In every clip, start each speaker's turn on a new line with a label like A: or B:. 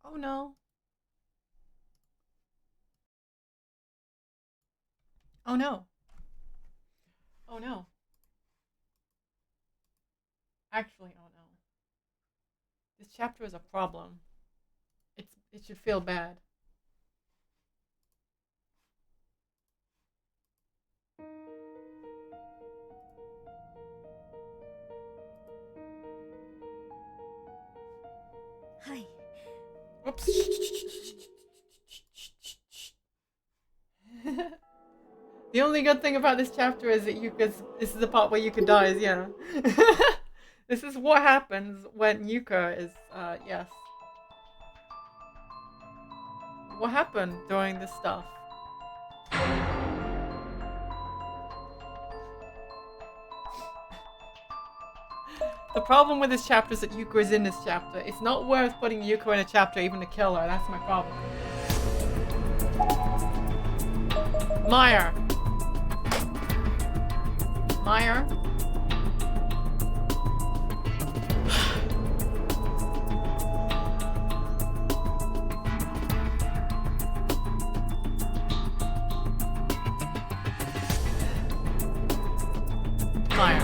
A: Oh no. Oh no. Oh no. Actually, oh no. This chapter is a problem. It should feel bad. Oops. The only good thing about this chapter is that you could. This is the part where Yuka dies. Yeah. This is what happens when Yuka is. Yes. What happened during this stuff? The problem with this chapter is that Yuka is in this chapter. It's not worth putting Yuka in a chapter even to kill her. That's my problem. Meyer. Meyer. Meyer.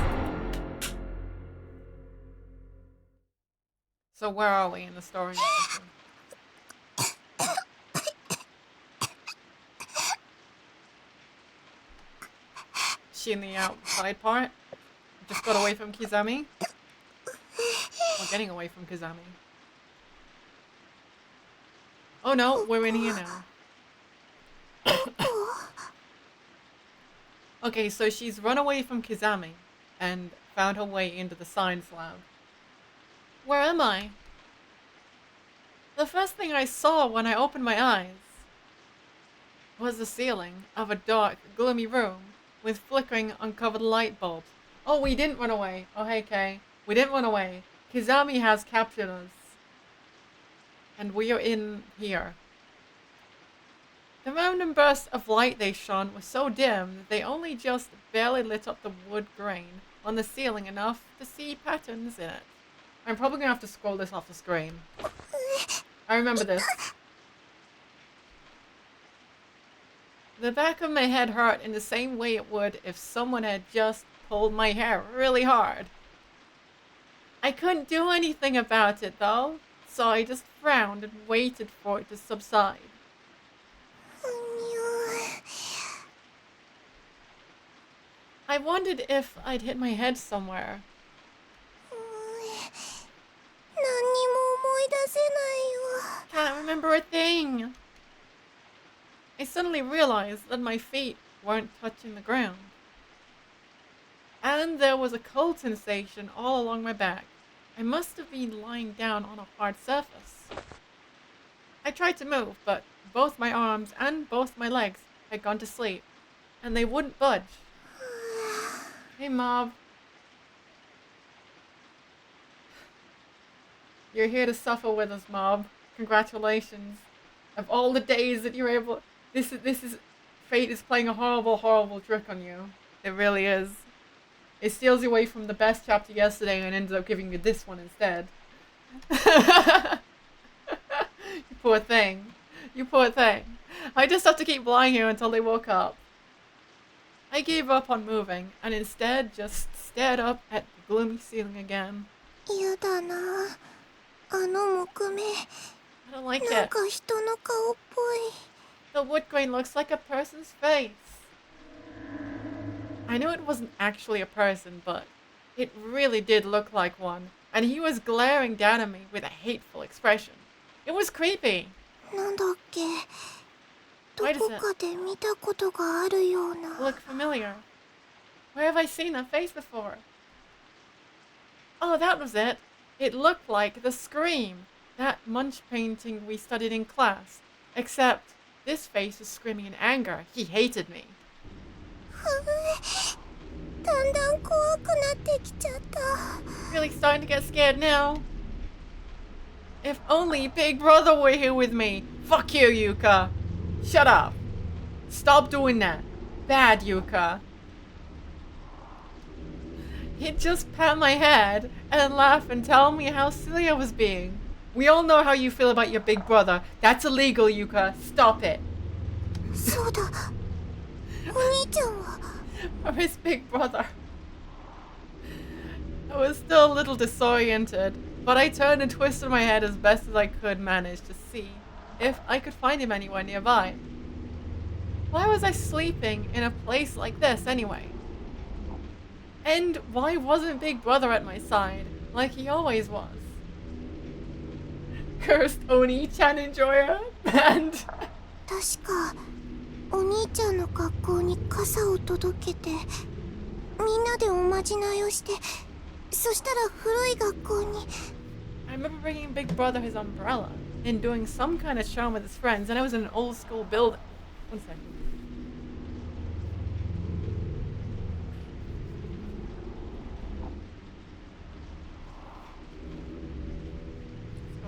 A: So where are we in the story? She in the outside part? Just got away from Kizami? Or getting away from Kizami? Oh no, we're in here now. Okay, so she's run away from Kizami and found her way into the science lab. Where am I? The first thing I saw when I opened my eyes was the ceiling of a dark, gloomy room with flickering, uncovered light bulbs. Oh, we didn't run away. Oh, hey, Kay. We didn't run away. Kizami has captured us. And we are in here. The random bursts of light they shone were so dim that they only just barely lit up the wood grain on the ceiling enough to see patterns in it. I'm probably gonna have to scroll this off the screen. I remember this. The back of my head hurt in the same way it would if someone had just pulled my hair really hard. I couldn't do anything about it though, so I just frowned and waited for it to subside. I wondered if I'd hit my head somewhere. Can't remember a thing. I suddenly realized that my feet weren't touching the ground. And there was a cold sensation all along my back. I must have been lying down on a hard surface. I tried to move, but both my arms and both my legs had gone to sleep, and they wouldn't budge. Hey, Mob. You're here to suffer with us, Mob. Congratulations. Of all the days that you're able... This is... Fate is playing a horrible, horrible trick on you. It really is. It steals you away from the best chapter yesterday and ends up giving you this one instead. You poor thing. You poor thing. I just have to keep lying here until they woke up. I gave up on moving and instead just stared up at the gloomy ceiling again. I don't like it. The wood grain looks like a person's face. I knew it wasn't actually a person, but it really did look like one, and he was glaring down at me with a hateful expression. It was creepy. Why does it look familiar? Where have I seen that face before? Oh, that was it. It looked like the Scream, that Munch painting we studied in class, except this face was screaming in anger. He hated me. Really starting to get scared now. If only Big Brother were here with me. Fuck you, Yuka. Shut up. Stop doing that. Bad, Yuka. He'd just pat my head and laugh and tell me how silly I was being. We all know how you feel about your big brother. That's illegal, Yuka. Stop it.
B: そうだ。お兄ちゃんは
A: Or his big brother. I was still a little disoriented, but I turned and twisted my head as best as I could manage to see if I could find him anywhere nearby. Why was I sleeping in a place like this anyway? And why wasn't Big Brother at my side, like he always was? Cursed Oni-chan enjoyer? And
B: 確かお兄ちゃんの学校に傘を届けてみんなでおまじないをしてそしたら古い学校に
A: I remember bringing Big Brother his umbrella and doing some kind of charm with his friends, and I was in an old school building. One second.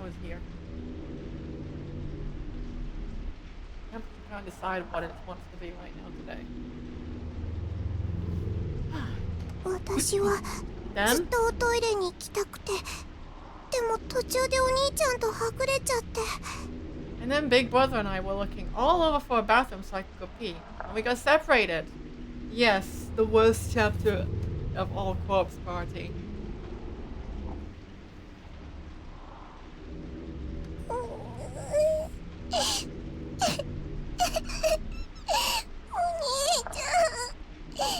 A: Let's go here. I'm trying to decide what it wants to be right now today.
B: 私はずっ
A: Then
B: とおトイレに行きたくてでも途中でお兄ちゃんとはぐれちゃって
A: And then Big Brother and I were looking all over for a bathroom so I could go pee. And we got separated. Yes, the worst chapter of all Corpse Party.
B: お兄ちゃ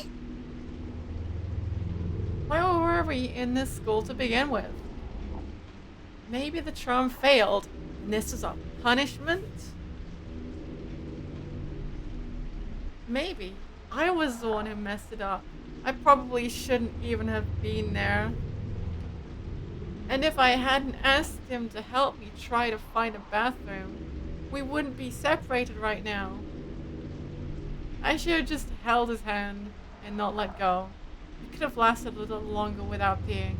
B: ん
A: Why were we in this school to begin with? Maybe the charm failed, and this was a punishment? Maybe I was the one who messed it up. I probably shouldn't even have been there. And if I hadn't asked him to help me try to find a bathroom, we wouldn't be separated right now. I should have just held his hand and not let go. We could have lasted a little longer without peeing.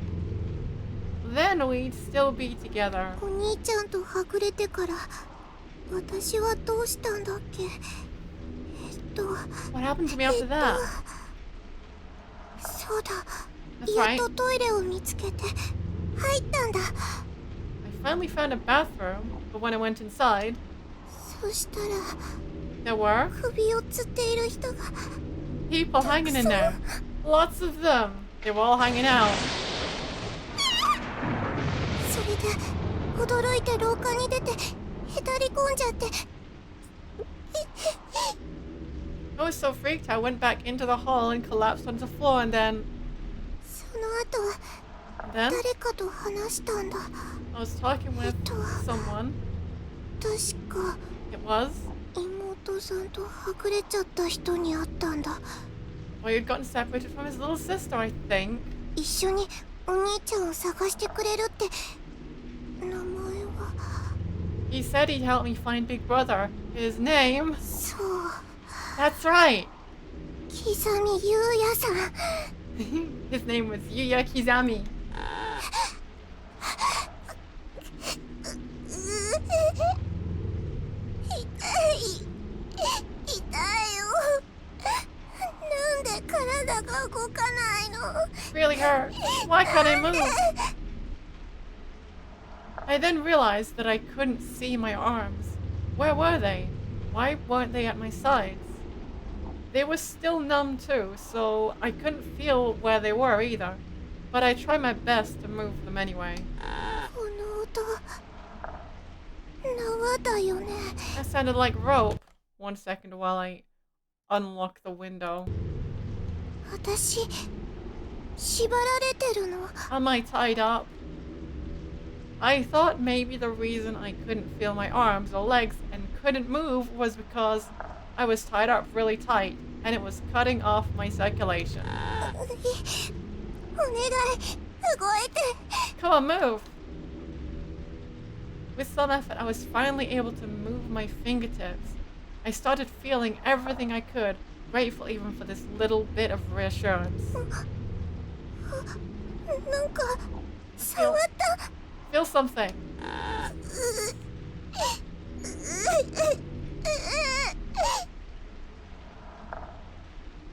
A: Then we'd still be together.
B: お兄ちゃんとはぐれてから私はどうしたんだっけ
A: What happened to me after that?
B: そうだ
A: That's
B: やっ
A: right.
B: とトイレを見つけて入ったんだ
A: I finally found a bathroom, but when I went inside,
B: そしたら
A: there were
B: 首をつっている人が
A: people hanging in there. Lots of them. They were all hanging out.
B: それで驚いて廊下に出てへたり込んじゃって
A: I was so freaked I went back into the hall and collapsed onto the floor, and then
B: その後は
A: then
B: 誰かと話したんだ
A: I was talking with someone.
B: 確か
A: It was
B: 妹さんとはぐれちゃった人に会ったんだ
A: well, you'd gotten separated from his little sister, I think.
B: 一緒にお兄ちゃんを探してくれるって名前は
A: He said he'd help me find Big Brother. His name?
B: そう
A: That's right.
B: 刻みゆうやさん
A: His name was Yuya Kizami.
B: 痛いよなんで体が動かないの
A: Really hurt. Why can't I move? I then realized that I couldn't see my arms. Where were they? Why weren't they at my sides? They were still numb too, so I couldn't feel where they were either. But I tried my best to move them anyway.
B: この音縄だよね
A: That sounded like rope. 1 second while I unlock the window.
B: 私縛られてるの
A: Am I tied up? I thought maybe the reason I couldn't feel my arms or legs and couldn't move was because I was tied up really tight and it was cutting off my circulation.
B: お願い動いて
A: Come on, move! With some effort, I was finally able to move my fingertips. I started feeling everything I could, grateful even for this little bit of reassurance.
B: なんか触った
A: Feel something.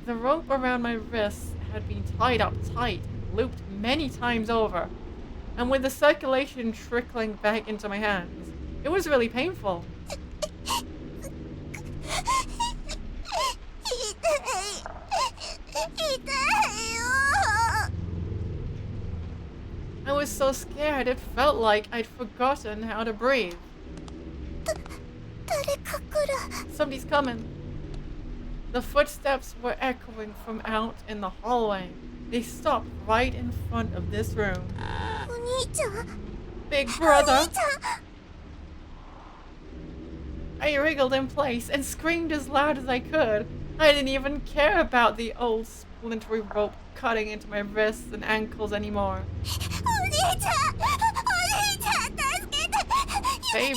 A: The rope around my wrists had been tied up tight and looped many times over. and with the circulation trickling back into my hands. It was really painful. I was so scared it felt like I'd forgotten how to breathe. Somebody's coming. The footsteps were echoing from out in the hallway. They stopped right in front of this room. Big brother! I wriggled in place and screamed as loud as I could. I didn't even care about the old splintery rope cutting into my wrists and ankles anymore. Save me.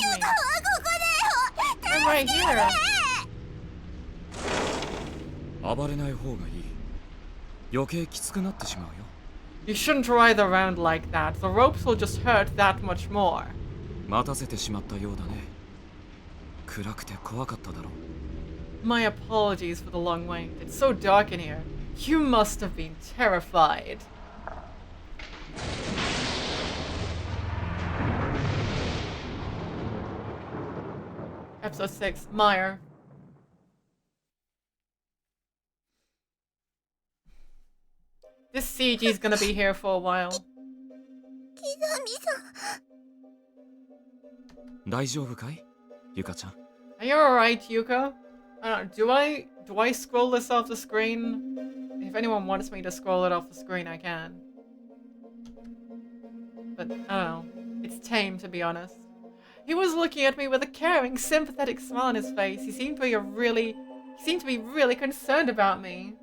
A: I'm right here.
C: 暴れない方がいい。余計きつくなってしまうよ。
A: You shouldn't writhe around like that. The ropes will just hurt that much more.
C: 待たせてしまったようだね。暗くて怖かっただろう。
A: My apologies for the long wait. It's so dark in here. You must have been terrified. Episode 6, Meyer. This CG's gonna be here for a while.
C: 大丈夫かいゆかちゃん。
A: Are you alright, Yuka? I don't know, do I scroll this off the screen? If anyone wants me to scroll it off the screen, I can. But, I don't know. It's tame, to be honest. He was looking at me with a caring, sympathetic smile on his face. He seemed to be really concerned about me.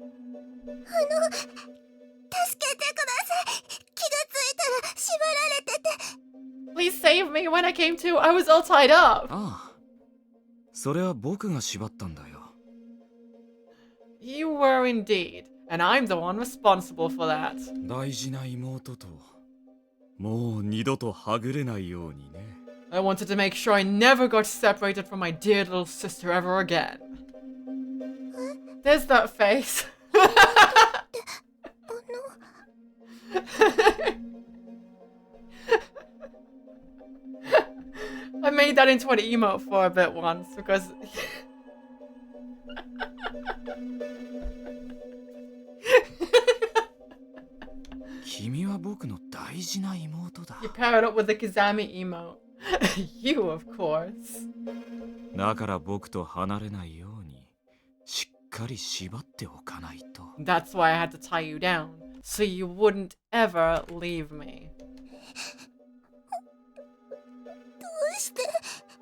A: Please save me. When I came to, I was all tied up.
C: ああ。それは僕が縛ったんだよ。
A: You were indeed, and I'm the one responsible for that.
C: 大事な妹ともう二度とはぐれないようにね。
A: I wanted to make sure I never got separated from my dear little sister ever again. There's that face. I made that into an emote for a bit once because...
C: 君は僕の大事な妹だ。
A: You pair it up with the Kizami emote. You, of course.
C: だから僕と離れないようにしっかり縛っておかないと。
A: That's why I had to tie you down, so you wouldn't ever leave me.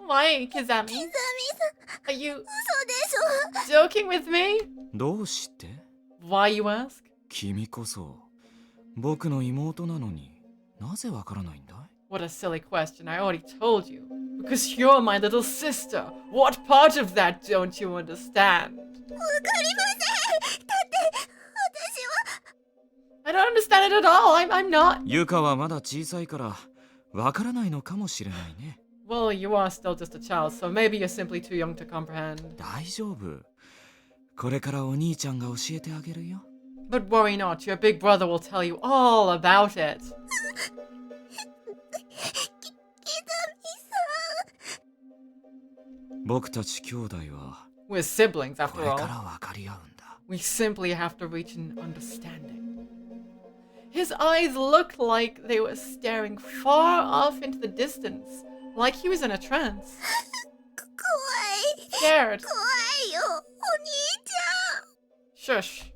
A: Why, Kizami? Are you joking with me?
C: どうして？
A: Why, you ask?
C: 君こそ僕の妹なのになぜわからないんだい？
A: What a silly question. I already told you. Because you're my little sister. What part of that don't you understand? I don't understand it at all. I'm not.
C: ゆかはまだ小さいからわからないのかもしれないね。
A: Well, you are still just a child, so maybe you're simply too young to comprehend.
C: 大丈夫。これからお兄ちゃんが教えてあげるよ。
A: But worry not, your big brother will tell you all about it.
C: 僕たち兄弟は
A: We're siblings,
C: こ
A: after
C: れか
A: all.
C: ら分かり合うんだ。
A: We simply have to reach an understanding. His eyes looked like they were staring far off into the distance, like he was in a trance. Scared. Shush.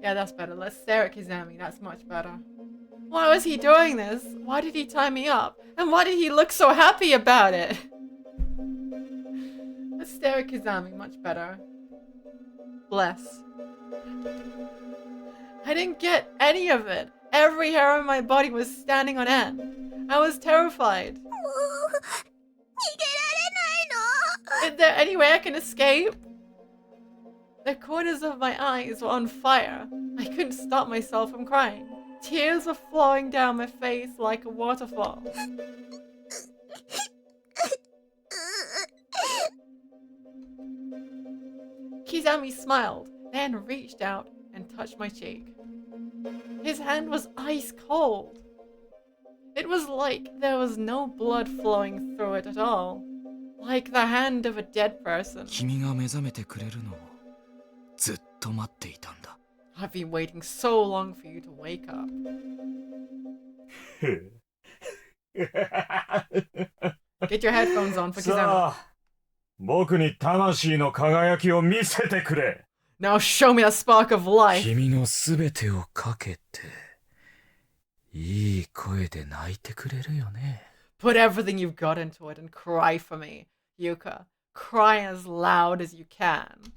A: Yeah, that's better. Let's stare at Kizami. That's much better. Why was he doing this? Why did he tie me up? And why did he look so happy about it? Let's stare at Kizami. Much better. Bless. I didn't get any of it. Every hair on my body was standing on end. I was terrified. Is there any way I can escape? The corners of my eyes were on fire. I couldn't stop myself from crying. Tears were flowing down my face like a waterfall. Kizami smiled, then reached out and touched my cheek. His hand was ice cold. It was like there was no blood flowing through it at all. Like the hand of a dead person.
C: 君が目覚めてくれるのをずっと待っていたんだ。
A: I've been waiting so long for you to wake up. Get your headphones on for Kizami.
D: さあ、僕に魂の輝きを見せてくれ。
A: Now show me a spark of life.
C: 君のすべてをかけて、いい声で泣いてくれるよね。
A: Put everything you've got into it and cry for me, Yuka. Cry as loud as you can.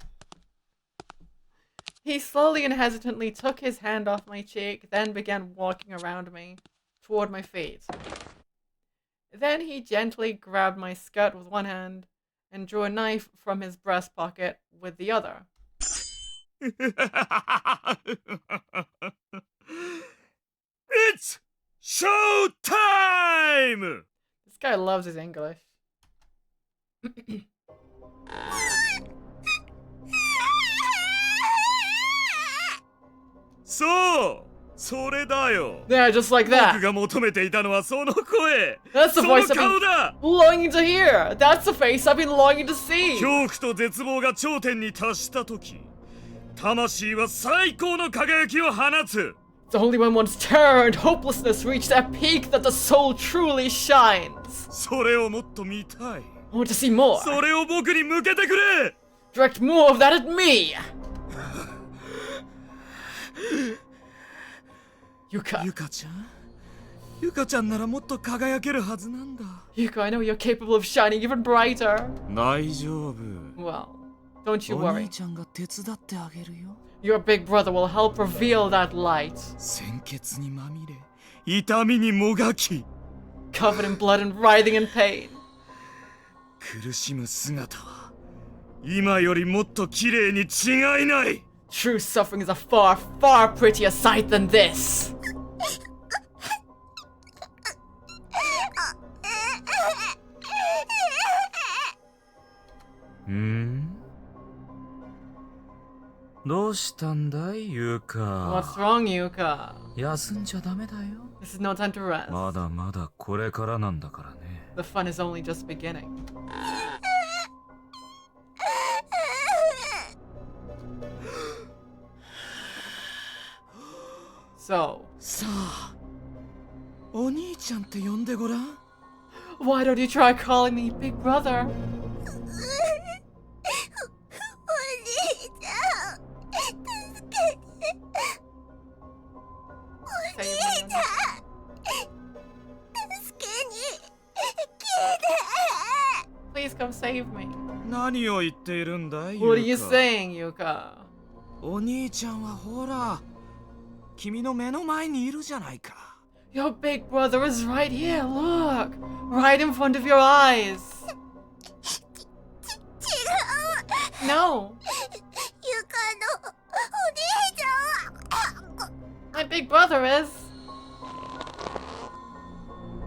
A: He slowly and hesitantly took his hand off my cheek, then began walking around me, toward my feet. Then he gently grabbed my skirt with one hand and drew a knife from his breast pocket with the other.
C: It's show time!
A: This guy loves his English.
C: そうそれだよ
A: Yeah, just like that.
C: 僕が求めていたのはその声
A: That's the
C: そ
A: voice
C: の
A: I've
C: 顔
A: been
C: だ
A: longing to hear. That's the face I've been longing to see.
C: 恐怖と絶望が頂点に達した時魂は最高の輝きを放つ
A: It's only when one's terror and hopelessness reach that peak that the soul truly shines.
C: それをもっと見たい
A: I want to see more.
C: それを僕に向けてくれ
A: Direct more of that at me. Yuka.
C: ゆかちゃんゆかちゃんならもっと輝けるはずなんだ
A: Yuka, I know you're capable of shining even brighter.
C: 大丈夫
A: Well, don't you
C: お
A: worry.
C: 兄ちゃんが手伝ってあげるよ
A: Your big brother will help reveal that light.
C: 鮮血にまみれ痛みにもがき
A: Covered in blood and writhing in pain.
C: 苦しむ姿は今よりもっと綺麗に違いない
A: True suffering is a far, far prettier sight than this.
C: どうしたんだいゆ
A: What's
C: か
A: wrong, Yuka?
C: 休んじゃダメだよ
A: This is no time to rest.
C: まだまだこれからなんだからね
A: The fun is only just beginning. So,
C: さあお兄ちゃんって呼んでごらん
A: why don't you try calling me big brother?
B: お兄ちゃん、助けて。お兄ちゃん、助けに来て。
A: Please come save me.
C: 何を言っているんだい
A: What are you
C: ゆか
A: saying, Yuka?
C: お兄ちゃんはほら君の目の前にいるじゃないか
A: Your big brother is right here, look! Right in front of your eyes!
B: 違う。
A: No!
B: ゆかのお兄ちゃん。
A: My big brother is...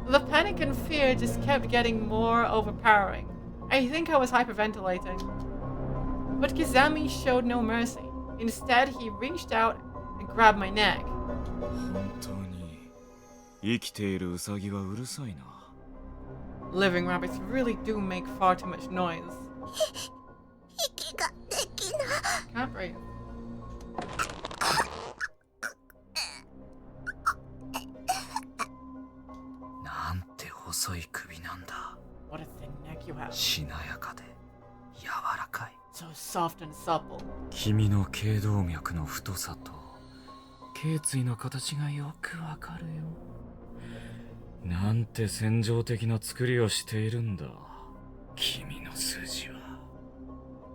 A: The panic and fear just kept getting more overpowering. I think I was hyperventilating. But Kizami showed no mercy. Instead, he reached out and grabbed my neck.
C: 本当に生きているウサギはうるさいな
A: Living rabbits really do make far too much noise.
B: 息ができない。
A: Can't breathe.
C: なんて細い首なんだ
A: What a thin neck you have.
C: しなやかで柔らかい
A: So soft and supple.
C: 君の頸動脈の太さと頸椎の形がよくわかるよなんて戦場的な作りをしているんだ君の筋は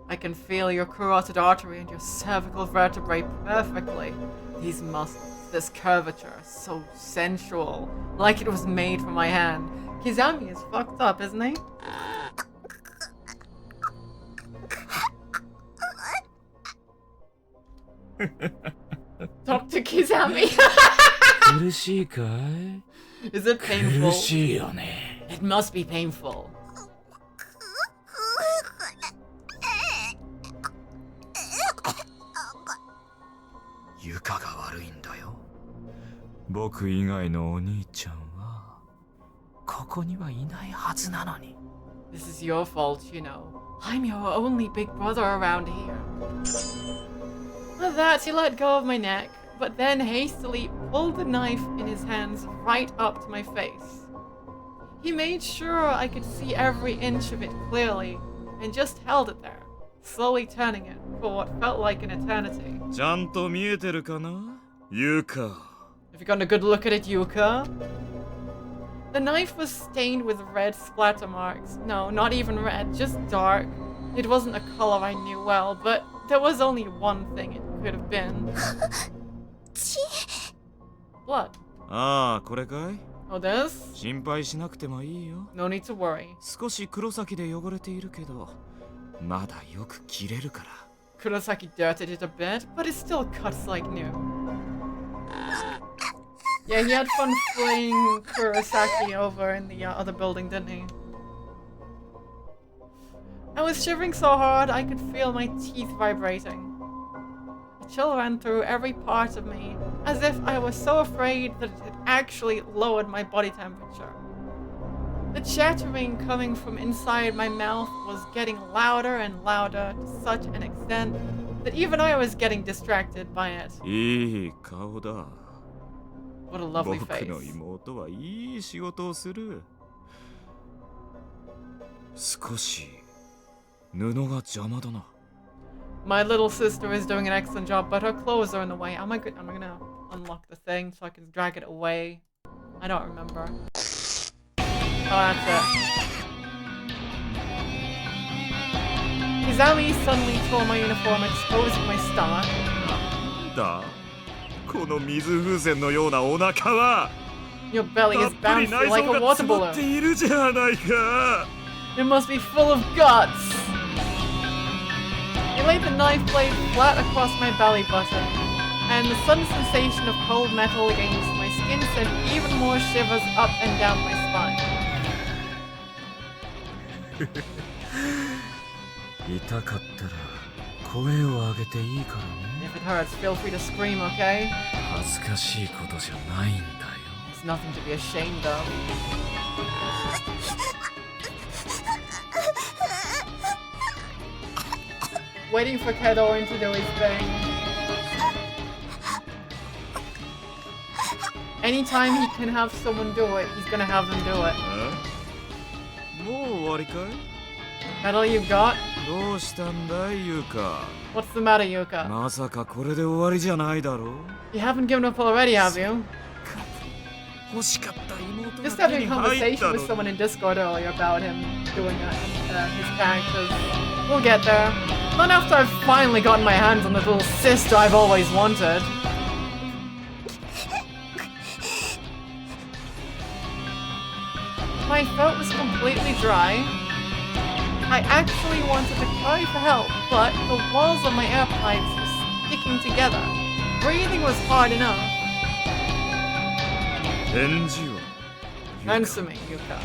A: I can feel your carotid artery and your cervical vertebrae perfectly. These muscles, this curvature, so sensual, like it was made for my hand. Kizami is fucked up, isn't he? Talk to Kizami.
C: 苦しいかい
A: Is it
C: 苦
A: painful?
C: しいよね
A: It must be painful.
C: 床が悪いんだよ僕以外のお兄ちゃんはここにはいないはずなのに。
A: This is your fault, you know. I'm your only big brother around here. With that, he let go of my neck, but then hastily pulled the knife in his hands right up to my face. He made sure I could see every inch of it clearly, and just held it there, slowly turning it for what felt like an eternity.
C: ちゃんと見えてるかな、ユカ。
A: Have you gotten a good look at it, Yuka? The knife was stained with red splatter marks. No, not even red, just dark. It wasn't a color I knew well, but there was only one thing it could have been.
B: 血
A: Blood.
C: ああ、これかい。
A: Oh, this?
C: 心配しなくてもいいよ。
A: No need to worry.
C: 少し黒崎で汚れているけど、まだよく切れるから。
A: Kurosaki dirted it a bit, but it still cuts like new. Yeah, he had fun flaying Kurosaki over in the other building, didn't he? I was shivering so hard I could feel my teeth vibrating. A chill ran through every part of me, as if I was so afraid that it had actually lowered my body temperature. The chattering coming from inside my mouth was getting louder and louder to such an extent that even I was getting distracted by it.
C: いい顔だ。
A: What a lovely
C: 僕
A: face.
C: の妹はいい仕事をする。少し布が邪魔だな。
A: My little sister is doing an excellent job, but her clothes are in the way. Am I gonna unlock the thing so I can drag it away? I don't remember. Oh, that's it. Kizami suddenly tore my uniform, exposing my stomach.
C: なんだこの水風船のようなお腹は。
A: Your belly
C: たっ
A: is
C: ぷり
A: bouncy
C: 内
A: like
C: 臓
A: a
C: が
A: water
C: 詰まって
A: balloon.
C: いるじゃないか。
A: It must be full of guts. He laid the knife blade flat across my belly button, and the sudden sensation of cold metal against my skin sent even more shivers up and down my spine.
C: 痛かったら声を上げていいからね。
A: If it hurts, feel free to scream, okay?
C: 恥ずかしいことじゃないんだよ。
A: It's nothing to be ashamed of. Waiting for Kedoran to do his thing. Anytime he can have someone do it, he's gonna have them do it.
C: もう終わりかい。
A: That all you got?
C: どうしたんだいユカ。
A: What's the matter, Yuka?
C: まさかこれで終わりじゃないだろう。
A: You haven't given up already, have you?
C: 欲しかった妹
A: Just
C: が手
A: having
C: に
A: a
C: 入った
A: conversation
C: の
A: with
C: に。
A: someone in Discord earlier about him doing his characters. We'll get there. Not after I've finally gotten my hands on the little sister I've always wanted. My throat was completely dry. I actually wanted to cry for help, but the walls of my air pipes were sticking together. Breathing was hard enough.
C: 返事を。
A: Answer me, Yuka.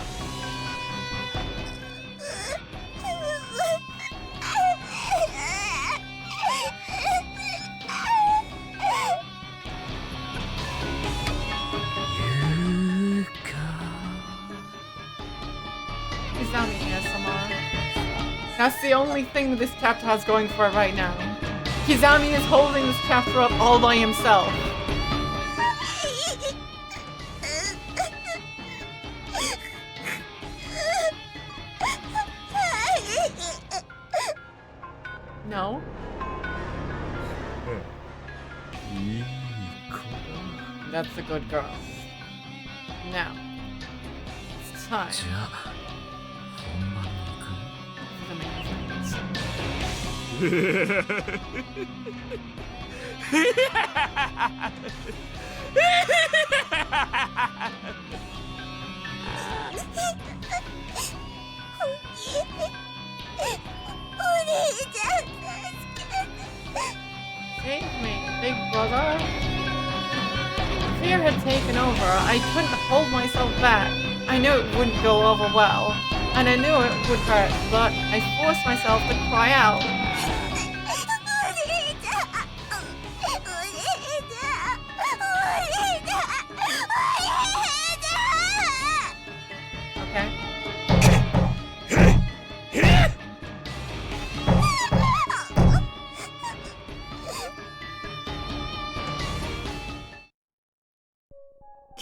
A: Kizami ASMR. That's the only thing this chapter has going for it right now. Kizami is holding this chapter up all by himself. No?
C: いい子
A: That's a good girl. Now, it's time
C: だ。じゃあ本番に行く。
A: for the main event. Save me, big brother. Fear had taken over. I couldn't hold myself back. I knew it wouldn't go over well, and I knew it would hurt, but I forced myself to cry out.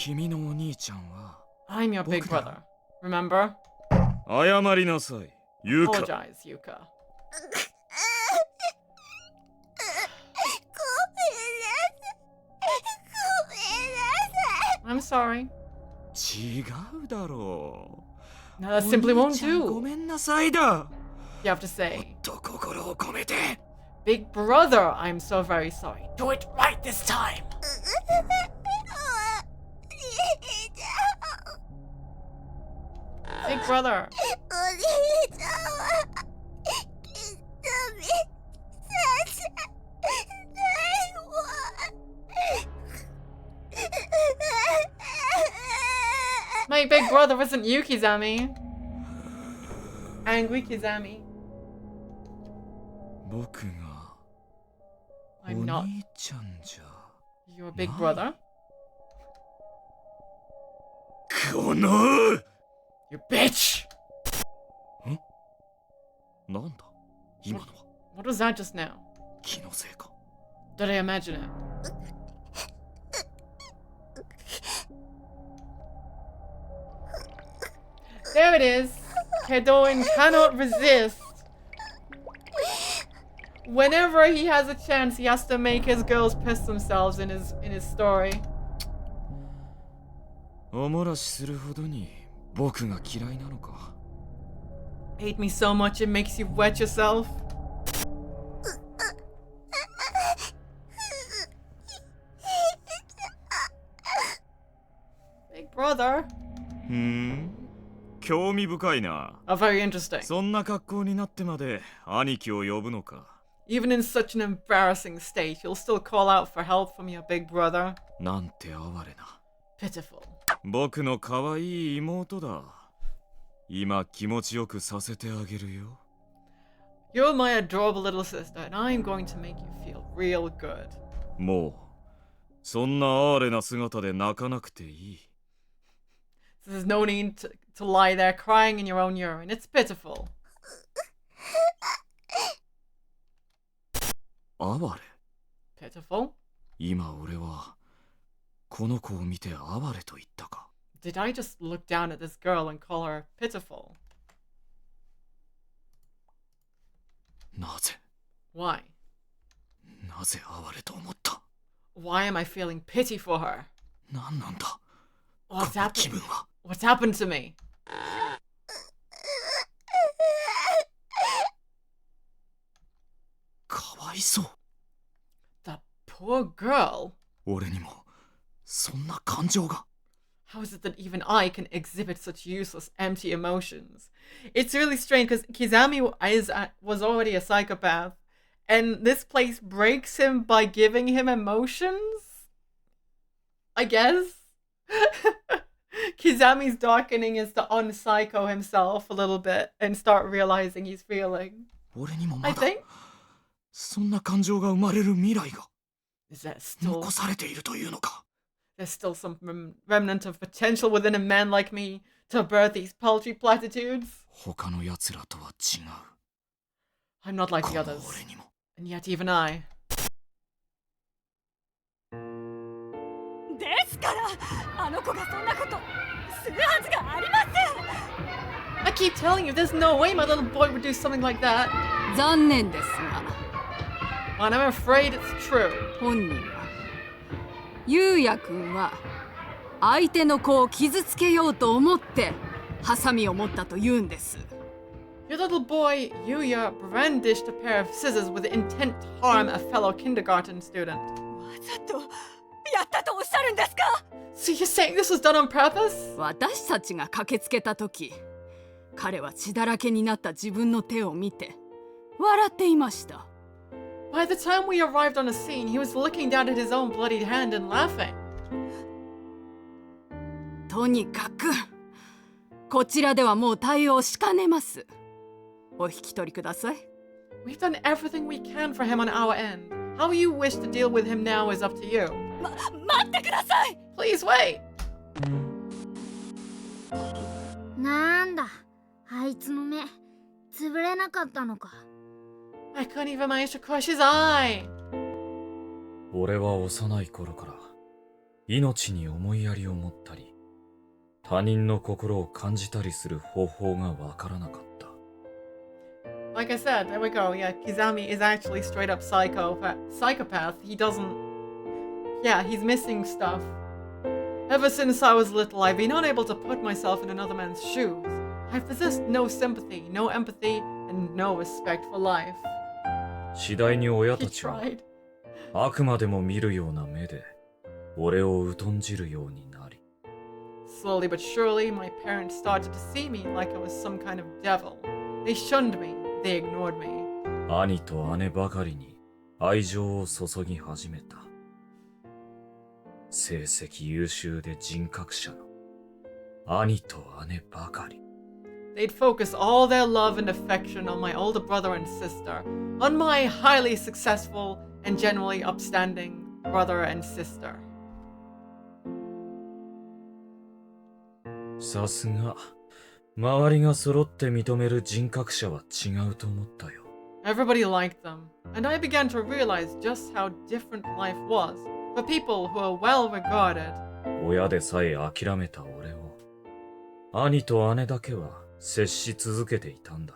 C: 君のお兄ちゃんは
A: I'm your big
C: 僕だ。
A: brother. Remember?
C: 謝りなさい、ユカ。
A: Apologize, Yuka.
B: ごめんなさい。ごめんなさい。
A: I'm sorry.
C: 違うだろ
A: No,
C: う。
A: that simply
C: お
A: won't
C: 兄ちゃんご
A: do.
C: めんなさいだ。
A: You have to
C: も
A: say,
C: っと心を込めて。
A: Big brother, I'm so very sorry. Do it right this time.
B: お兄ちゃん。
A: Big brother.
B: お兄ちゃんは刻みさせないわ。
A: My big brother isn't you, Kizami. Angry Kizami.
C: 僕がお
A: I'm not
C: 兄ちゃんじゃ
A: your big
C: No.
A: brother.
C: この
A: You bitch!
C: なんだ今のは
A: What was that just now?
C: 気のせいか。
A: Did I imagine it? There it is. Kedoin cannot resist. Whenever he has a chance, he has to make his girls piss themselves in his story.
C: おもらしするほどに僕が嫌いなのか。
A: Hate me so much it makes you wet yourself. Big brother.
C: 興味深いな。
A: Oh, very interesting.
C: そんな格好になってまで兄貴を呼ぶのか。
A: Even in such an embarrassing state, you'll still call out for help from your big brother.
C: なんて哀れな。
A: Pitiful.
C: 僕の可愛い妹だ。今気持ちよくさせてあげるよ。
A: You're my adorable little sister, and I'm going to make you feel real good.
C: もうそんな哀れな姿で泣かなくていい。
A: There's no need to lie there crying in your own urine. It's pitiful.
C: 哀れ。
A: Pitiful?
C: 今俺はこの子を見て哀れと言ったか。
A: Did I just look down at this girl and call her pitiful?
C: なぜ
A: Why?
C: なぜ哀れと思った。
A: Why am I feeling pity for her?
C: 何なんだ
A: What's
C: この気
A: happened?
C: 分は。
A: What's happened to me?
C: かわいそう。
A: The poor girl?
C: 俺にもそんな感情が。
A: How is it that even I can exhibit such useless, empty emotions? It's really strange because Kizami was already a psychopath, and this place breaks him by giving him emotions? I guess? Kizami's darkening is to unpsycho himself a little bit and start realizing he's feeling.
C: 俺にも
A: I
C: まだ
A: think?
C: そんな感情が生まれる未来が
A: Is that still...
C: 残されているというのか。
A: There's still some remnant of potential within a man like me to birth these paltry platitudes?
C: 他の奴らとは違う。
A: I'm not like
C: こ
A: the
C: の
A: others.
C: 俺にも。
A: And yet even I.
E: ですからあの子がそんなことするはずがありま
A: I keep telling you, there's no way my little boy would do something like that.
E: せん。残念ですが
A: And I'm afraid it's true.
E: 本人はゆうやくんは相手の子を傷つけようと思ってハサミを持ったと言うんです。
A: Your little boy, Yuya, brandished a pair of scissors with the intent to harm a fellow kindergarten student.
E: わざとやったとおっしゃるんですか。
A: So you're saying this was done on purpose?
E: 私たちが駆けつけた時彼は血だらけになった自分の手を見て笑っていました。
A: By the time we arrived on the scene, he was looking down at his own bloodied hand and laughing.
E: とにかくこちらではもう対応しかねます。お引き取りください。
A: We've done everything we can for him on our end. How you wish to deal with him now is up to you.
E: 待ってください。
A: Please wait.
B: なんだ、あいつの目潰れなかったのか。
A: I couldn't even manage to crush his eye.
C: 俺は幼い頃から命に思いやりを持ったり、他人の心を感じたりする方法がわからなかった。
A: Like I said, there we go. Yeah, Kizami is actually straight up psychopath. He doesn't. Yeah, he's missing stuff. Ever since I was little, I've been unable to put myself in another man's shoes. I've possessed no sympathy, no empathy, and no respect for life.
C: 次第に親
A: He
C: たちは
A: tried.
C: あくまでも見るような目で俺を疎んじるようになり、
A: Slowly but surely, my parents started to see me like I was some kind of devil. They shunned me. They ignored me.
C: 兄と姉ばかりに愛情を注ぎ始めた。成績優秀で人格者の兄と姉ばかり。
A: They'd focus all their love and affection on my older brother and sister, on my highly successful and generally upstanding brother and sister.
C: さすが、周りが揃って認める人格者は違うと思ったよ。
A: Everybody liked them, and I began to realize just how different life was for people who are well regarded.
C: 親でさえ諦めた俺を、兄と姉だけは接し続けていたんだ。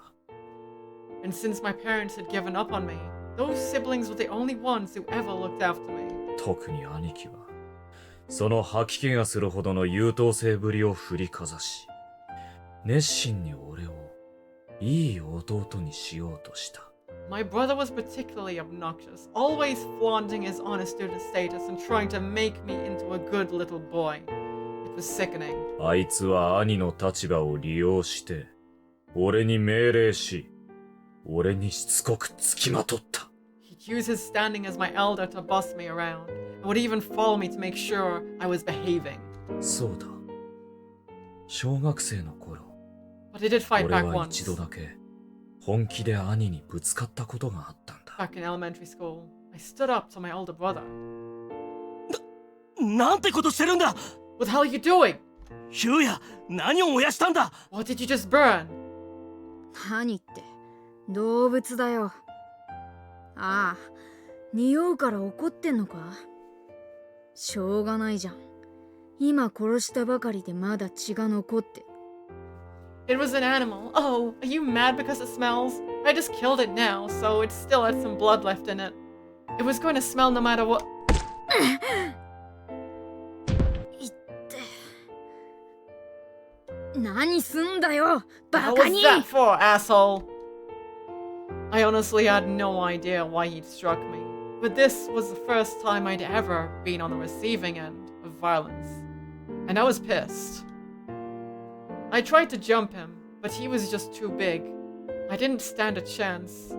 A: And since my parents had given up on me, those siblings were the only ones who ever looked after me.
C: 特に兄貴は、その吐き気がするほどの優等生ぶりを振りかざし、熱心に俺をいい弟にしようとした。
A: My brother was particularly obnoxious, always flaunting his honor student status and trying to make me into a good little boy. It was sickening.
C: あいつは兄の立場を利用して、俺に命令し、俺にしつこくつきまとった。
A: He'd use his standing as my elder to boss me around, and would even follow me to make sure I was behaving.
C: そうだ。小学生の頃、
A: But I did fight
C: 俺
A: back
C: は
A: once.
C: 一度だけ本気で兄にぶつかったことがあったんだ。
A: Back in elementary school, I stood up to my older brother.
F: なんてことしてるんだ。
A: What the hell are you doing?
F: ヒューヤ、何を燃やしたんだ。
A: What did you just burn?
E: 何って動物だよ。ああ、匂うから怒ってんのか。しょうがないじゃん。今殺したばかりでまだ血が残ってる。
A: It was an animal. Oh, are you mad because it smells? I just killed it now, so it still had some blood left in it. It was going to smell no matter what.
E: いって何すんだよ、バ
A: What
E: カ
A: was
E: に。
A: that for, asshole? I honestly had no idea why he'd struck me, but this was the first time I'd ever been on the receiving end of violence, and I was pissed. I tried to jump him, but he was just too big. I didn't stand a chance.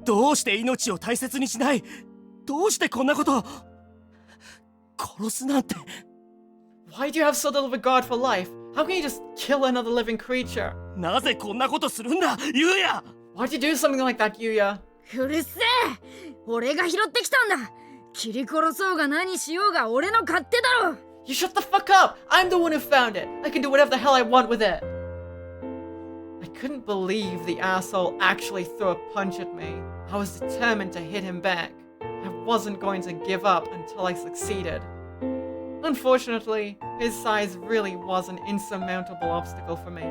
F: どうして命を大切にしない。どうしてこんなことを。殺すなんて。
A: Why do you have so little regard for life? How can you just kill another living creature?
F: なぜこんなことするんだ、ユウヤ。
A: Why'd you do something like that, Yuya?
E: うるせえ、俺が拾ってきたんだ。切り殺そうが何しようが俺の勝手だろ。
A: You shut the fuck up! I'm the one who found it! I can do whatever the hell I want with it! I couldn't believe the asshole actually threw a punch at me. I was determined to hit him back. I wasn't going to give up until I succeeded. Unfortunately, his size really was an insurmountable obstacle for me.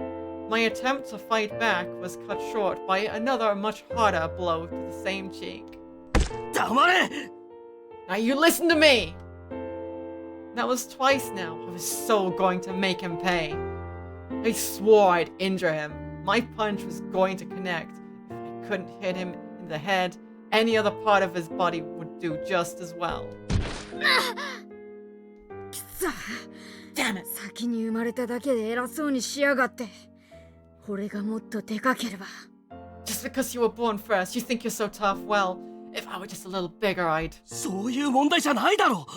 A: My attempt to fight back was cut short by another much harder blow to the same cheek.
F: 黙れ。
A: Now you listen to me! That was twice now. I was so going to make him pay. I swore I'd injure him. My punch was going to connect. If I couldn't hit him in the head, any other part of his body would do just as well.
E: くそ。先に生まれただけで偉そうにしやがって。俺がもっとでかければ。
A: Just because you were born first, you think you're so tough. Well, if I were just a little bigger, I'd...
F: そういう問題じゃないだろ。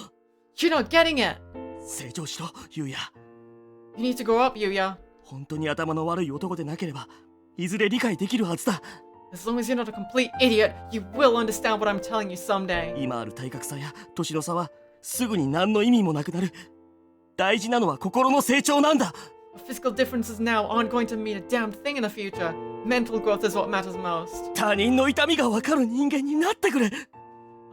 A: You're not getting it!
F: 成長しろ、ユウヤ。
A: You need to grow up, Yuya.
F: 本当に頭の悪い男でなければ、いずれ理解できるはずだ。
A: As long as you're not a complete idiot, you will understand what I'm telling you someday.
F: 今ある体格差や年の差はすぐに何の意味もなくなる。大事なのは心の成長なんだ。
A: Physical differences now aren't going to mean a damn thing in the future. Mental growth is what matters most.
F: 他人の痛みが分かる人間になってくれ。
A: I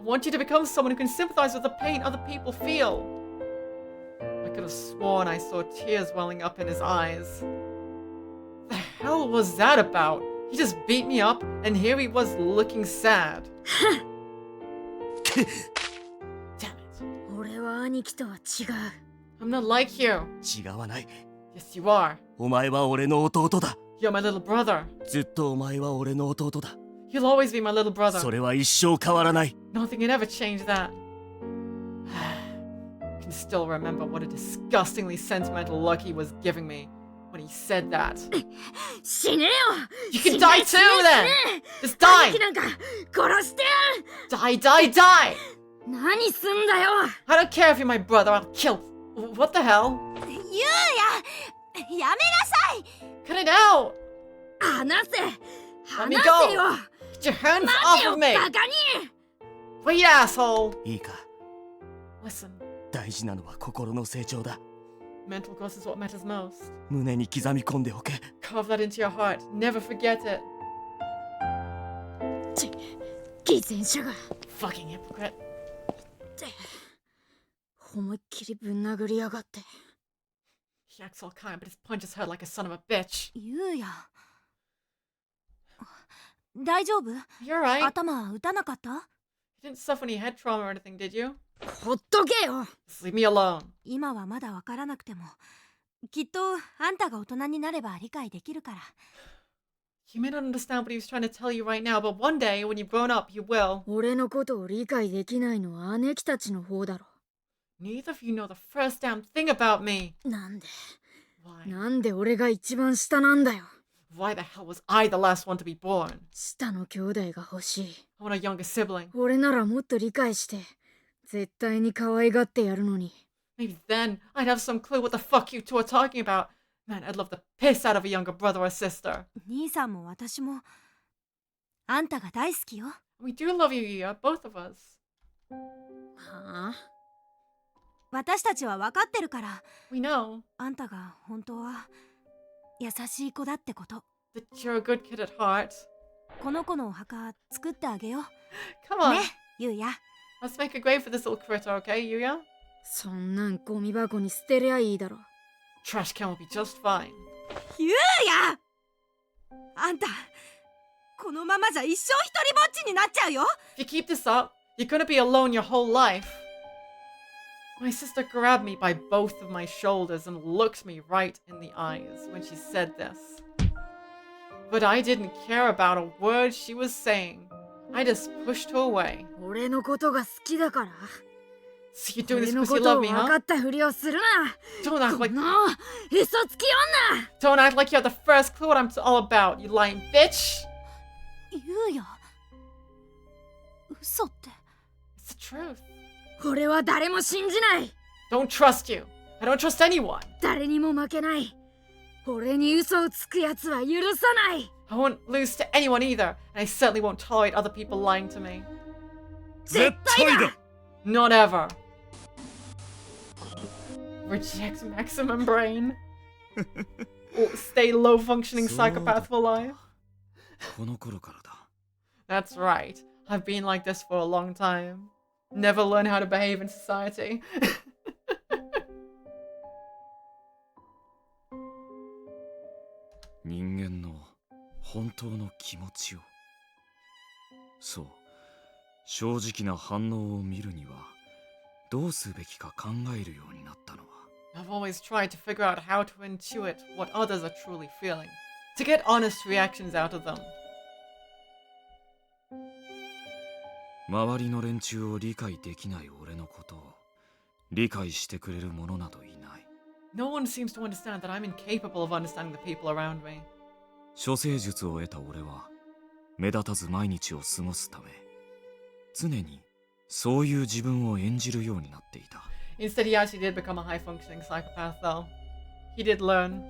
A: want you to become someone who can sympathize with the pain other people feel. I could have sworn I saw tears welling up in his eyes. The hell was that about? He just beat me up, and here he was looking sad. Damn it.
E: 俺は兄貴とは違う。
A: I'm not like you.
F: 違わない。
A: Yes, you are.
F: お前は俺の弟だ。
A: You're my little brother.
F: ずっとお前は俺の弟だ。
A: You'll always be my little brother.
F: それは一生変わらない。
A: Nothing can ever change that. I can still remember what a disgustingly sentimental look he was giving me when he said that.
E: 死ねよ
A: You can die too then! Just die!
E: 兄貴なんか殺してやる
A: Die, die, die!
E: 何すんだよ
A: I don't care if you're my brother, I'll kill. What the hell?
B: ゆうややめなさい
A: Cut it out!
E: 離せ
A: Let me
E: 離せよ
A: go! Get your hands
E: 待
A: off
E: てよ
A: of me!
E: バカに
A: Wait, asshole!
F: いいか、
A: Listen,
F: 大事なのは心の成長だ。
A: mental growth is what matters most.
F: 胸に刻み込んでおけ。
A: Carve that into your heart. Never forget it.
E: 偽善者が
A: Fucking hypocrite.
E: 思いっきりぶん殴りやがって
A: He acts all kind, but his punches hurt like a son of a bitch.
B: ゆうや大丈夫
A: You're right.
B: 頭打たなかった
A: You didn't suffer any head trauma or anything, did you?
E: ほっとけよ
A: Just leave me alone.
B: 今はまだわからなくてもきっとあんたが大人になれば理解できるから
A: You may not understand what he was trying to tell you right now, but one day, when you've grown up, you will.
E: 俺のことを理解できないのは姉貴たちの方だろ
A: Neither of you know the first damn thing about me.
E: なんで
A: Why?
E: なんで俺が一番下なんだよ
A: Why the hell was I the last one to be born?
E: 下の兄弟が欲しい
A: I want a younger sibling.
E: 俺ならもっと理解して絶対に可愛がってやるのに
A: Maybe then I'd have some clue what the fuck you two are talking about. Man, I'd love the piss out of a younger brother or sister.
B: 兄さんも私もあんたが大好きよ
A: We do love you, Yuya, both of us.
E: はあ
B: 私たちは分かってるから
A: We know
B: あんたが本当は優しい子だってこと
A: that you're a good kid at heart.
B: この子のお墓作ってあげよ
A: Come
B: う
A: on,
B: ねゆうや
A: let's make a grave for this little critter, okay, Yuya?
E: そんなんゴミ箱に捨てりゃいいだろ
A: Trash can will be just fine.
B: ゆうやあんたこのままじゃ一生一人ぼっちになっちゃうよ
A: If you keep this up, you're gonna be alone your whole life. My sister grabbed me by both of my shoulders and looked me right in the eyes when she said this. But I didn't care about a word she was saying. I just pushed her away.
E: 俺のことが好きだから
A: So you're doing
E: 俺
A: this
E: の
A: because
E: こ
A: you
E: と
A: love
E: を
A: me,
E: 分か
A: huh?
E: ったふりをするな
A: Don't act
E: こ
A: like
E: の嘘つき
A: don't act like you have the first clue what I'm all about, you lying bitch.
B: ゆうや嘘って
A: It's the truth.
E: 女俺は誰も信じない
A: Don't trust you. I don't trust anyone.
E: 誰にも負けない俺に嘘をつくやつは許さない
A: I won't lose to anyone either, and I certainly won't tolerate other people lying to me.
F: 絶対だ。
A: Not ever. Reject maximum brain. Or stay low functioning psychopath for life.
C: この頃からだ。
A: That's right. I've been like this for a long time. Never learn how to behave in society.
C: 人間の本当の気持ちを。そう、正直な反応を見るにはどうすべきか考えるようになったのは。
A: I've always tried to figure out how to intuit what others are truly feeling, to get honest reactions out of them.
C: 周りの連中を理解できない俺のことを理解してくれる者などいない。
A: No one seems to understand that I'm incapable of understanding the people around me.
C: 処世術を得た俺は目立たず毎日を過ごすため常にそういう自分を演じるようになっていた。
A: Instead, he actually did become a high functioning psychopath, though. He did learn.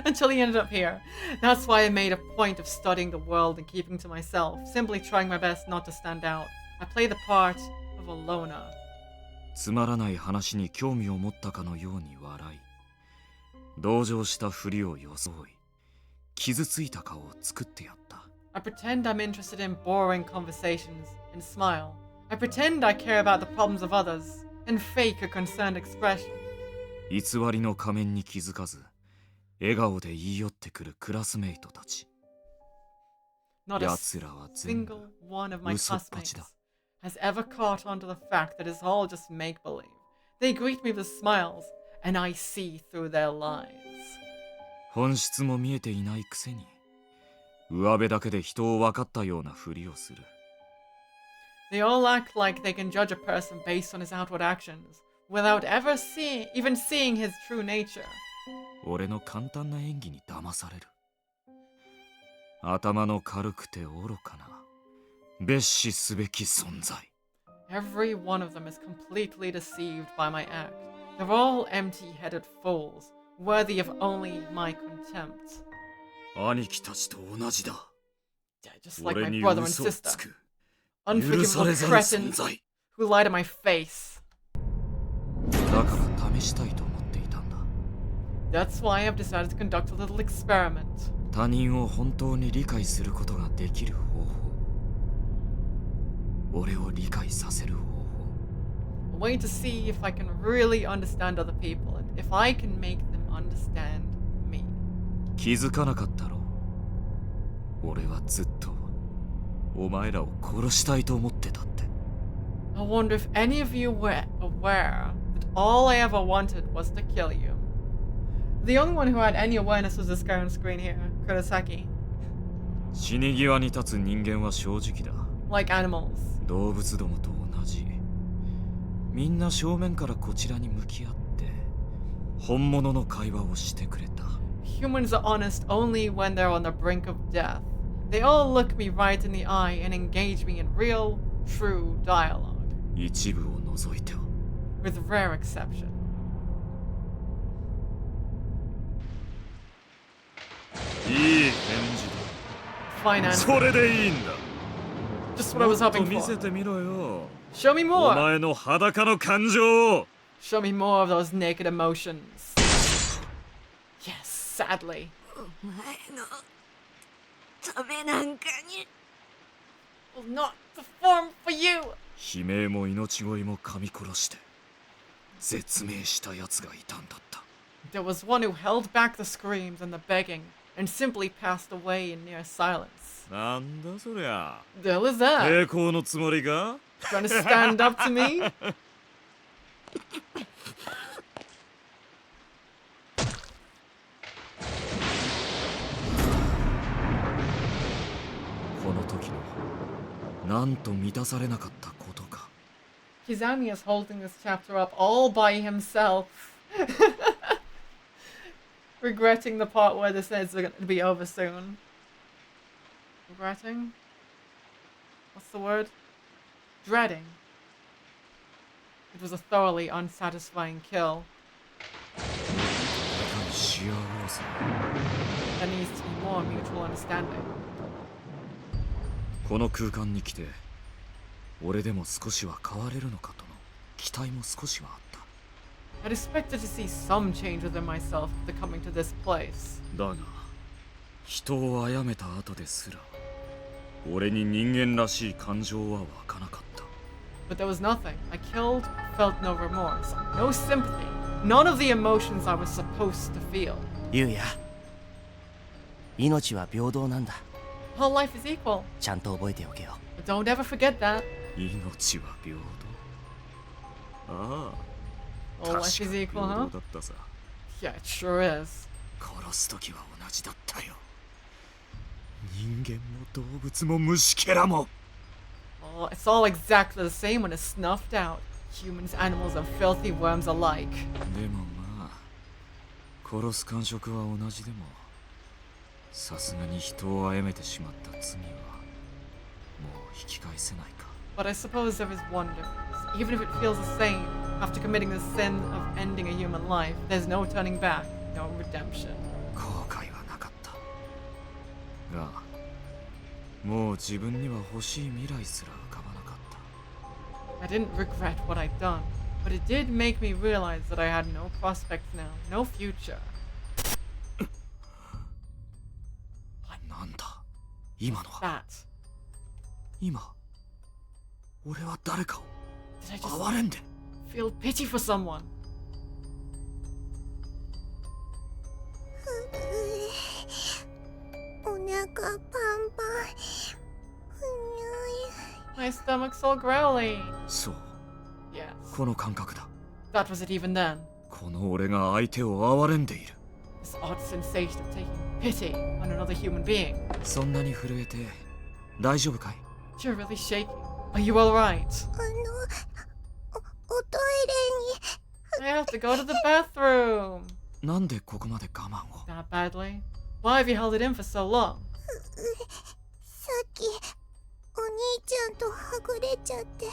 A: Until he ended up here. That's why I made a point of studying the world and keeping to myself, simply trying my best not to stand out. I play the part of a loner.
C: つまらない話に興味を持ったかのように笑い同情したふりを装い、傷ついた顔を作ってやった。
A: I pretend I'm interested in boring conversations and smile. I pretend I care about the problems of others and fake a concerned expression.
C: 偽りの仮面に気づかず、笑顔で言い寄ってくるクラスメイトたち。
A: Not a
C: 奴らは全部
A: single one of my
C: 嘘っぱ
A: classmates
C: ちだ。
A: has ever caught on to the fact that it's all just make-believe. They greet me with smiles, and I see through their lies.
C: 本質も見えていないくせに、上辺だけで人を分かったようなふりをする。
A: They all act like they can judge a person based on his outward actions, without ever even seeing his true nature.
C: 俺の簡単な演技に騙される。頭の軽くて愚かな、蔑視すべき存在。
A: Every one of them is completely deceived by my act. They're all empty-headed fools, worthy of only my contempt.
C: 兄貴たちと同じだ。
A: Yeah, just like
C: 俺
A: my
C: に
A: brother and
C: 嘘をつ
A: sister.
C: く。許さ
A: Unforgivable
C: れざる存
A: cretins
C: 在。
A: who lie to my face.
C: だから試したいと思っていたんだ。
A: That's why I've decided to conduct a little experiment.
C: 他人を本当に理解することができる方法。俺を理解させる方法。
A: A way to see if I can really understand other people and if I can make them understand me.
C: 気づかなかったろう。俺はずっとお前らを殺したいと思ってたって。
A: I wonder if any of you were aware that all I ever wanted was to kill you. The only one who had any awareness was this guy on screen here, Kurosaki.
C: 死に際に立つ人間は正直だ。
A: Like animals.
C: 動物どもと同じ。みんな正面からこちらに向き合って本物の会話をしてくれた。
A: Humans are honest only when they're on the brink of death. They all look me right in the eye and engage me in real, true dialogue.
C: 一部を除いては。
A: With rare exception.
C: いい返事
A: Fine
C: だ。
A: answer.
C: それでいいんだ。
A: Just what I was
C: もっと
A: hoping
C: 見せ
A: for.
C: てみろよ。
A: Show me
C: お
A: more.
C: 前の裸の感情を。
A: Show me more of those naked emotions. Yes, sadly.
B: お前のためなんかに
A: Will not perform for you.
C: 悲鳴も命乞いも噛み殺して絶命した奴がいたんだった。
A: There was one who held back the screams and the begging and simply passed away in near silence.
C: なんだそりゃ。
A: The hell is that?
C: 抵抗のつもりか？
A: Trying to stand up to me?
C: この時のなんと満たされなかったことか。
A: Kizami is holding this chapter up all by himself. Regretting the part where this is going to be over soon. Regretting? What's the word? Dreading. It was a thoroughly unsatisfying kill.
C: し合おうぜ。
A: There needs to be more mutual understanding.
C: この空間に来て俺でも少しは変われるのかとの期待も少しはあった。
A: I'd expected to see some change within myself after coming to this place.
C: だが人を殺めた後ですら俺に人間らしい感情は湧かなかった。
A: But there was nothing. I killed, felt no remorse, no sympathy, none of the emotions I was supposed to feel.
F: ゆうや、命は平等なんだ。
A: Whole life is equal.
F: ちゃんと覚えておけよ。
A: But don't ever forget that.
C: 命は平等。ああ、
A: All life
C: 確
A: is
C: か
A: equal,
C: 平
A: huh?
C: 等だったさ。
A: Yeah, it sure is.
C: 殺す時は同じだったよ。人間も動物も虫けらも。
A: Oh, it's all exactly the same when it's snuffed out. Humans, animals, and filthy worms alike.
C: でもまあ殺す感触は同じでもさすがに人を殺めてしまった罪はもう引き返せないか。
A: But I suppose there is one difference. Even if it feels the same, after committing the sin of ending a human life, there's no turning back, no redemption.
C: 後悔はなかったがもう自分には欲しい未来すら浮かばなかった。
A: I didn't regret what I'd done, but it did make me realize that I had no prospects now, no future.
F: 今のは
A: That.
F: 今俺は誰かを
A: Did I just
F: 憐れんで
A: feel pity for someone?
B: お腹パンパン。
A: My stomach's all growly.
F: そう
A: Yes.
F: この感覚だ
A: That was it even then.
F: この俺が相手を憐れんでいる
A: This odd sensation of taking pity on another human being.
F: そんなに震えて大丈夫かい
A: You're really shaking. Are you alright?
B: おトイレに
A: I have to go to the bathroom.
F: なんでここまで我慢を
A: That badly? Why have you held it in for so long?
B: さっきお兄ちゃんとはぐれちゃって。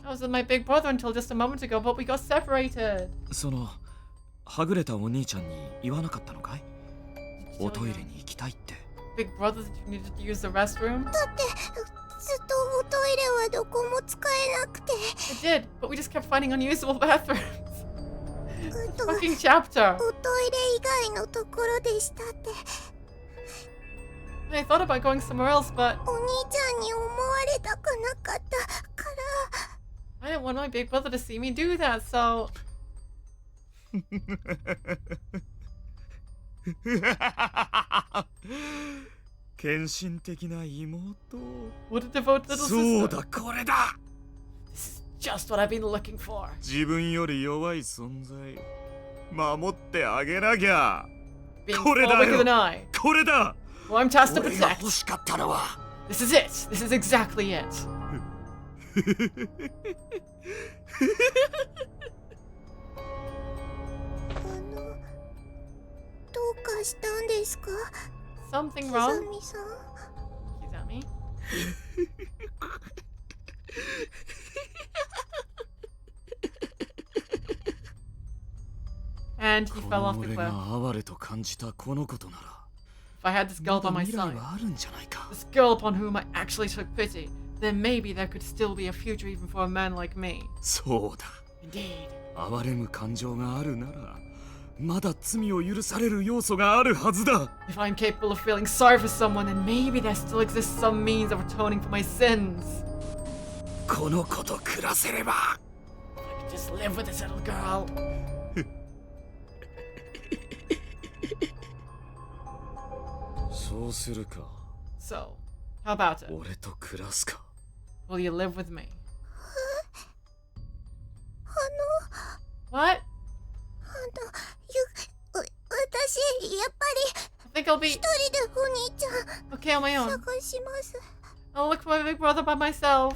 A: I was with my big brother until just a moment ago, but we got separated.
F: そのはぐれたお兄ちゃんに言わなかったのかい
A: Did you
F: お
A: tell
F: トイ
A: your
F: レに行きたいって
A: big brother that you needed to use the restroom?
B: だってずっとおトイレはどこも使えなくて。
A: I did, but we just kept finding unusable bathrooms.
B: と
A: Fucking chapter.
B: おトイレ以外のところでしたって。
A: I thought about going somewhere else, but
B: お兄ちゃんに思われたくなかったから。
A: I didn't want my big brother to see me do that, so
F: 献身的な妹
A: what a devoted little
F: そう
A: sister.
F: だこれだ
A: This is just what I've been looking for.
F: 自分より弱い存在守ってあげなきゃ
A: Being
F: これ
A: far
F: だ
A: bigger
F: よ
A: than I.
F: これだ
A: Who I'm tasked to
F: 俺が
B: Oh,
A: protect.
F: 欲しかったのは
A: This is it. This is exactly it.
B: どうかしたんですか
A: Something
B: キ
A: wrong?
B: ザミさん。
A: Kizami? And he
F: こ
A: fell
F: の
A: off the
F: 俺が
A: cliff.
F: 哀れと感じたこのことなら
A: If I had this girl
F: ま
A: by
F: だ
A: my
F: 未来
A: side,
F: はあるんじゃないか
A: this girl upon whom I actually took pity, then maybe there could still be a future even for a man like me.
F: そうだ
A: Indeed.
F: 哀れむ感情があるならまだ罪を許される要素があるはずだ
A: If I'm capable of feeling sorry for someone, then maybe there still exists some means of atoning for my sins.
F: この子と暮らせれば
A: If I could just live with this little girl.
F: そうするか
A: So, how about it?
F: 俺と暮らすか
A: Will you live with me?
B: あ
A: What?
B: の、私、やっぱ
A: I think I'll
B: り
A: be
B: 一人でお兄ちゃ
A: okay on my
B: ん
A: own.
B: 探します。
A: I'll look for my big brother by myself.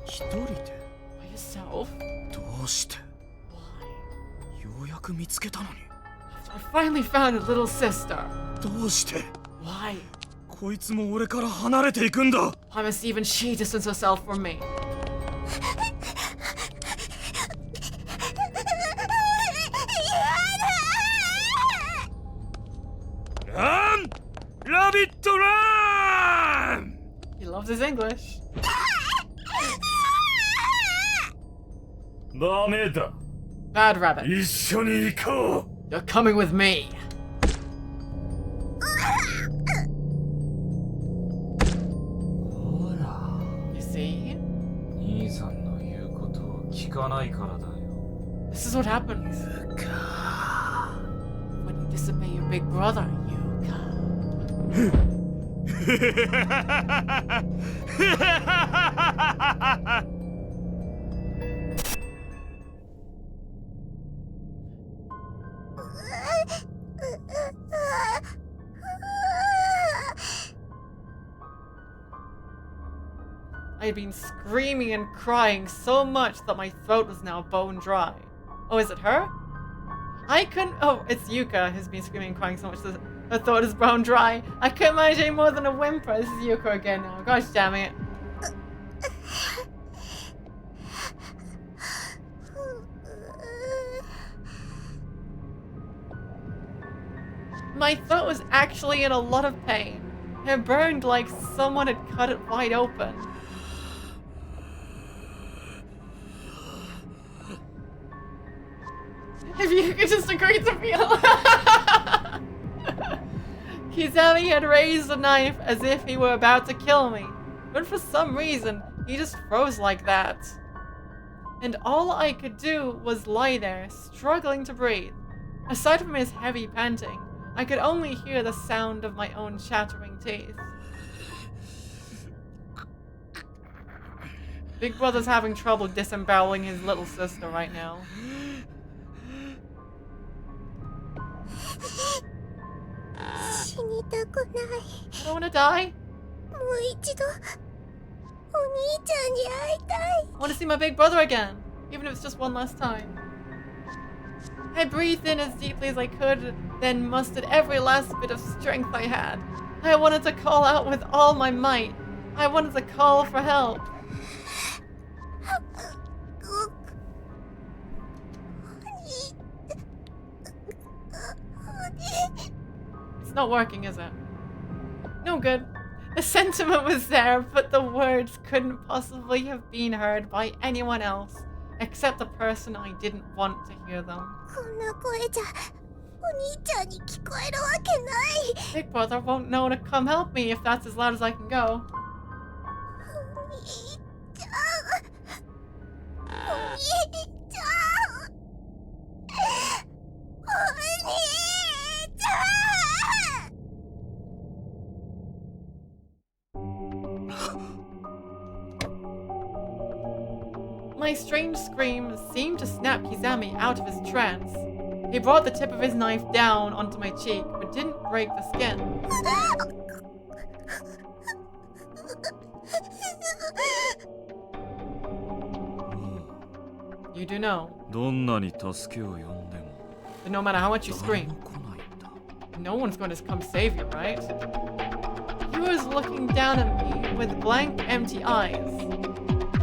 F: 一人で
A: By yourself?
F: どうして
A: Why?
F: ようやく見つけたのに
A: After I finally found a little sister.
F: どうして
A: Why?
F: こいつも俺から離れていくんだ
A: Why must even she distance herself from me?
F: ランラビットラン
A: He loves his English.
D: ダメだ
A: Bad rabbit.
D: 一緒に行こ
A: You're coming with me.
C: ほら
A: You see?
C: 兄さんの言うことを聞かないからだよ
A: This is what happens when you disobey your big brother, Yuka. I had been screaming and crying so much that my throat was now bone dry. Oh, is it her? I couldn't. Oh, it's Yuka who's been screaming and crying so much that her throat is bone dry. I couldn't manage any more than a whimper. This is Yuka again now. Gosh damn it. My throat was actually in a lot of pain. It burned like someone had cut it wide open. If you could just agree to feel Kizami had raised the knife as if he were about to kill me, but for some reason, he just froze like that. And all I could do was lie there, struggling to breathe. Aside from his heavy panting, I could only hear the sound of my own chattering teeth. Big Brother's having trouble disemboweling his little sister right now.
B: 死にたくない。
A: I don't wanna die.
B: もう一度お兄ちゃんに会いたい。
A: I wanna see my big brother again, even if it's just one last time. I breathed in as deeply as I could, then mustered every last bit of strength I had. I wanted to call out with all my might. I wanted to call for help. It's not working, is it? No good. The sentiment was there, but the words couldn't possibly have been heard by anyone else, except the person I didn't want to hear them.
B: こんな声じゃお兄ちゃんに聞こえるわけない。
A: Big brother won't know to come help me if that's as loud as I can go.
B: お兄ちゃん。お兄ちゃん。お兄ちゃん。
A: My strange scream seemed to snap Kizami out of his trance. He brought the tip of his knife down onto my cheek, but didn't break the skin. You do know
C: どんなに助けを呼んでも
A: that no matter how much you
C: 誰
A: scream,
C: も来ないんだ。
A: no one's going to come save you, right? He was looking down at me with blank, empty eyes.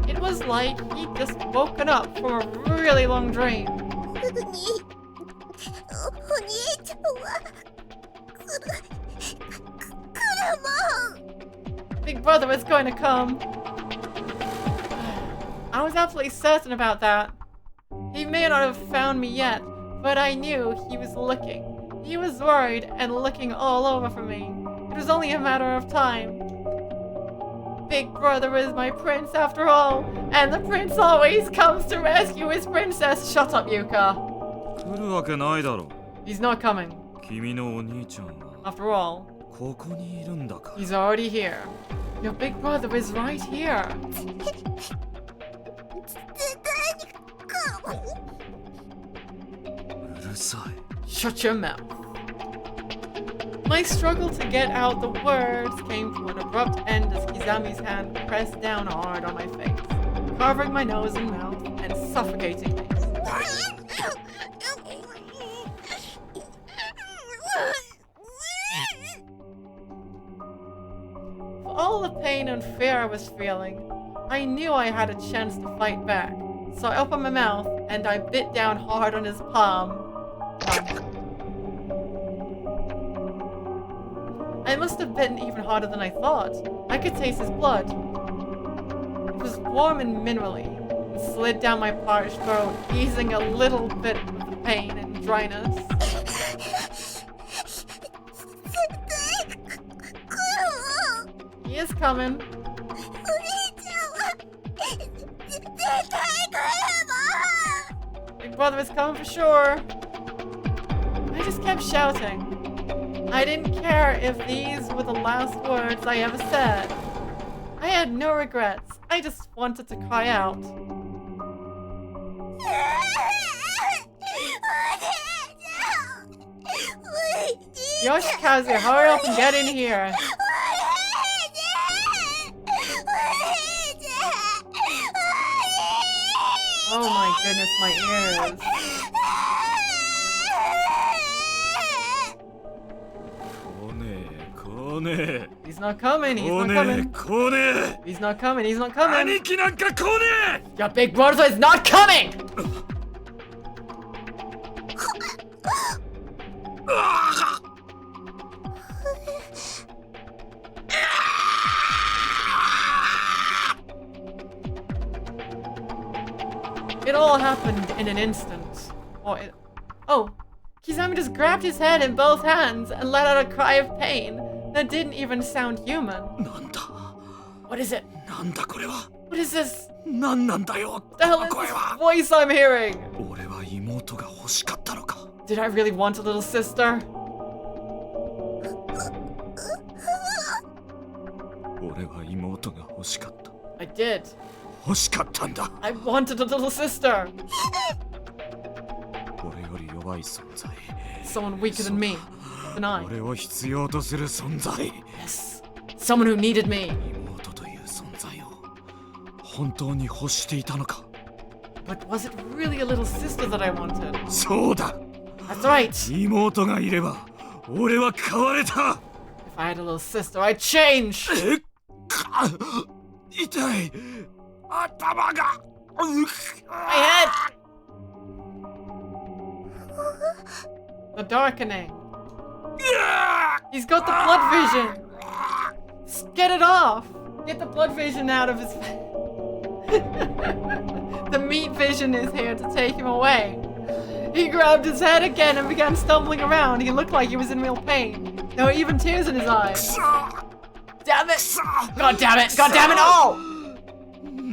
A: It was like he'd just woken up from a really long dream.
B: お兄ちゃんは来るもん。
A: Big brother is going to come. I was absolutely certain about that. He may not have found me yet, but I knew he was looking. He was worried and looking all over for me. It was only a matter of time. Big brother is my prince after all, and the prince always comes to rescue his princess. Shut up, Yuka.
C: 来るわけないだろ。
A: He's not coming.
C: 君のお兄ちゃんは
A: After all,
C: ここにいるんだから。
A: he's already here. Your big brother is right here.
B: 絶対に来る。
C: うるさい。
A: Shut your mouth. My struggle to get out the words came to an abrupt end as Kizami's hand pressed down hard on my face, covering my nose and mouth and suffocating me. For all the pain and fear I was feeling, I knew I had a chance to fight back, so I opened my mouth and I bit down hard on his palm. I must have bitten even harder than I thought. I could taste his blood. It was warm and minerally, and slid down my parched throat, easing a little bit of the pain and dryness.
B: 絶対来るもん。
A: He is coming.
B: お兄ちゃんは絶対来るもん。
A: Big brother is coming for sure. I just kept shouting. I didn't care if these were the last words I ever said. I had no regrets. I just wanted to cry out. Yoshikazu, hurry up and get in here. Oh my goodness, my ears. He's not coming, he's not coming. He's not coming, he's not coming.
C: 兄貴なんか来ねえ
A: Your big brother is not coming! It all happened in an instant. Oh, Kizami just grabbed his head in both hands and let out a cry of pain that didn't even sound human.
F: なんだ
A: What is it?
F: なんだこれは
A: What is this?
F: 何なんだよ
A: The
F: こ
A: hell
F: の
A: is
F: 声
A: this
F: は
A: voice I'm hearing?
F: 俺は妹が欲しかったのか
A: Did I really want a little sister?
F: 俺は妹が欲しかった
A: I did.
F: 欲しかったんだ
A: I wanted a little sister.
F: 俺より弱い存在
A: Someone weaker than me. Than I.
F: 俺を必要とする存在
A: Yes. Someone who needed me.
F: 妹という存在を本当に欲していたのか
A: But was it really a little sister that I wanted?
F: そうだ
A: That's right.
F: 妹がいれば俺は変われた
A: If I had a little sister, I'd change.
F: えか痛い頭が
A: My head. The darkening. He's got the blood vision. Get it off. Get the blood vision out of his face. The meat vision is here to take him away. He grabbed his head again and began stumbling around. He looked like he was in real pain. There were even tears in his eyes. Damn it! God damn it! God damn it all!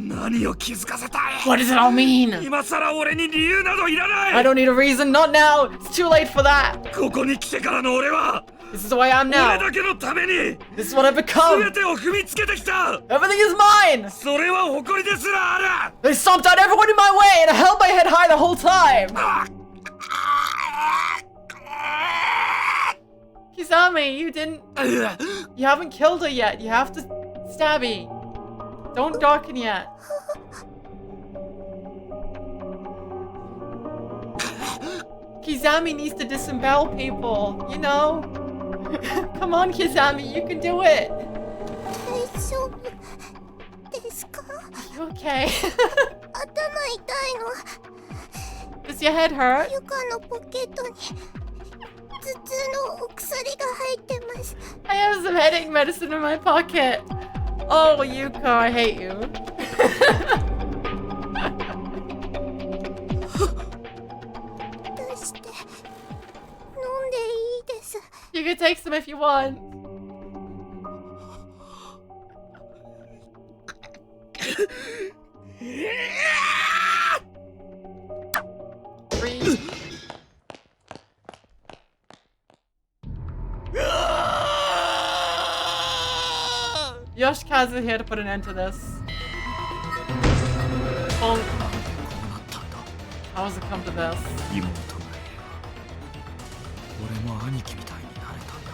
F: 何を気づかせたい
A: What does it all mean?
F: 今さら俺に理由などいらな
A: I
F: い
A: don't need a reason. Not now. It's too late for that.
F: ここに来てからの俺は
A: This is the way I am
F: 俺
A: now.
F: だけのために
A: This is what I've become.
F: 全てを踏みつけてきた
A: Everything is mine.
F: それは誇りですらある
A: They stomped out everyone in my way and I held my head high the whole time. Kizami, you didn't. You haven't killed her yet. You have to stabby. Don't darken yet. Kizami needs to disembowel people, you know? Come on, Kizami, you can do it.
B: 大丈夫ですか
A: You okay?
B: 頭痛いの
A: Does your head hurt?
B: 床のポケットに頭痛のお薬が入ってます
A: I have some headache medicine in my pocket. Oh, Yuko, I hate you.
B: 出して飲んでいいです
A: You can take some if you want. Three. Yoshikazu here to put an end to this. Bonk.
F: こうなったんだ
A: How does it come to this?
F: 妹がいれば俺も兄貴みたいになれたんだ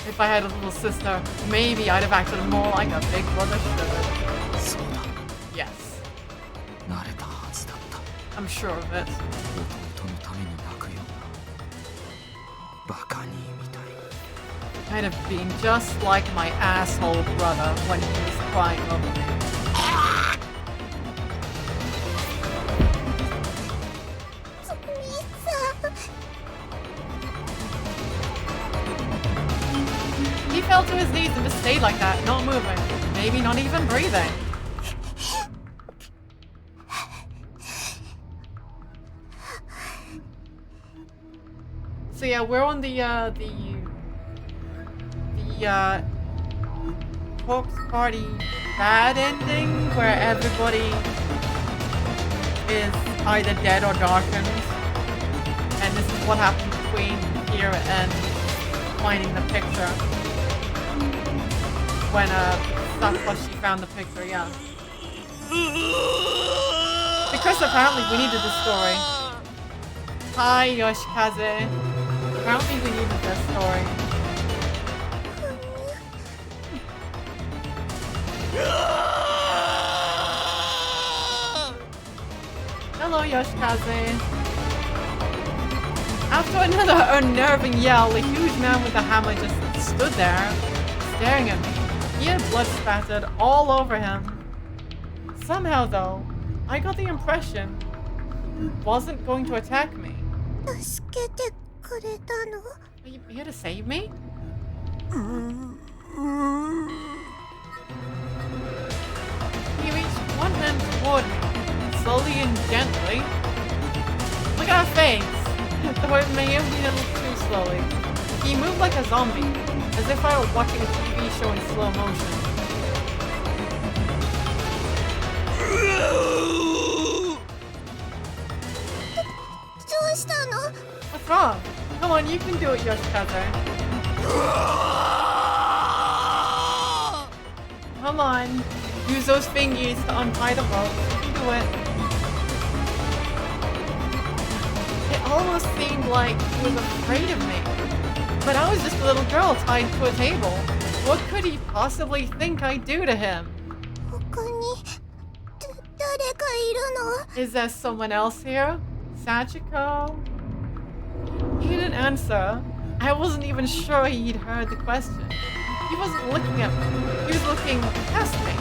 A: If I had a little sister, maybe I'd have acted more like a big brother should.
F: そうだ
A: Yes,
F: なれたはずだった
A: I'm sure of it.
F: 弟のために泣くようなバカ兄みたいに
A: I'd have been just like my asshole brother when he was crying over me. He fell to his knees and just stayed like that, not moving, maybe not even breathing. So yeah, we're on the Corpse Party bad ending where everybody is either dead or darkened. And this is what happened between here and finding the picture. When that's what she found the picture, yeah. Because apparently we needed this story. Hi Yoshikaze. Apparently we needed this story. Hello, Yoshikaze. After another unnerving yell, the huge man with the hammer just stood there, staring at me. He had blood spattered all over him. Somehow, though, I got the impression he wasn't going to attack me.
B: 助けてくれたの
A: Are you here to save me? He reached one hand toward me, slowly and gently. Look at her face. though it may have been a little too slowly. He moved like a zombie, as if I were watching a TV show in slow motion. What's wrong? Come on, you can do it, Yoshikaze. Come on. Use those fingies to untie the rope. You can do it. It almost seemed like he was afraid of me. But I was just a little girl tied to a table. What could he possibly think I'd do to him? Is there someone else here? Sachiko? He didn't answer. I wasn't even sure he'd heard the question. He wasn't looking at me. He was looking past me.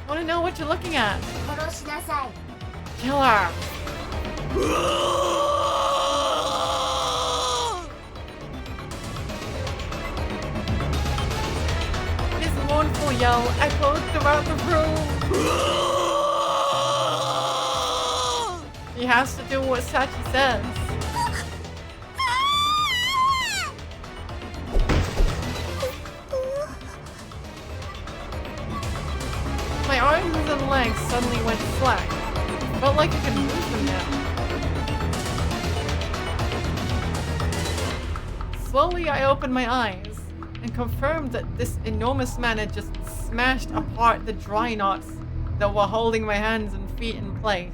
A: Wanna know what you're looking at? Kill her. His mournful yell echoed throughout the room. He has to do what Sachi says. My arms and legs suddenly went slack. Felt like I could move them now. Slowly I opened my eyes and confirmed that this enormous man had just smashed apart the dry knots that were holding my hands and feet in place.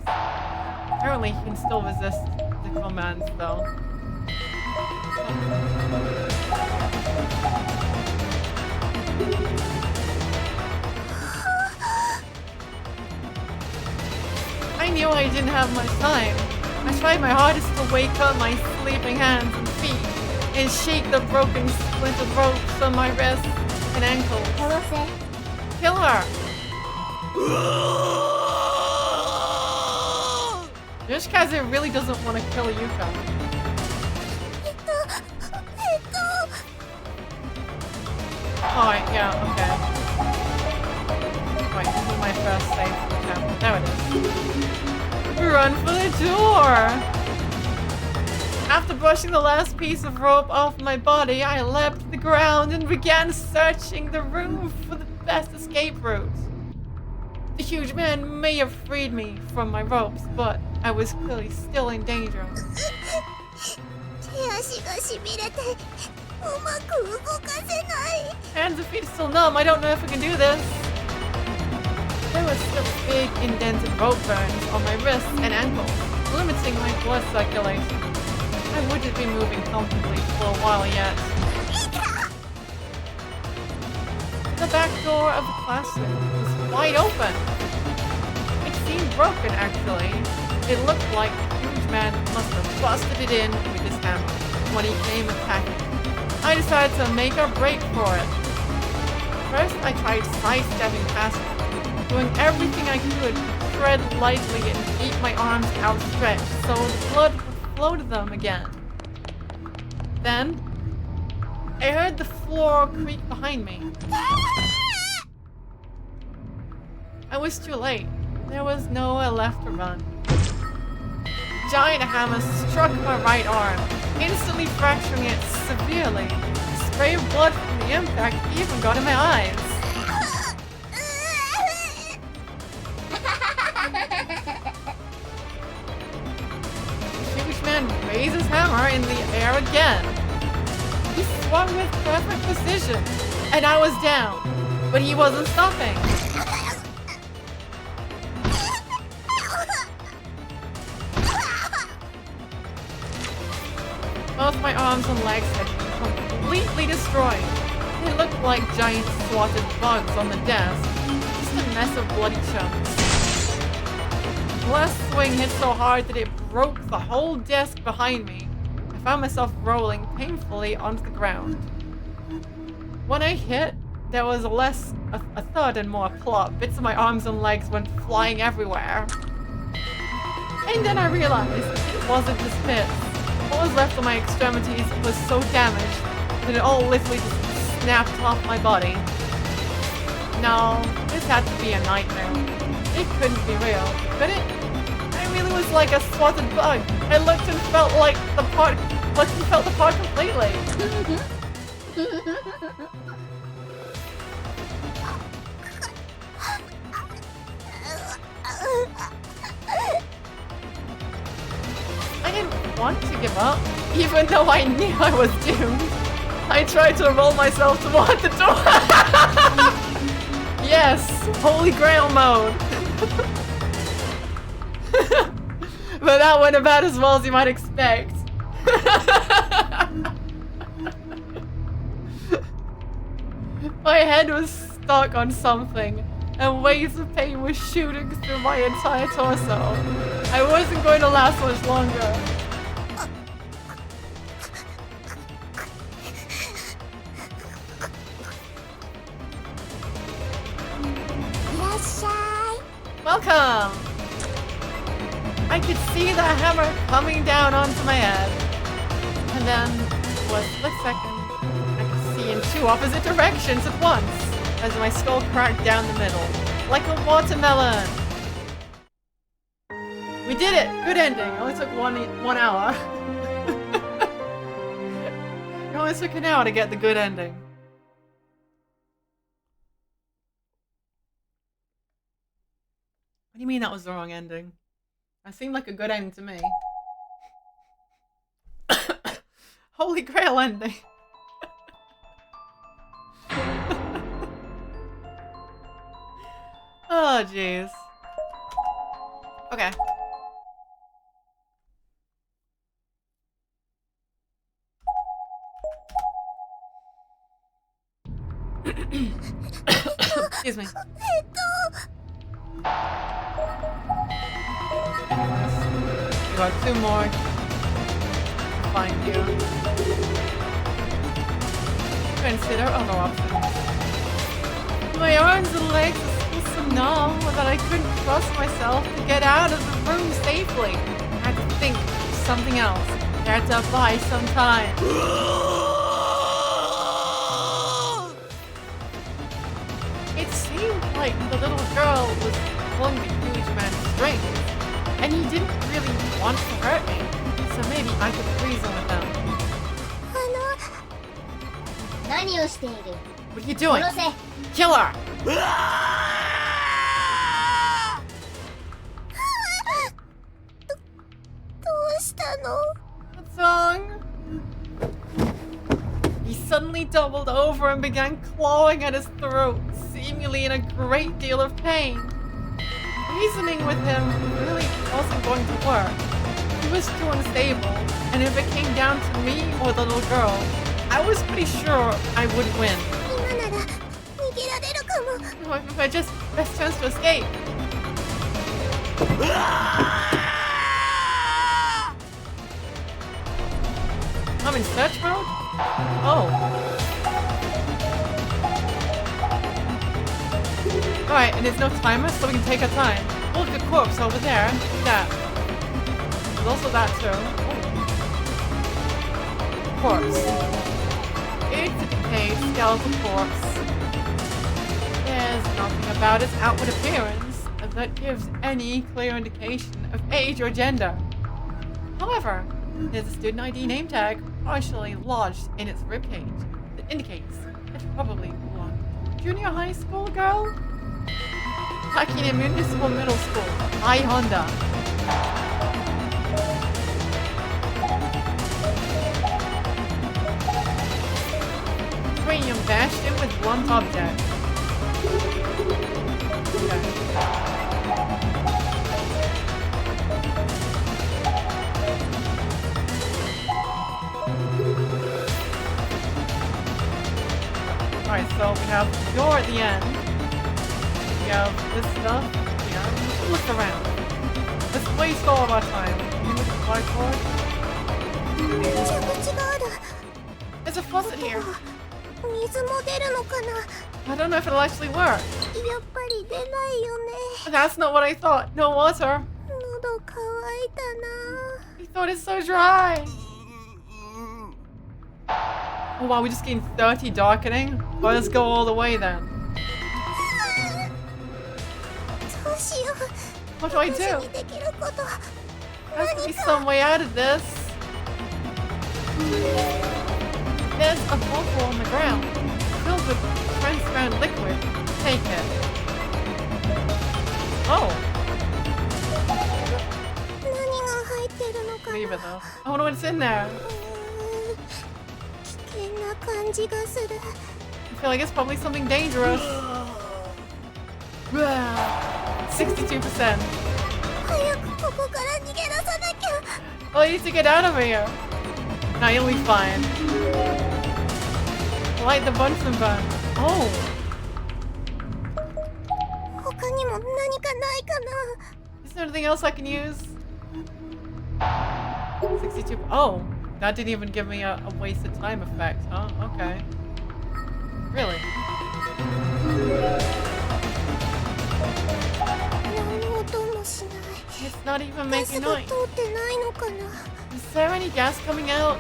A: Apparently he can still resist the commands though. I knew I didn't have much time. I tried my hardest to wake up my sleeping hands and feet and shake the broken splintered ropes on my wrists and ankles. Kill her! Yoshikaze really doesn't want to kill Yuka. Alright, yeah, okay. Wait, this is my first save for the chapter. There it is. Run for the door! After brushing the last piece of rope off my body, I leapt the ground and began searching the room for the best escape route. The huge man may have freed me from my ropes, but I was clearly still in danger. Hands and feet are still numb. I don't know if I can do this. There were still big indented rope burns on my wrists and ankles, limiting my blood circulation. I wouldn't be moving comfortably for a while yet. The back door of the classroom was wide open. It seemed broken, actually. It looked like the huge man must have busted it in with his hammer when he came attacking. I decided to make a break for it. First, I tried sidestepping past him, doing everything I could to tread lightly and keep my arms outstretched so the blood would flow to them again. Then, I heard the floor creak behind me. I was too late. There was nowhere left to run. The giant hammer struck my right arm, instantly fracturing it severely. The spray of blood from the impact even got in my eyes. The huge man raised his hammer in the air again. He swung with perfect precision, and I was down, but he wasn't stopping. Both my arms and legs had been completely destroyed. They looked like giant swatted bugs on the desk, just a mess of bloody chunks. The last swing hit so hard that it broke the whole desk behind me. I found myself rolling painfully onto the ground. When I hit, there was a thud and more plop. Bits of my arms and legs went flying everywhere. And then I realized it wasn't just bits. What was left of my extremities was so damaged that it all literally just snapped off my body. No, this had to be a nightmare. It couldn't be real, could it? I really was like a swatted bug. I looked and felt the part completely. I didn't want to give up, even though I knew I was doomed. I tried to roll myself toward the door. Yes, Holy Grail mode. But that went about as well as you might expect. My head was stuck on something, and waves of pain were shooting through my entire torso. I wasn't going to last much longer. Welcome! I could see the hammer coming down onto my head. And then, for a split second, I could see in two opposite directions at once as my skull cracked down the middle, like a watermelon. We did it! Good ending. It only took one hour. It only took an hour to get the good ending. What do you mean that was the wrong ending? That seemed like a good ending to me. Holy Grail ending. Oh, jeez. Okay. Excuse me. You got two more. Find you. Consider other options. My arms and legs are still so numb that I couldn't trust myself to get out of the room safely. I had to think of something else. I had to buy some time. It seemed like the little girl was pulling the huge man's strings, and he didn't really want to hurt me, so maybe I could reason with him. What are you doing? Kill her! What's wrong? He suddenly doubled over and began clawing at his throat, seemingly in a great deal of pain. Reasoning with him really wasn't going to work. He was too unstable, and if it came down to me or the little girl, I was pretty sure I would win. If I just best chance to escape. I'm in search mode? Oh. Alright, and there's no timer, so we can take our time. Oh, look, a corpse over there. That. There's also that, too. Oh. Corpse. It's a decayed skeletal corpse. There's nothing about its outward appearance that gives any clear indication of age or gender. However, there's a student ID name tag partially lodged in its ribcage that indicates it probably belonged to a junior high school girl? Working in municipal middle school. I Honda. Cranium bashed in with blunt object. Okay. Alright, so we have the door at the end. We have this stuff here. We should look around. Let's waste all of our time. Can we look at the whiteboard? There's a faucet here. I don't know if it'll actually work. That's not what I thought. No water. I thought it's so dry. Oh wow, we just gained 30 darkening? Well, let's go all the way then. What do I do? has to be some way out of this. There's a bottle on the ground, filled with transparent liquid. Take it. Oh.
B: 何が入ってるのか
A: Leave it though. I wonder what's in there.
B: 危険な感じがする
A: I feel like it's probably something dangerous. 62%.
B: 早くここから逃げ出さなきゃ
A: Oh, you need to get out of here. No, you'll be fine. Light the Bunsen burner. Oh.
B: 他にも何かないかな
A: Is there anything else I can use? 62. Oh, that didn't even give me a wasted time effect. Oh, okay. Really?
B: 何の音もしない
A: It's not even
B: ガス
A: making
B: が
A: noise.
B: 通ってないのかな
A: Is there any gas coming out?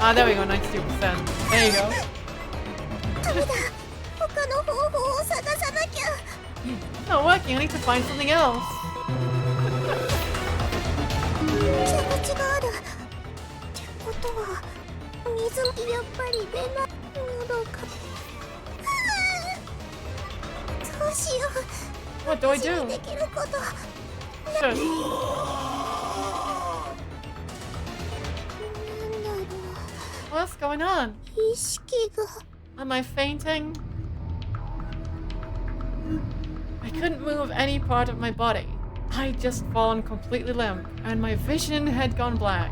A: Ah, there we go, 92%. There you go.
B: ダメだ他の方法を探さなきゃ
A: It's not working, I need to find something else.
B: 蛇口があるってことは水もやっぱり出ない喉かどうしよう
A: What do I
B: 私に
A: do?
B: できること
A: Shush.
B: なんだろう
A: What's going on?
B: 意識が
A: Am I fainting? I couldn't move any part of my body. I'd just fallen completely limp, and my vision had gone black.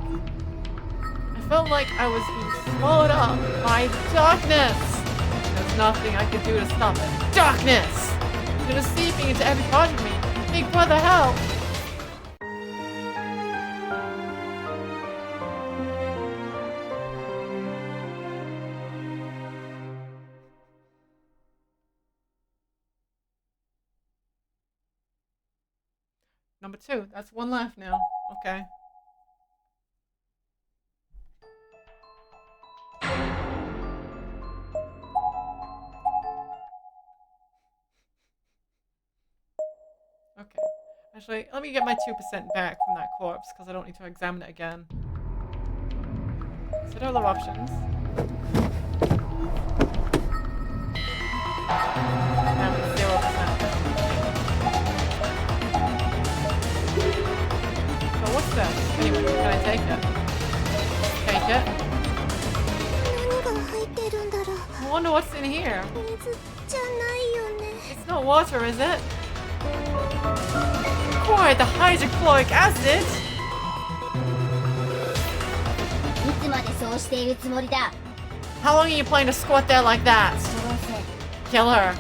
A: I felt like I was being swallowed up by darkness. There's nothing I could do to stop it. Darkness! It was seeping into every part of me. Big brother, help! Number 2. That's one left now. Okay. Okay. Actually, let me get my 2% back from that corpse, because I don't need to examine it again. So there are other options. Now it's 0% now. So what's this? Anyway, can I take it? Take it?
B: 何が入ってるんだろう
A: I wonder what's in here.
B: 水じゃないよね
A: It's not water, is it? Quite the hydrochloric acid!
G: いつまでそうしているつもりだ
A: How long are you planning to squat there like that? Kill her.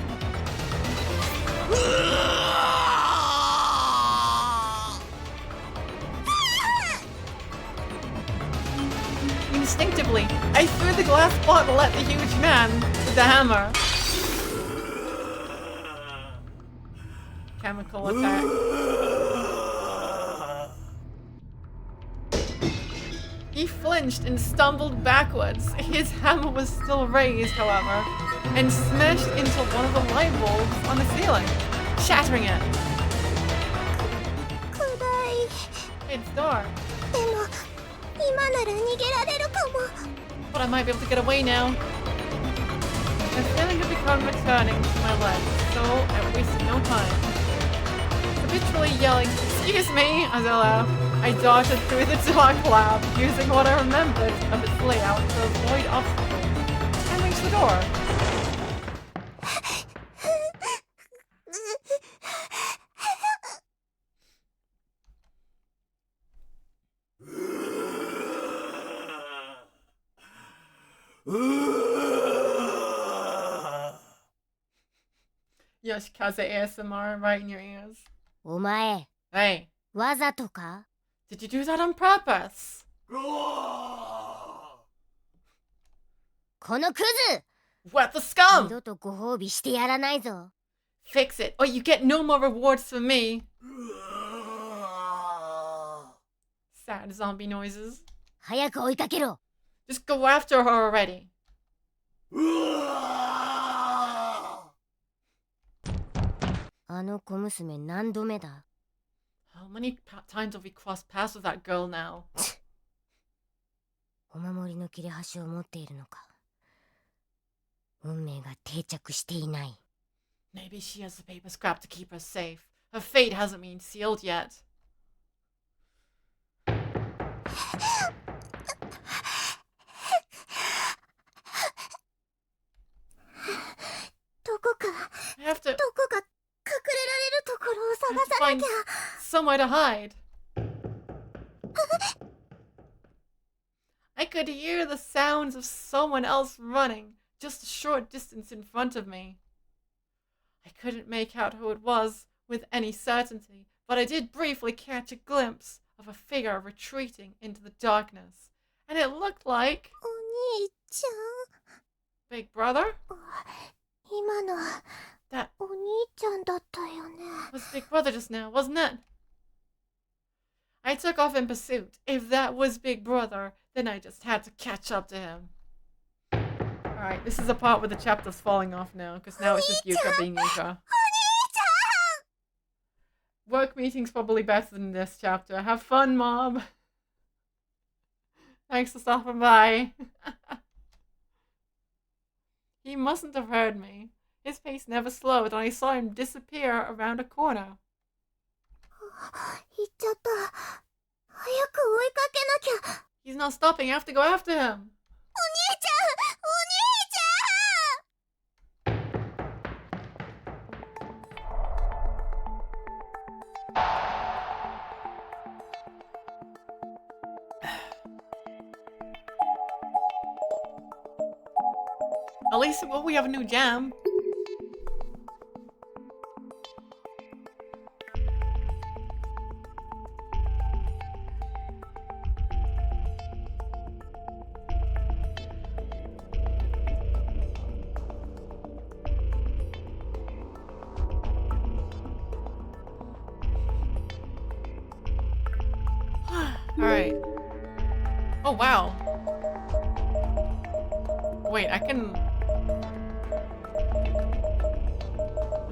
A: Instinctively, I threw the glass bottle at the huge man with the hammer. Chemical attack. He flinched and stumbled backwards. His hammer was still raised, however, and smashed into one of the light bulbs on the ceiling, shattering it.
B: 暗い
A: It's dark,
B: でも今なら逃げられるかも
A: but I might be able to get away now. The feeling had begun returning to my legs, so I wasted no time. Habitually yelling, "Excuse me," as I laughed, I darted through the dark lab, using what I remembered of its layout to avoid obstacles, and reached the door. Yoshikaze ASMR right in your ears.
G: お前
A: Hey,
G: わざとか
A: did you do that on purpose?
G: このクズ
A: What the
G: 二
A: scum?
G: 度とご褒美してやらないぞ
A: Fix it, or you get no more rewards from me. Sad zombie noises.
G: 早く追いかけろ
A: Just go after her already.
G: あの小娘何度目だ
A: How many times have we crossed paths with that girl now?
H: お守りの切れ端を持っているのか。運命が定着していない。
A: Maybe she has the paper scrap to keep her safe. Her fate hasn't been sealed yet.
B: どこか
A: I have to
B: どこか隠れられるところを探さな
A: find
B: きゃ。
A: somewhere to hide. I could hear the sounds of someone else running just a short distance in front of me. I couldn't make out who it was with any certainty, but I did briefly catch a glimpse of a figure retreating into the darkness, and it looked like
B: お兄ち
A: Big Brother?
B: ゃん。今の
A: That
B: お兄ちゃんだったよね。
A: was Big Brother just now, wasn't it? I took off in pursuit. If that was Big Brother, then I just had to catch up to him. Alright, this is the part where the chapter's falling off now, because now it's just Yuka being Yuka. Work meeting's probably better than this chapter. Have fun, Mom! Thanks for stopping by. He mustn't have heard me. His pace never slowed, and I saw him disappear around a corner.
B: 行っちゃった。早く追いかけなきゃ。
A: He's not stopping. I have to go after him.
B: お兄ちゃん、お兄ちゃん。
A: At least well, we have a new jam. Alright. Oh, wow. Wait, I can...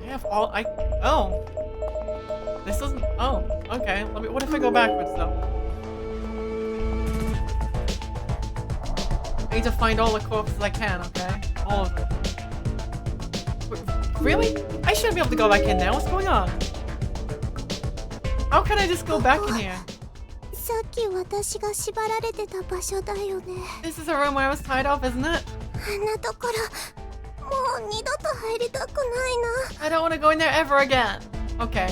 A: I have all... Oh. This doesn't... Oh, okay. What if I go backwards, though? I need to find all the corpses I can, okay? All of them. Wait, really? I shouldn't be able to go back in there. What's going on? How can I just go back in here?
B: さっき私が縛られてた場所だよね。
A: This is a room where I was tied up, isn't it?
B: あんなところ、もう二度と入りたくないな。
A: I don't want to go in there ever again. Okay.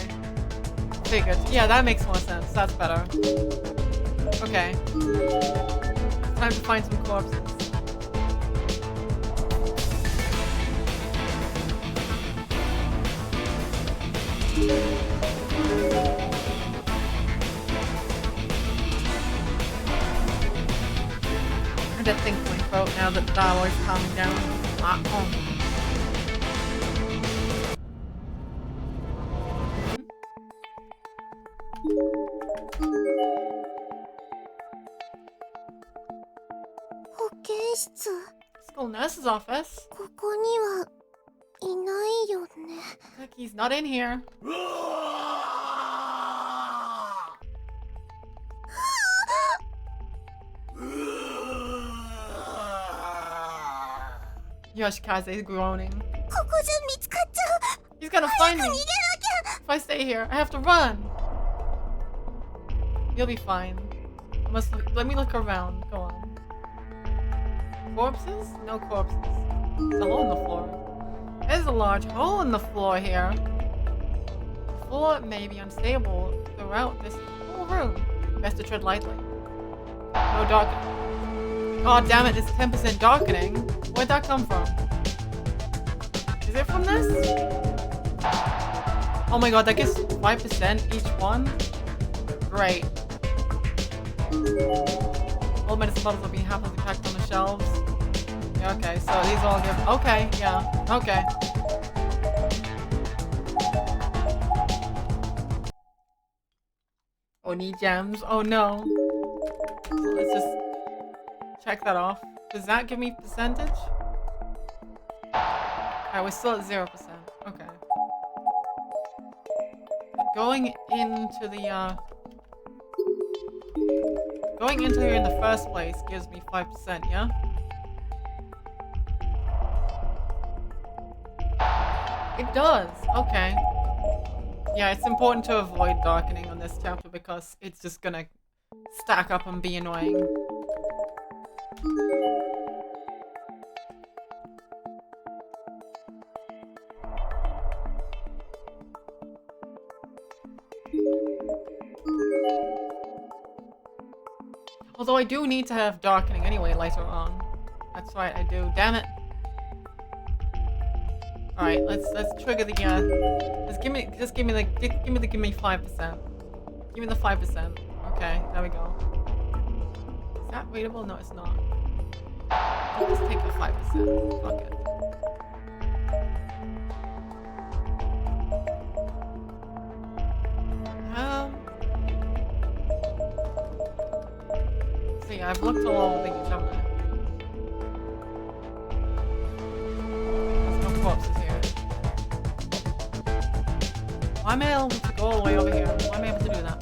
A: Figured. Yeah, that makes more sense. That's better. Okay. Time to find some corpses. I had to think my throat now that the alloy's calming down. School nurse's office.
B: ここにはいないよね。
A: Cookie's not in here. Yoshikaze's groaning.
B: ここじゃ見つかっちゃう。
A: He's gonna find me.
B: 逃げなきゃ。
A: If I stay here, I have to run. You'll be fine. Let me look around. Go on. Corpses? No corpses. There's a hole in the floor. There's a large hole in the floor here. The floor may be unstable throughout this whole room. Best to tread lightly. No darkening. Oh damn it, it's 10% darkening. Where'd that come from? Is it from this? Oh my god, that gives 5% each one? Great. All medicine bottles are being happily packed on the shelves. Yeah, okay, so these all give... Okay, yeah, okay. Oni gems. Oh no. So let's just check that off. Does that give me percentage? Alright, we're still at 0%. Okay. going into the going into here in the first place gives me 5%, yeah? It does, okay. Yeah, it's important to avoid darkening on this chapter because it's just gonna stack up and be annoying. Although I do need to have darkening anyway later on. That's right, I do. Damn it. Alright, let's trigger the give me the 5%. Give me the 5%. Okay, there we go. Is that readable? No, it's not. I'll just take the 5%. Fuck it. So yeah, I've looked at all of these, haven't I? There's no corpses here. Why am I able to go all the way over here? Why am I able to do that?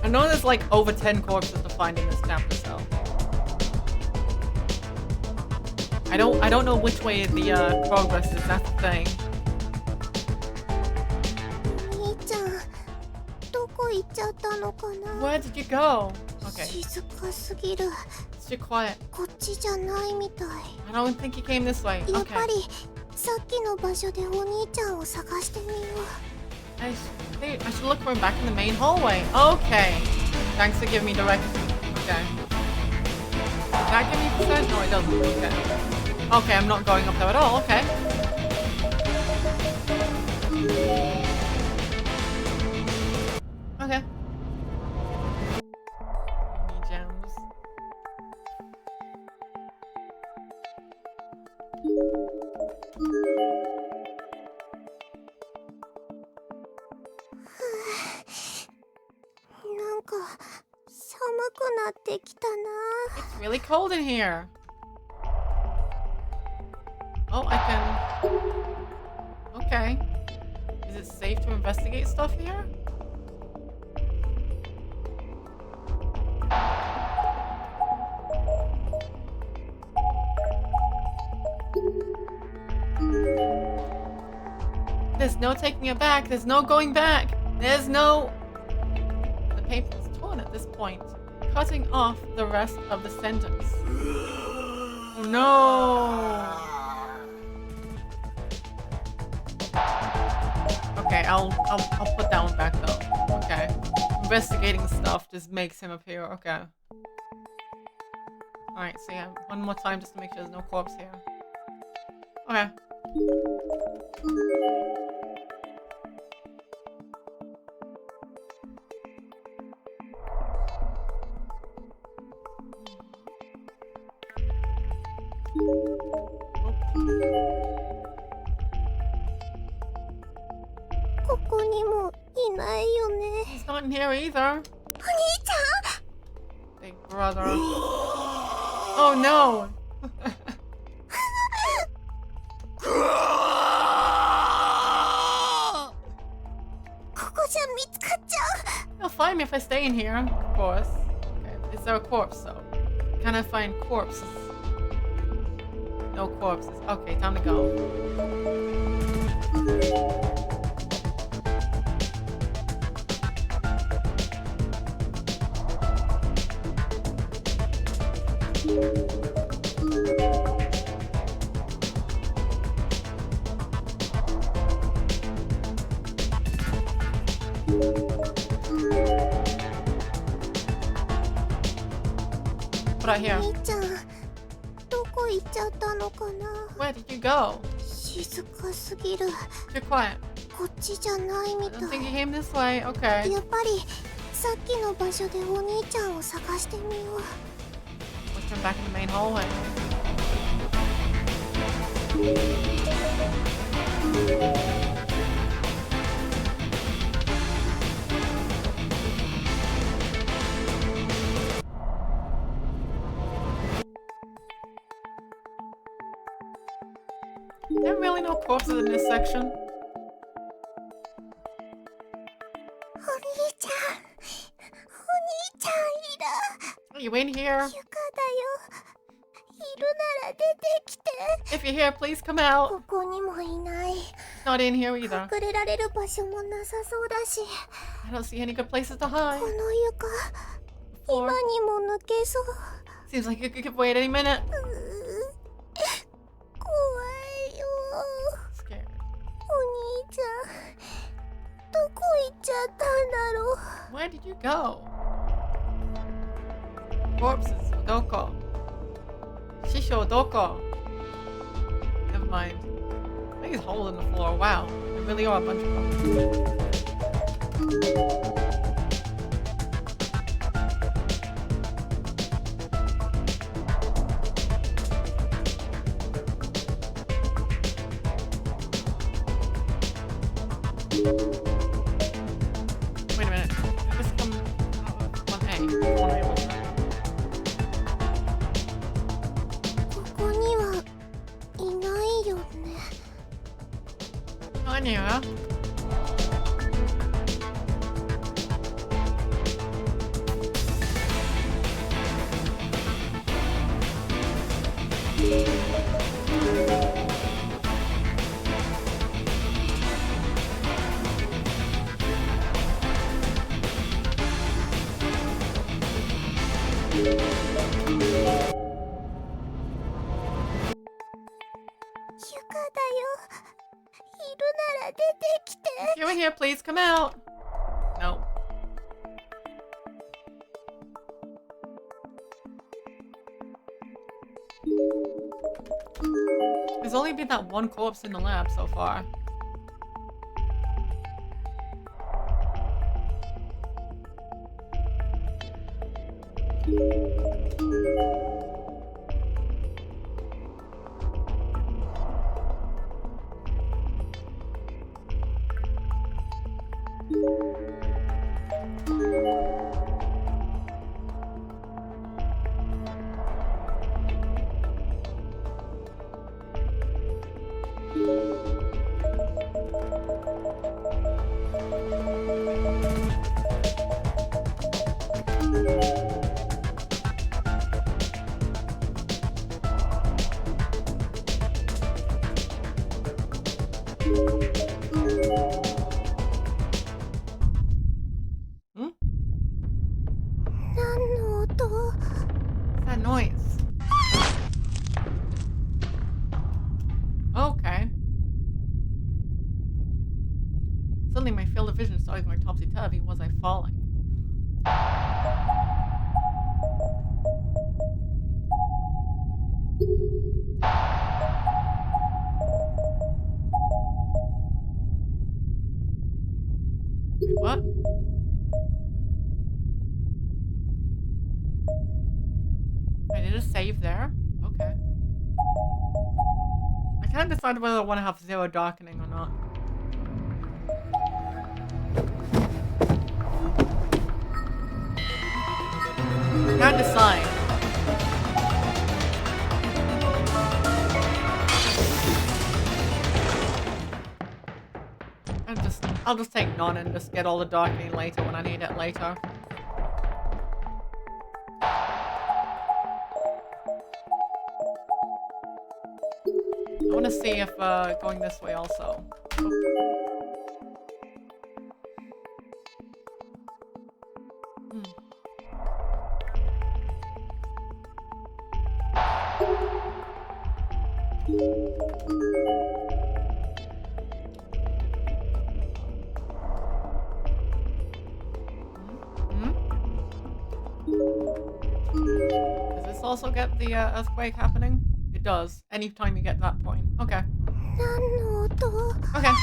A: I know there's like over 10 corpses to find in this chapter, so I don't know which way the progress is. That's the thing.
B: お兄ちゃんどこ行っちゃったのかな
A: Where did you go? Okay,
B: 静かすぎる
A: it's too quiet.
B: こっちじゃないみたい
A: I don't think he came this way.
B: やっ
A: Okay.
B: ぱりさっきの場所でお兄ちゃんを探してみよう
A: I should look for him back in the main hallway. Okay. Thanks for giving me directions. Okay. Does that give me percent? No, it doesn't. Okay. Okay, I'm not going up there at all. Okay. Okay. Need gems. It's really cold in here. Oh, I can... Okay. Is it safe to investigate stuff here? There's no taking it back. There's no going back. There's no... The paper is torn at this point, cutting off the rest of the sentence. Oh, no. Okay, I'll put that one back though. Okay. Investigating stuff just makes him appear. Okay. Alright, so yeah, one more time just to make sure there's no corpse here. Okay. He's not in here either. Big brother. Oh no! He'll find me if I stay in here, of course. Okay, is there a corpse though? Can I find corpses? No corpses. Okay, time to go. What I hear? Where did you go? You're quiet. I don't think he came this way. Okay.
B: やっぱりさっきの場所でお兄ちゃんを探してみよう
A: Let's turn back in the main hallway. There are really no corpses in this section.
B: 兄ちゃんい
A: Are you in here?
B: る。ゆかだよ。いるなら出てきて。
A: If you're here, please come out.
B: ここにもいない。
A: It's not in here either.
B: 隠れられる場所もなさそうだし。
A: I don't see any good places to
B: こ
A: hide.
B: の床、
A: Floor
B: 今にも抜けそう。
A: seems like it could give way at any minute.
B: 怖いよ。
A: Scared.
B: お兄ちゃん、どこ行っちゃったんだろう。
A: Where did you go? Corpses, doko. Shisho, doko. Never mind. I think it's a hole in the floor. Wow. There really are a bunch of them. Wait a minute. Did this come out of 1A? 1A was right.
B: ここにはいないよね。
A: Not in here. If you're in here, please come out. No. There's only been that one corpse in the lab so far. Hmm?
B: 何の音？
A: What's that noise? Okay. Suddenly my field of vision started going topsy-turvy. Was I falling? Wait, what? I did a save there? Okay. I can't decide whether I want to have zero darkening or not. I can't decide. I'll just take none and just get all the darkening later when I need it later. I want to see if going this way also. Hmm. Hmm? Does this also get the earthquake happening? It does. Anytime you get that point. Okay.
B: 何の音？
A: Okay.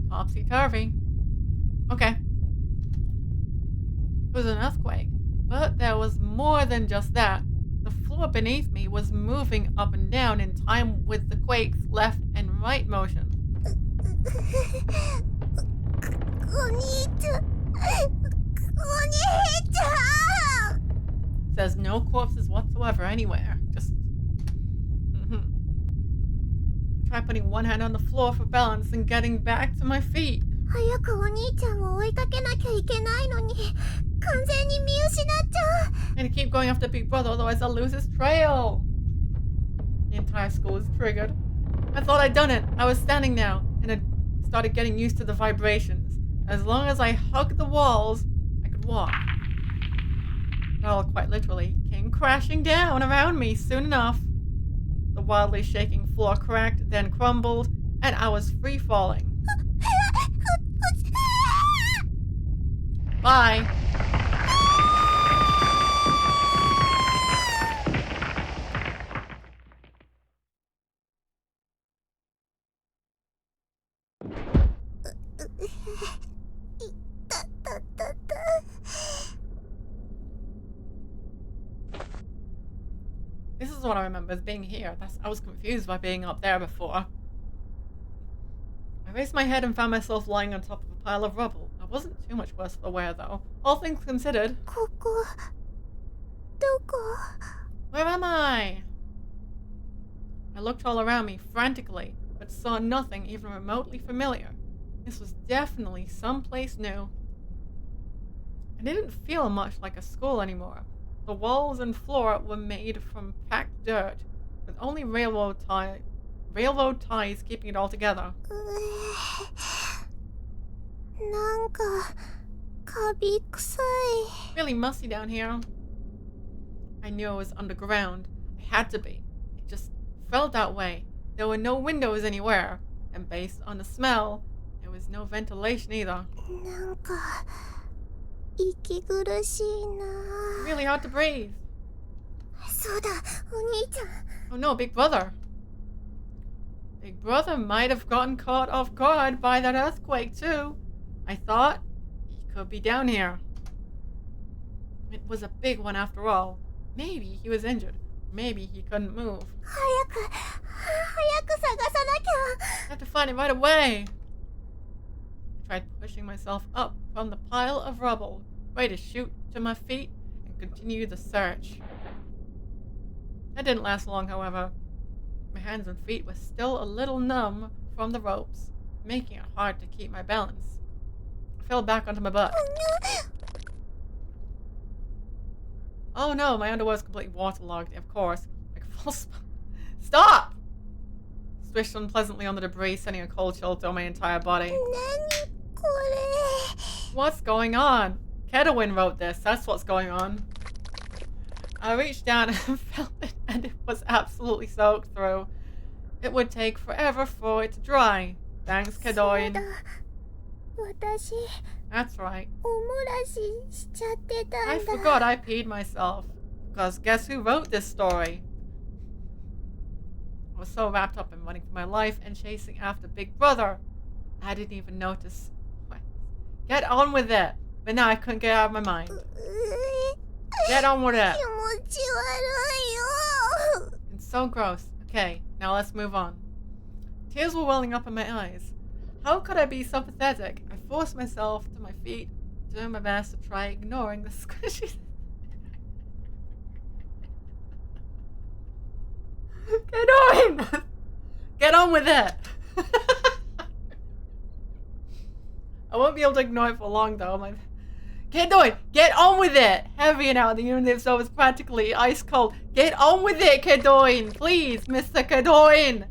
A: Topsy-turvy. Okay. It was an earthquake. But there was more than just that. The floor beneath me was moving up and down in time with the quake's left and right motion.
B: お兄ちゃん。お兄ちゃん。
A: Says no corpses whatsoever anywhere. Just... Which tried putting one hand on the floor for balance and getting back to my feet.
B: 早くお兄ちゃんを追いかけなきゃいけないのに、完全に見失っちゃう。
A: And keep going after Big Brother, otherwise I'll lose his trail. The entire school is triggered. I thought I'd done it. I was standing now, and had started getting used to the vibrations. As long as I hugged the walls, I could walk. It all quite literally came crashing down around me soon enough. The wildly shaking floor cracked, then crumbled, and I was free falling. Bye. This is what I remember as being here. I was confused by being up there before. I raised my head and found myself lying on top of a pile of rubble. I wasn't too much worse for wear, though. All things considered.
B: ここ、どこ？
A: Where am I? I looked all around me frantically, but saw nothing even remotely familiar. This was definitely someplace new. It didn't feel much like a school anymore. The walls and floor were made from packed dirt, with only railroad ties keeping it all together.
B: なんか、カビ臭い。
A: Really musty down here. I knew it was underground. It had to be. It just felt that way. There were no windows anywhere, and based on the smell, there was no ventilation either.
B: なんか、息苦しいな。
A: Really hard to breathe.
B: そうだ、お兄ちゃん。
A: Oh no, Big Brother. Big Brother might have gotten caught off guard by that earthquake too. I thought he could be down here. It was a big one after all. Maybe he was injured. Maybe he couldn't move.
B: 早く探さなきゃ。
A: I have to find it right away. I tried pushing myself up from the pile of rubble, ready to shoot to my feet and continue the search. That didn't last long, however. My hands and feet were still a little numb from the ropes, making it hard to keep my balance. I fell back onto my butt. Oh no, my underwear was completely waterlogged, of course. Like full Stop! Swished unpleasantly on the debris, sending a cold chill through my entire body.
B: 何これ？
A: What's going on? Kedowin wrote this, that's what's going on. I reached down and felt it, and it was absolutely soaked through. It would take forever for it to dry. Thanks,
B: そう
A: Kedowin.
B: だ。私、
A: That's right.
B: おもらししちゃってたんだ。
A: I forgot I peed myself. Because guess who wrote this story? I was so wrapped up in running for my life and chasing after Big Brother, I didn't even notice. What? Get on with it! But now I couldn't get out of my mind. Get on with it!
B: 気持ち悪いよ。
A: It's so gross. Okay, now let's move on. Tears were welling up in my eyes. How could I be so pathetic? I forced myself to my feet, doing my best to try ignoring the squishy. Get on! Get on with it! I won't be able to ignore it for long though. Get on with it! Heavy now, the unit so is practically ice cold. Get on with it, Kedoin! Please, Mr. Kedoin!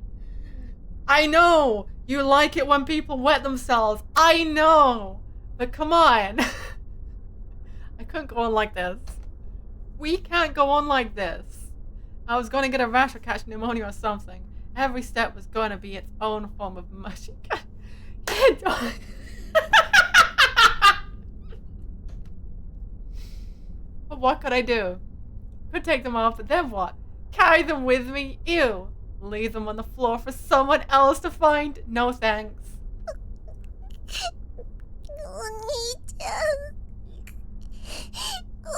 A: I know! You like it when people wet themselves. I know! But come on! I couldn't go on like this. We can't go on like this. I was gonna get a rash or catch pneumonia or something. Every step was gonna be its own form of mushy. Kedoin! But what could I do? Could take them off, but then what? Carry them with me? Ew. Leave them on the floor for someone else to find? No thanks.
B: お兄ちゃん。お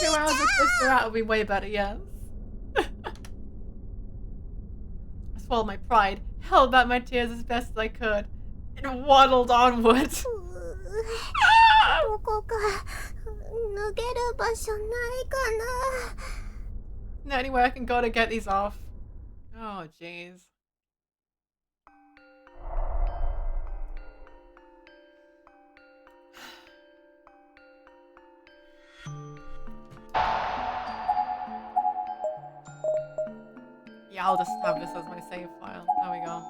A: 2
B: 兄
A: hours
B: ち
A: of twister out would be way better, yes. I swallowed my pride, held back my tears as best as I could, and waddled onward.
B: ゃん。どこか脱げる場所ないかな。
A: Is there anywhere I can go to get these off? Oh, jeez. I'll just have this as my save file. There we go.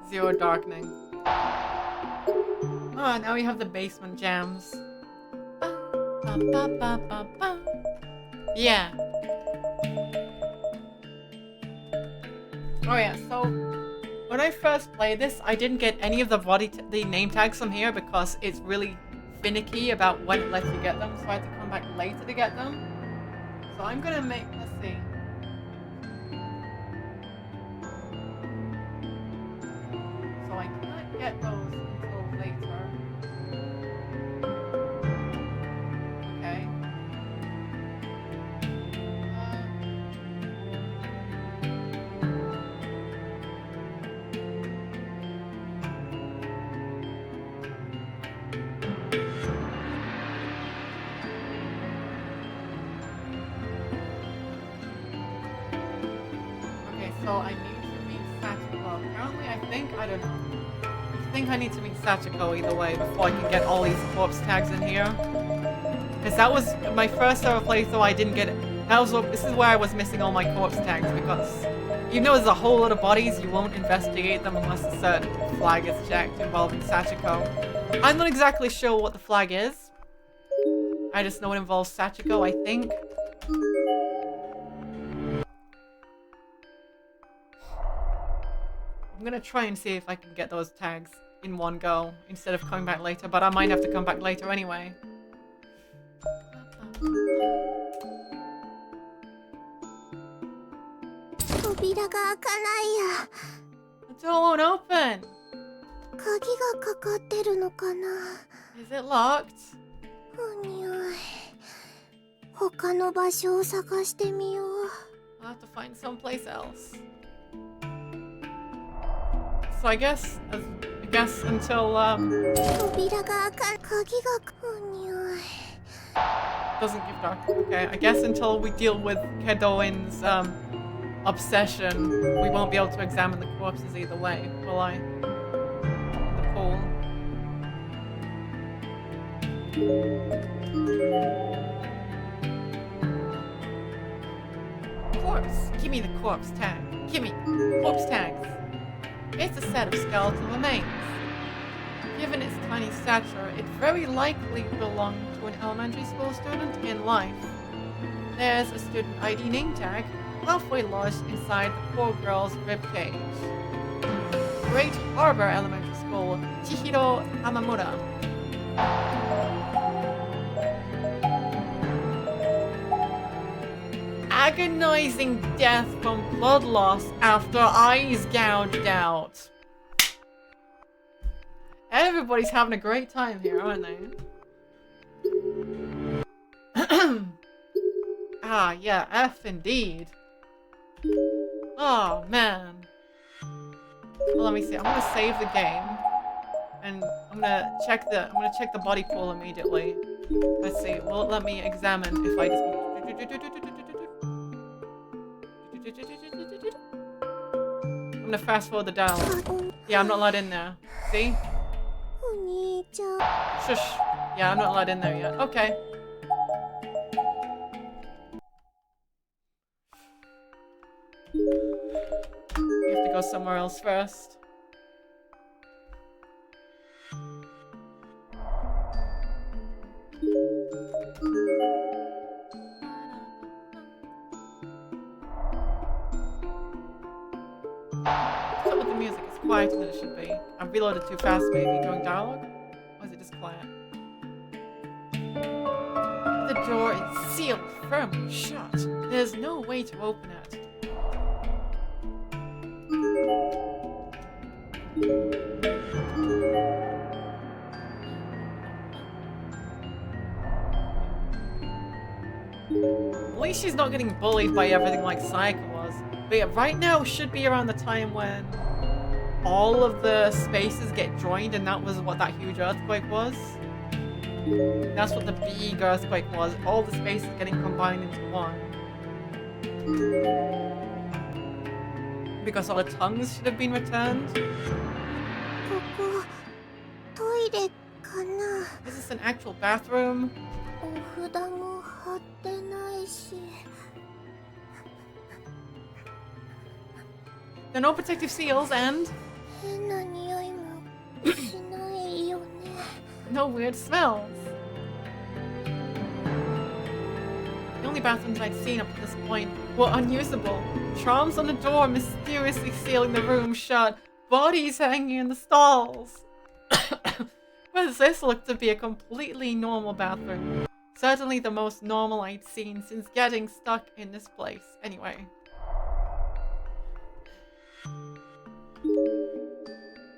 A: Zero darkening. Oh, now we have the basement jams. Ba, ba, ba, ba, ba. Yeah. Oh yeah, so when I first played this, I didn't get any of the name tags from here because it's really finicky about when it lets you get them, so I had to come back later to get them. So I'm gonna make, let's see. So I can't get those until later. Okay. Okay, so I need to meet Sachiko. Apparently, I don't know. I think I need to meet Sachiko either way before I can get all these corpse tags in here. Because that was my first ever playthrough, I didn't get it. This is where I was missing all my corpse tags because even though there's a whole lot of bodies, you won't investigate them unless a certain flag is checked involving Sachiko. I'm not exactly sure what the flag is. I just know it involves Sachiko, I think. I'm gonna try and see if I can get those tags in one go instead of coming back later, but I might have to come back later anyway. The door won't open! Is it locked? I'll have to find someplace else. So I guess until doesn't give dark. Okay, I guess until we deal with Kedoin's obsession, we won't be able to examine the corpses either way, will I? The pool. Corpse! Give me the corpse tag. Give me corpse tags. It's a set of skeletal remains. Given its tiny stature, it very likely belonged to an elementary school student in life. There's a student ID name tag halfway lodged inside the poor girl's ribcage. Great Harbor Elementary School, Chihiro Amamura. Agonizing death from blood loss after eyes gouged out. Everybody's having a great time here, aren't they? Ah, yeah, F indeed. Oh, man. Well, let me see. I'm gonna save the game. And I'm gonna check the body pool immediately. Let's see. Will it let me examine if I just... I'm gonna fast forward the dialogue. Yeah, I'm not let in there. See? Shush. Yeah, I'm not let in there yet. Okay. We have to go somewhere else first. What's up with the music? It's quieter than it should be. I reloaded too fast maybe during dialogue? Or is it just quiet? The door is sealed firmly shut. There's no way to open it. At least she's not getting bullied by everything like Sayaka was. But yeah, right now should be around the time when all of the spaces get joined, and that was what that huge earthquake was. That's what the big earthquake was. All the spaces getting combined into one. Because all the tongues should have been returned. Is this an actual bathroom? There are no protective seals and
B: 変な匂いもしないよね。
A: no weird smells. The only bathrooms I'd seen up to this point were unusable. Charms on the door mysteriously sealing the room shut. Bodies hanging in the stalls. But this looked to be a completely normal bathroom. Certainly the most normal I'd seen since getting stuck in this place. Anyway.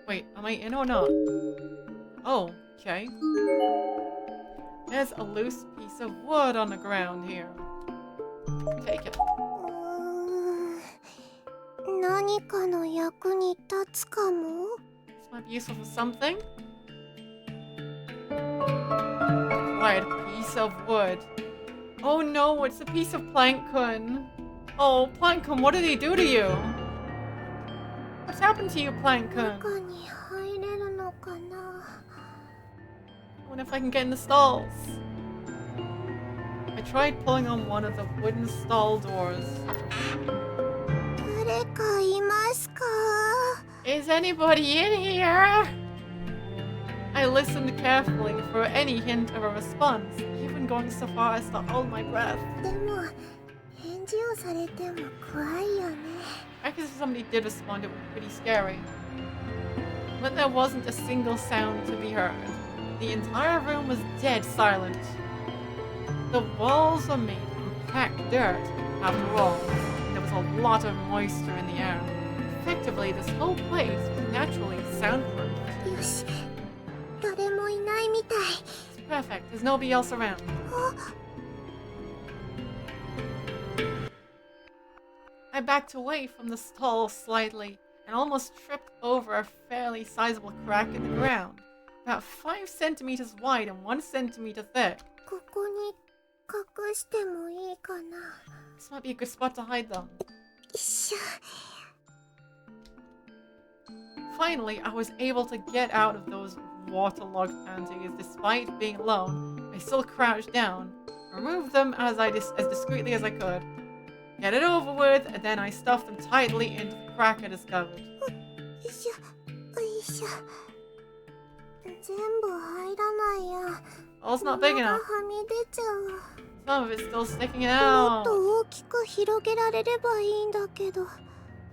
A: Wait, am I in or not? Oh, okay. There's a loose piece of wood on the ground here. Take it.
B: 何かの役に立つかも。
A: This might be useful for something. Acquired piece of wood. Oh no, it's a piece of plankton. Oh, plankton, what did he do to you? What's happened to you, plankton?
B: 中に入れるのかな。
A: I wonder if I can get in the stalls. I tried pulling on one of the wooden stall doors.
B: 誰かいますか？
A: Is anybody in here? I listened carefully for any hint of a response, even going so far as to hold my breath.
B: でも返事をされても怖いよね。
A: I guess if somebody did respond, it would be pretty scary. But there wasn't a single sound to be heard. The entire room was dead silent. The walls were made from packed dirt, after all. There was a lot of moisture in the air. Effectively, this whole place was naturally soundproof.
B: よし、誰もいないみたい。
A: It's perfect. There's nobody else around. I backed away from the stall slightly and almost tripped over a fairly sizable crack in the ground, about 5 centimeters wide and 1 centimeter thick.
B: ここに隠してもいいかな。
A: This might be a good spot to hide them.
B: よいしょ。
A: Finally, I was able to get out of those waterlogged panties. Despite being alone, I still crouched down, removed them as discreetly as I could, get it over with, and then I stuffed them tightly into the crack I discovered.
B: よいしょ。よいしょ。全部入らないや。
A: Oh, it's not big
B: が
A: enough.
B: はみ出ちゃう。
A: Some of it's still sticking
B: もっ
A: out.
B: と大きく広げられればいいんだけど。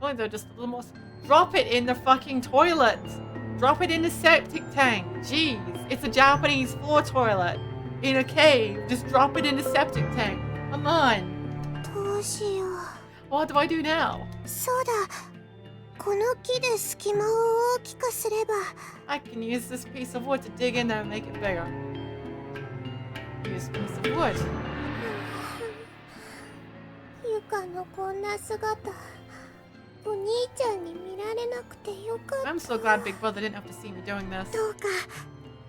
A: Boy, they're just a little more. Drop it in the fucking toilet. Drop it in the septic tank. Jeez, it's a Japanese floor toilet in a cave. Just drop it in the septic tank. Come on.
B: どうしよう。
A: What do I do now?
B: そうだ。この木で隙間を大きくすれば。
A: I can use this piece of wood to dig in there and make it bigger. Use a piece of wood.
B: ゆかのこんな姿。お兄ちゃんに見られなくてよかった。
A: I'm so glad Big Brother didn't have to see me doing this.
B: どうか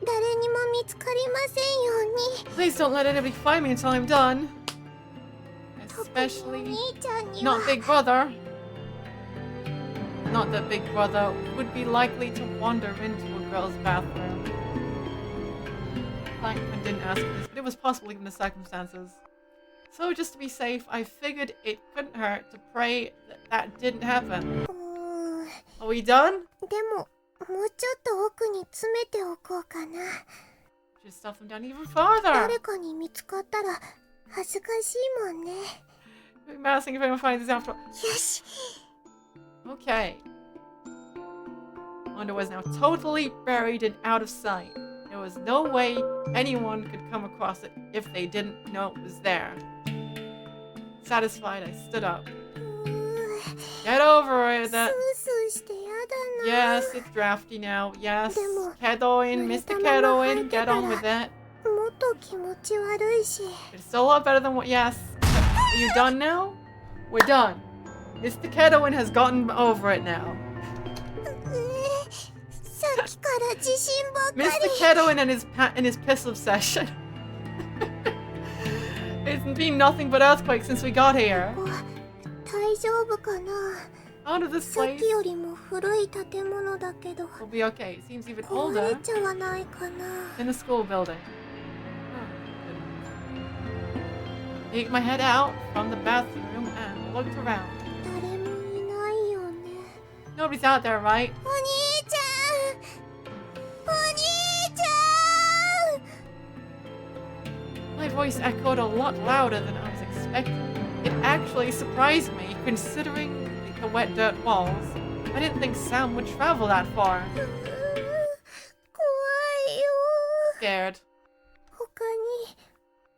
B: 誰にも見つかりませんように。
A: Please don't let anybody find me until I'm done.
B: 特にお
A: Especially
B: 兄ちゃんには。
A: not Big Brother. Not that Big Brother would be likely to wander into a girl's bathroom. Plankton didn't ask this, but it was possible given the circumstances. So just to be safe, I figured it couldn't hurt to pray that that didn't happen.
B: うーん。
A: Are we done?
B: でももうちょっと奥に詰めておこうかな。
A: Just stuff them down even farther.
B: 誰かに見つかったら恥ずかしいもんね。
A: It'd be embarrassing if anyone finds this after all.
B: よし。
A: Okay. Wonder was now totally buried and out of sight. There was no way anyone could come across it if they didn't know it was there. Satisfied, I stood up.
B: うー
A: Get over
B: ス
A: it.
B: ースーしてやだな。
A: Yes, it's drafty now. Yes.
B: Demo.
A: Kedoin, Mr. Kedoin, get on with it.
B: もっと気持ち悪いし。
A: It's still a lot better than what. Yes. Are you done now? We're done. Mr. Kedoin has gotten over it now.
B: さっきから自信ばっかり。
A: Mr. Kedoin and his piss obsession. It's been nothing but earthquakes since we got here.
B: ここ大丈夫かな。
A: Out of this
B: さっ
A: place
B: きよりも古い建物だけど
A: will be okay. It seems even
B: 壊れ
A: older
B: ちゃわないかな。
A: than the school building. Take my head out from the bathroom and looked around.
B: 誰もいないよね。
A: Nobody's out there, right?
B: お兄ちゃんお兄ちゃん
A: My voice echoed a lot louder than I was expecting. It actually surprised me, considering the wet dirt walls. I didn't think sound would travel that far.
B: 怖いよ
A: Scared.
B: 他に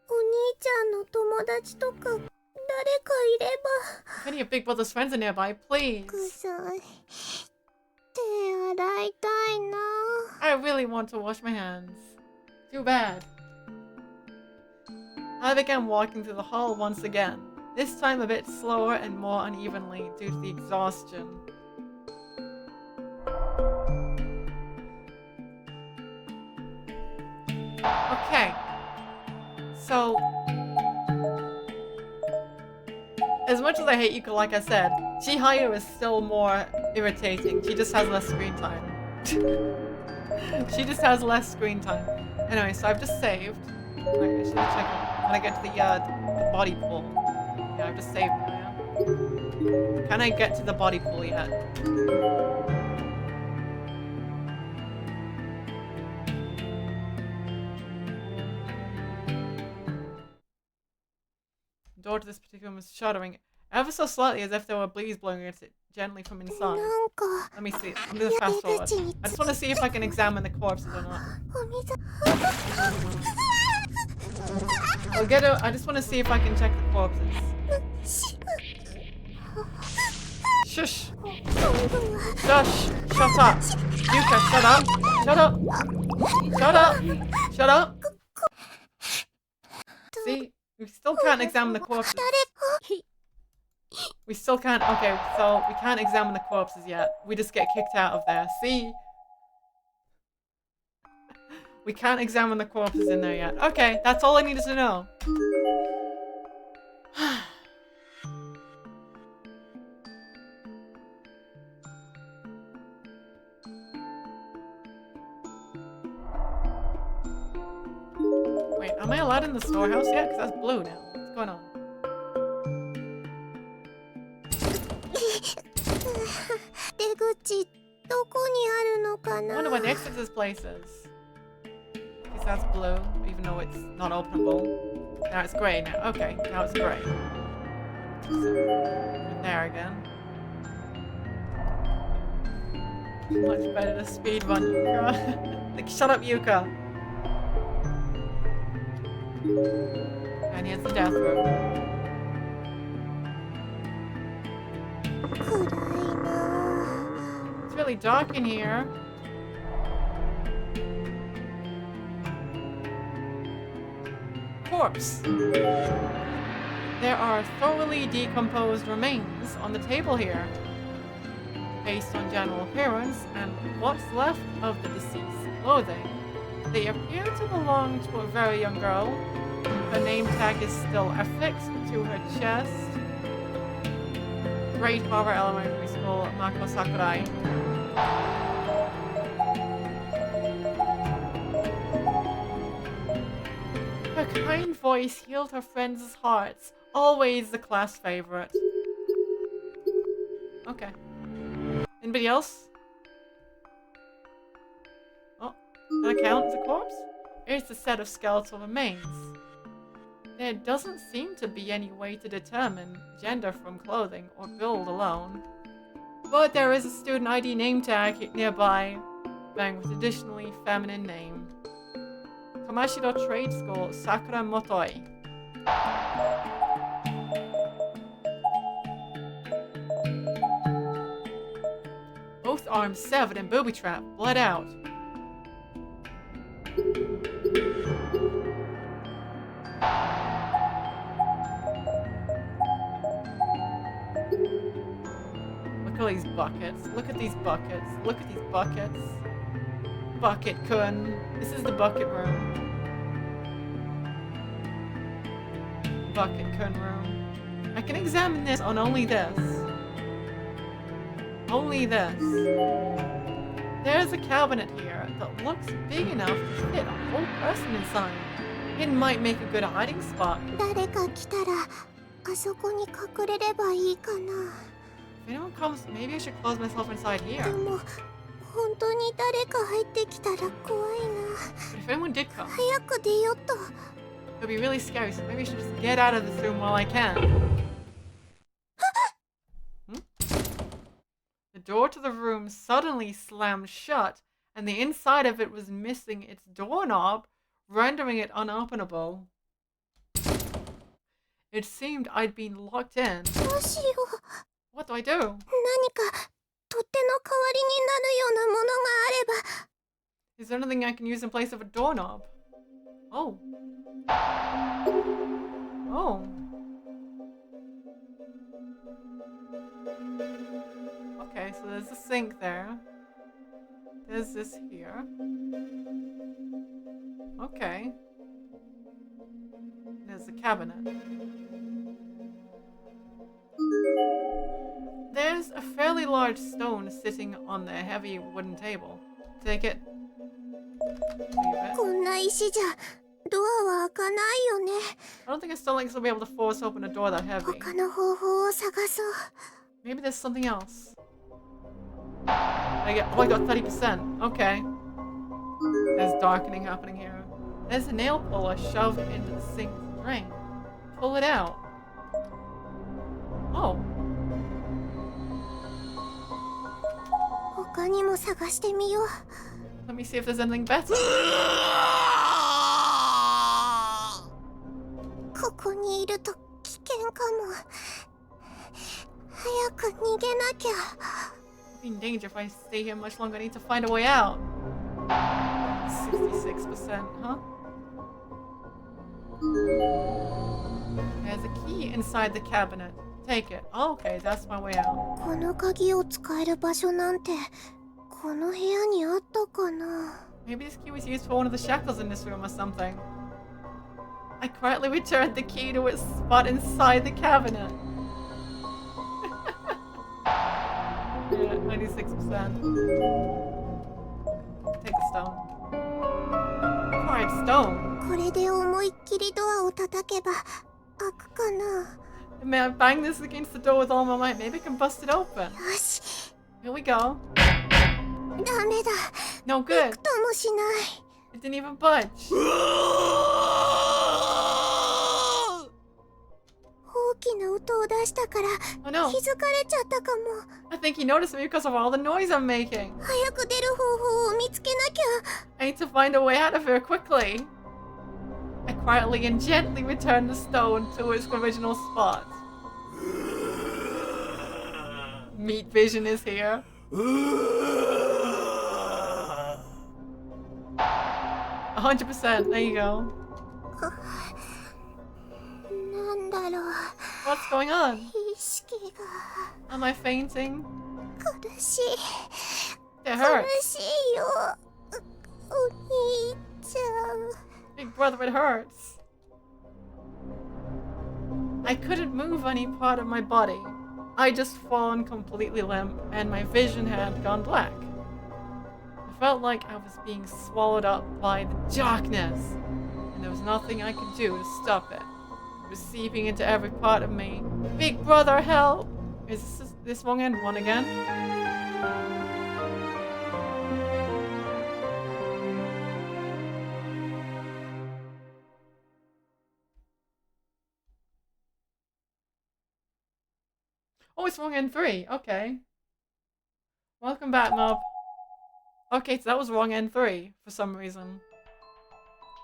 B: お兄ちゃんの友達とか誰かいれば
A: If any of Big Brother's friends are nearby, please.
B: 臭い手洗いたいな
A: I really want to wash my hands. Too bad. I began walking through the hall once again, this time a bit slower and more unevenly due to the exhaustion. Okay. So, as much as I hate Yuka, like I said, Chihaya is still more irritating. She just has less screen time. She just has less screen time. Anyway, so I've just saved. Wait, I should check it. When I get to the body pool. Yeah, I've just saved now, yeah. Can I get to the body pool yet? The door to this particular room was shuddering ever so slightly, as if there were a breeze blowing against it gently from inside.
B: なんか
A: Let me see. I'm gonna fast forward. I just want to see if I can examine the corpses or not.
B: お水
A: I just want to see if I can check the corpses. Shush! Shush! Shut up! Yuka, shut up! Shut up! Shut up! Shut up! See? We still can't examine the corpses. We still can't. Okay, so we can't examine the corpses yet. We just get kicked out of there. See? We can't examine the corpses in there yet. Okay, that's all I needed to know. Wait, am I allowed in the storehouse yet? Because that's blue now. What's going on?
B: 出口どこにあるのか
A: I
B: な
A: wonder where the exit to this place is. Because that's blue, even though it's not openable. Now it's grey now. Okay, now it's grey. So, in there again. Much better to speedrun Yuka. Like, shut up, Yuka. And here's the death room.
B: 暗いな
A: It's really dark in here. Corpse. There are thoroughly decomposed remains on the table here. Based on general appearance and what's left of the deceased's clothing, they appear to belong to a very young girl. Her name tag is still affixed to her chest. Great Harbor Elementary School, Mako Sakurai. Her kind voice healed her friends' hearts. Always the class favorite. Okay. Anybody else? Oh, can I count as a corpse? Here's the set of skeletal remains. There doesn't seem to be any way to determine gender from clothing or build alone. But there is a student ID name tag nearby, bearing with additionally feminine name. Kamashiro Trade School, Sakura Motoi. Both arms severed and booby trapped, bled out. Look at these buckets. Look at these buckets. Look at these buckets. Bucket-kun. This is the bucket room. Bucket-kun room. I can examine this on only this. Only this. There's a cabinet here that looks big enough to fit a whole person inside. It might make a good hiding spot.
B: 誰か来たらあそこに隠れればいいかな
A: If anyone comes, maybe I should close myself inside
B: で
A: here.
B: も本当に誰か入ってきたら怖いな。
A: But if anyone did come,
B: 早く出よっと。
A: it would be really scary, so maybe I should just get out of this room while I can. The door to the room suddenly slammed shut, and the inside of it was missing its doorknob, rendering it unopenable. It seemed I'd been locked in.
B: どうしよう。
A: What do I do?
B: 何か取っ手の代わりになるようなものがあれば。
A: Is there anything I can use in place of a doorknob? Oh. Oh. Okay, so there's a sink there. There's this here. Okay. There's a cabinet. There's a fairly large stone sitting on the heavy wooden table. Take it. Leave it.
B: こんな石じゃドアは開かないよね。
A: I don't think a stone like this will be able to force open a door that heavy.
B: 他の方法を探そう。
A: Maybe there's something else. I got 30%. Okay. There's darkening happening here. There's a nail puller shoved into the sink drain. Pull it out. Oh.
B: 他にも探してみよう。
A: Let me see if there's anything better.
B: ここにいると危険かも。早く逃げなきゃ。
A: I'm in danger if I stay here much longer. I need to find a way out. 66%, huh? There's a key inside the cabinet. Take it. Oh, okay, that's my way out.
B: この鍵を使える場所なんてこの部屋にあったかな。
A: Maybe this key was used for one of the shackles in this room or something. I quietly returned the key to its spot inside the cabinet. Yeah, 96%. Take the stone. Quiet stone.
B: これで思いっきりドアを叩けば開くかな。
A: May I bang this against the door with all my might? Maybe I can bust it open.
B: よし。
A: Here we go.
B: ダメだ。
A: No good.
B: ともしない。
A: It didn't even budge.
B: 大きな音を出したから
A: Oh no.
B: 気づかれちゃったかも。
A: I think he noticed me because of all the noise I'm making.
B: 早く出る方法を見つけなきゃ。
A: I need to find a way out of here quickly. I quietly and gently return the stone to its original spot. Meat vision is here. 100%. There you go.
B: なんだろう。
A: What's going on?
B: 意識が
A: Am I fainting?
B: 苦しい。
A: It
B: 苦
A: hurts.
B: しいよ。お兄ちゃん。
A: Big brother, it hurts. I couldn't move any part of my body. I just fallen completely limp and my vision had gone black. I felt like I was being swallowed up by the darkness, and there was nothing I could do to stop it. It was seeping into every part of me. Big brother, help! Is this wrong end one again? Oh, it's wrong end 3. Okay. Welcome back, mob. Okay, so that was wrong end 3 for some reason.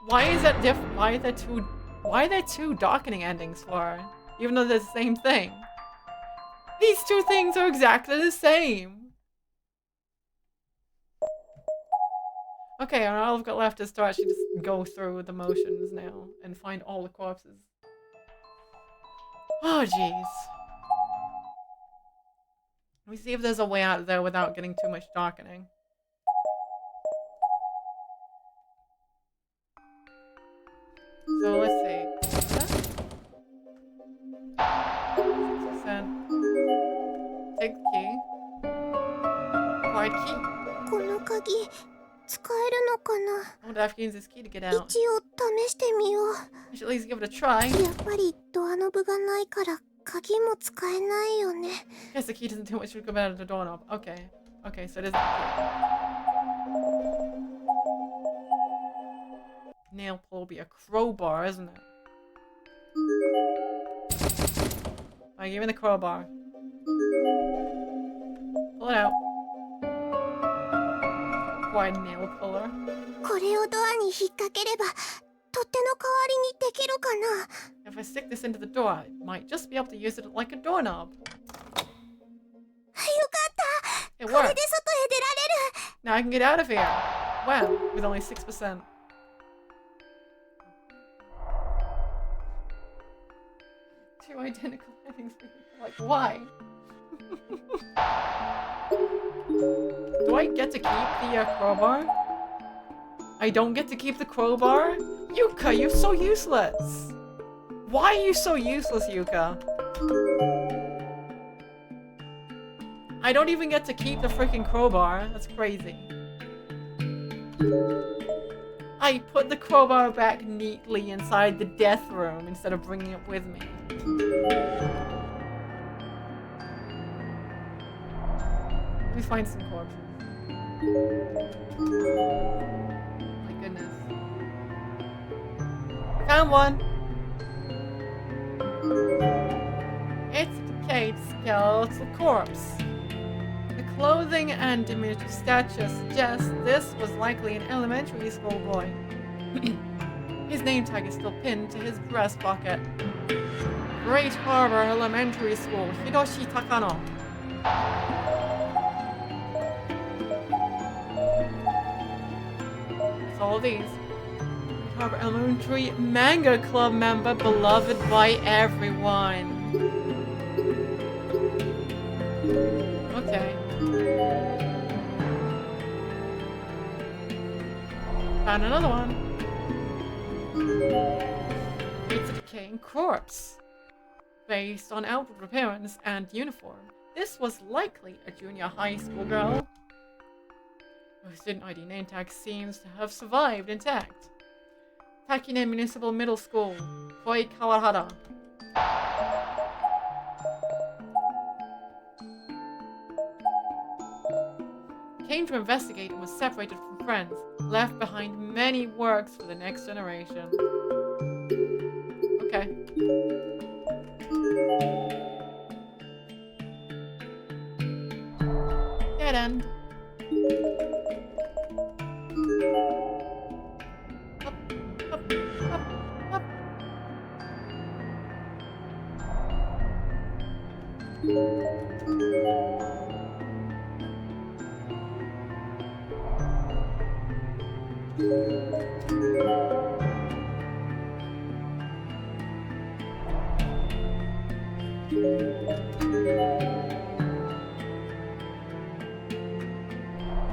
A: Why is that different? Why are there two darkening endings for? Even though they're the same thing. These two things are exactly the same. Okay, and all I've got left is to actually just go through the motions now and find all the corpses. Oh, jeez. Let me see if there's a way out of there without getting too much darkening. So let's see. 6%. Take the key. Quiet key.
B: この鍵使えるのかな。
A: I wonder if I can use this key to get out.
B: 一応試してみよう。
A: I should at least give it a try.
B: やっぱりドアノブがないから鍵も使えないよね。
A: Guess the key doesn't do much to go out of the doorknob. Okay. Okay, so it isn't the key. Nail pull will be a crowbar, isn't it? Alright, give me the crowbar. Pull it out. Why nail puller?
B: これをドアに引っ掛ければ取っ手の代わりにできるかな。
A: If I stick this into the door, I might just be able to use it like a doorknob.
B: よかった。
A: It
B: これ
A: worked.
B: で外へ出られる。
A: Now I can get out of here. Wow, with only 6%. Two identical things. Like, why? Do I get to keep the crowbar? I don't get to keep the crowbar? Yuka, you're so useless! Why are you so useless, Yuka? I don't even get to keep the freaking crowbar. That's crazy. I put the crowbar back neatly inside the death room instead of bringing it with me. Let me find some corpses. My goodness. Found one! It's a decayed skeletal corpse. The clothing and diminutive stature suggest this was likely an elementary school boy. His name tag is still pinned to his breast pocket. Great Harbor Elementary School, Hiroshi Takano. That's all of these. Great Harbor Elementary Manga Club member, beloved by everyone. Okay. Found another one. It's a decaying corpse. Based on outward appearance and uniform, this was likely a junior high school girl. Her student ID name tag seems to have survived intact. Takine Municipal Middle School, Koi Kawahara. Came to investigate and was separated from friends, left behind many works for the next generation. Okay. Dead end. Up, up, up, up.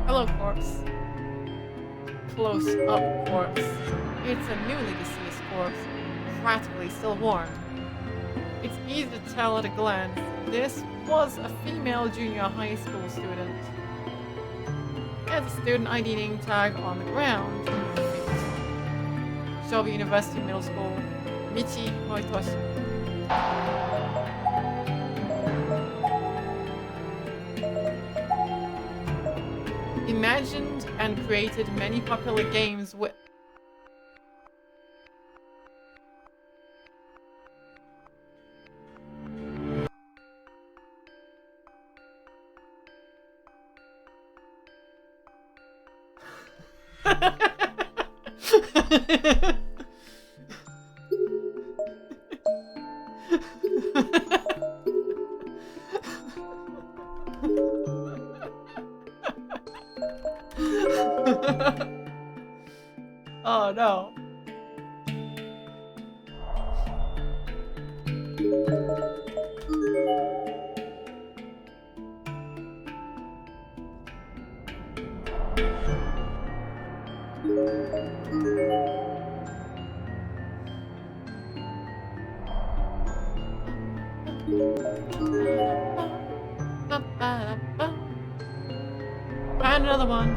A: Hello, corpse. Close up corpse. It's a newly deceased corpse, practically still warm. It's easy to tell at a glance this was a female junior high school student. Has a student ID name tag on the ground. Shelby University Middle School, Michi Moitoshi. Imagined and created many popular games with Oh no. Find another one.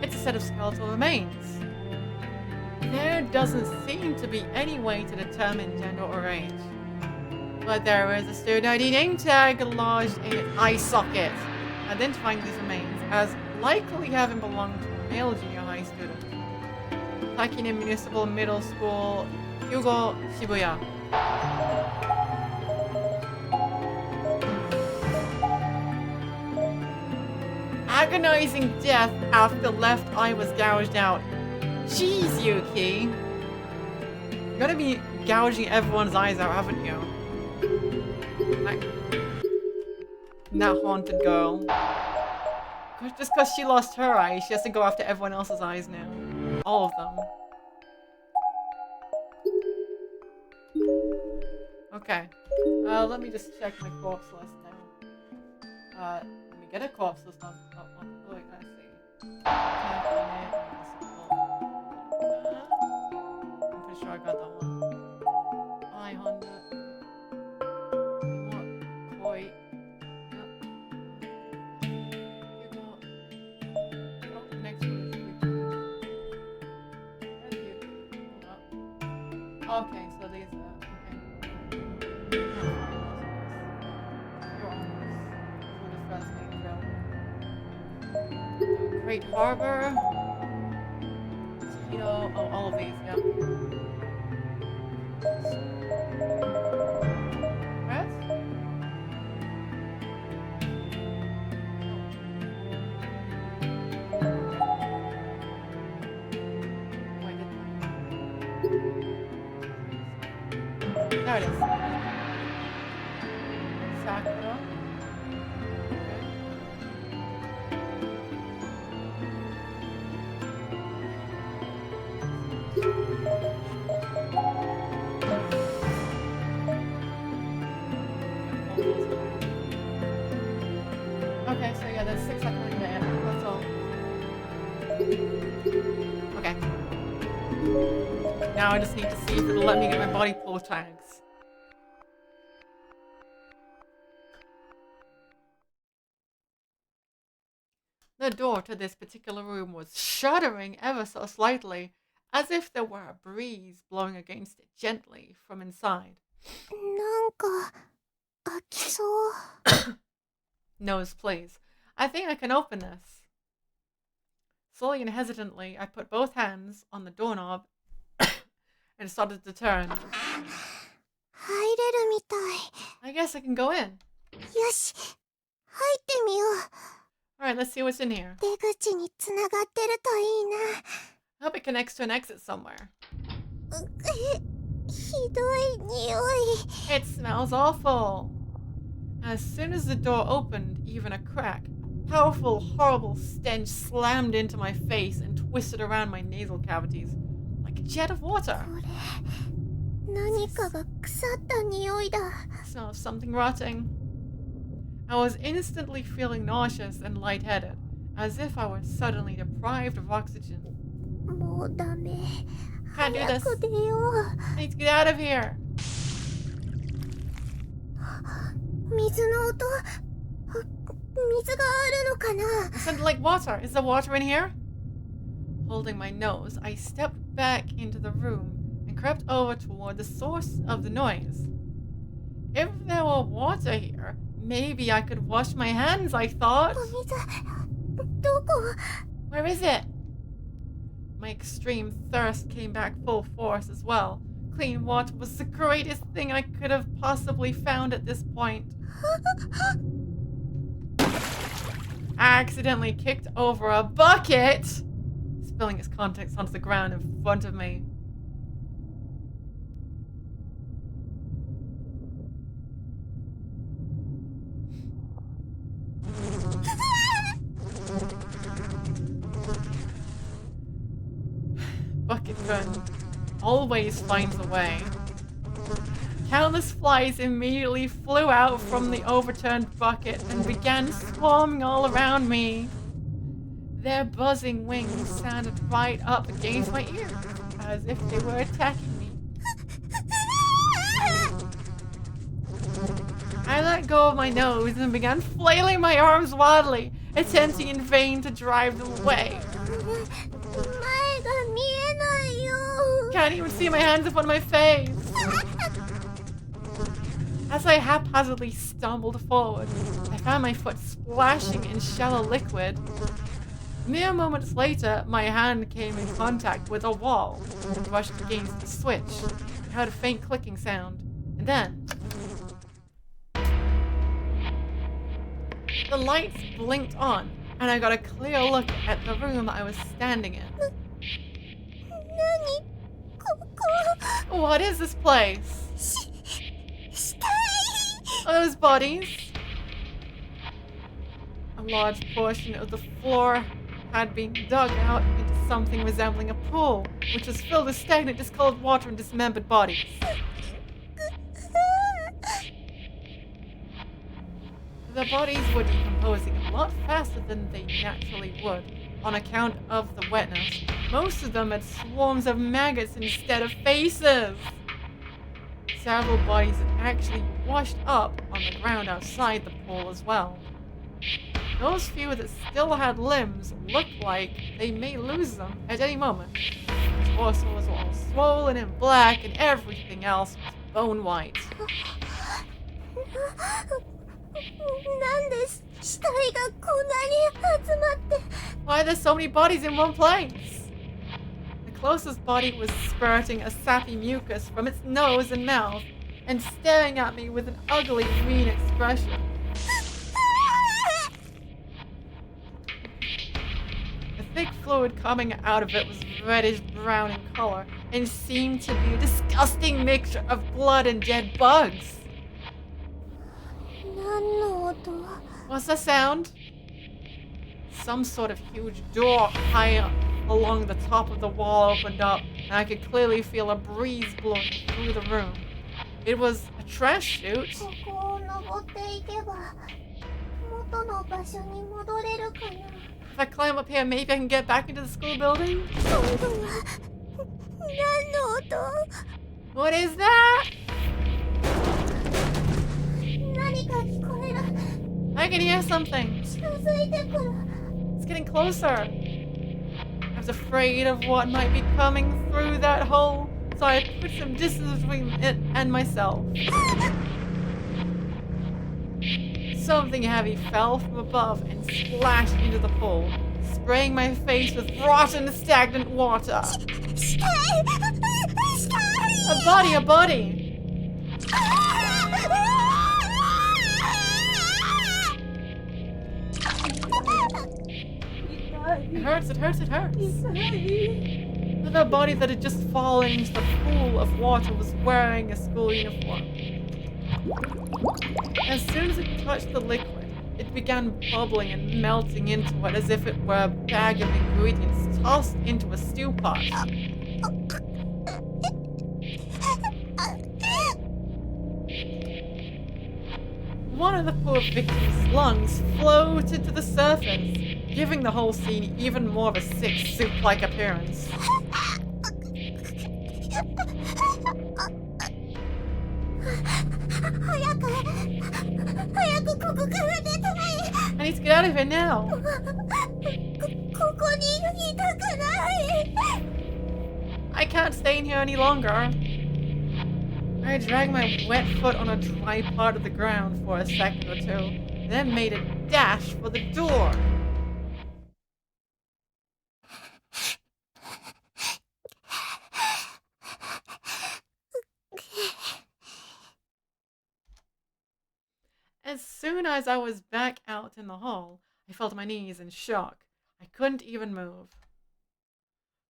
A: It's a set of skeletal remains. There doesn't seem to be any way to determine gender or age. But there is a student ID name tag lodged in its eye socket, identifying these remains as likely having belonged to a male junior high student. Takine Municipal Middle School, Hugo, Shibuya. Agonizing death after the left eye was gouged out. Jeez, Yuki. You're gonna be gouging everyone's eyes out, haven't you? Like, that haunted girl. Just because she lost her eye, she has to go after everyone else's eyes now. All of them. Okay. Let me just check my corpse list now. Let me get a corpse list on. Oh, wait, let's see. I'm pretty sure I got that one. Eye Honda. Koi. Next one is okay, so these are Great Harbor. Mosquito. Oh, all of these, yep. Rest? There it is. Sakura. Okay, so yeah, there's 6 I can look at. That's all. Okay. Now I just need to see if it'll let me get my body pull tags. The door to this particular room was shuddering ever so slightly, as if there were a breeze blowing against it gently from inside.
B: なんか開きそう。
A: Nose, please. I think I can open this. Slowly and hesitantly, I put both hands on the doorknob and started to turn.
B: 入れるみたい。
A: I guess I can go in.
B: よし、入ってみよう。
A: Alright, let's see what's in here.
B: 出口につながってるといいな。
A: I hope it connects to an exit somewhere.
B: ひどい匂い。
A: It smells awful. As soon as the door opened, even a crack, a powerful, horrible stench slammed into my face and twisted around my nasal cavities like a jet of water.
B: これ、何かが腐った匂いだ。
A: Smell of something rotting. I was instantly feeling nauseous and lightheaded, as if I was suddenly deprived of oxygen.
B: もうダメ。
A: Can't do
B: 早
A: this.
B: く出よう。
A: I need to get out of here.
B: 水の音。水があるのかな。
A: It sounded like water. Is there water in here? Holding my nose, I stepped back into the room and crept over toward the source of the noise. If there were water here, maybe I could wash my hands, I thought.
B: お水、どこ？
A: Where is it? My extreme thirst came back full force as well. Clean water was the greatest thing I could have possibly found at this point. I accidentally kicked over a bucket, spilling its contents onto the ground in front of me. Bucket gun always finds a way. Countless flies immediately flew out from the overturned bucket and began swarming all around me. Their buzzing wings sounded right up against my ears, as if they were attacking me. I let go of my nose and began flailing my arms wildly, attempting in vain to drive them away.
B: 前が見えないよ
A: Can't even see my hands in front of my face. As I haphazardly stumbled forward, I found my foot splashing in shallow liquid. Mere moments later, my hand came in contact with a wall and brushed against the switch. I heard a faint clicking sound, and then the lights blinked on, and I got a clear look at the room I was standing in.
B: 何ここ
A: What is this place?
B: 死体
A: Are those bodies? A large portion of the floor had been dug out into something resembling a pool, which was filled with stagnant, discolored water and dismembered bodies. The bodies were decomposing a lot faster than they naturally would, on account of the wetness. Most of them had swarms of maggots instead of faces. Several bodies had actually washed up on the ground outside the pool as well. Those few that still had limbs looked like they may lose them at any moment. The torso was all swollen and black, and everything else was bone white.
B: なんで死体がこんなに集まって
A: Why are there so many bodies in one place? The closest body was spurting a sappy mucus from its nose and mouth, and staring at me with an ugly, mean expression. The thick fluid coming out of it was reddish-brown in color, and seemed to be a disgusting mixture of blood and dead bugs.
B: 何の音
A: What's that sound? Some sort of huge door high up along the top of the wall opened up, and I could clearly feel a breeze blowing through the room. It was a trash chute.
B: ここを登っていけば元の場所に戻れるかな
A: If I climb up here, maybe I can get back into the school building?
B: 今度は何の音
A: What is that?
B: 何か聞こえる
A: I can hear something.
B: 近づいてくる
A: It's getting closer. I was afraid of what might be coming through that hole, so I put some distance between it and myself. Something heavy fell from above and splashed into the pool, spraying my face with rotten, stagnant water.
B: 死体死体
A: A body, a body! It hurts, it hurts, it hurts. The body that had just fallen into the pool of water was wearing a school uniform. As soon as it touched the liquid, it began bubbling and melting into it as if it were a bag of ingredients tossed into a stew pot. One of the poor victim's lungs floated to the surface, giving the whole scene even more of a sick soup-like appearance. I need to get out of here now. I can't stay in here any longer. I dragged my wet foot on a dry part of the ground for a second or two, then made a dash for the door. As soon as I was back out in the hall, I fell to my knees in shock. I couldn't even move.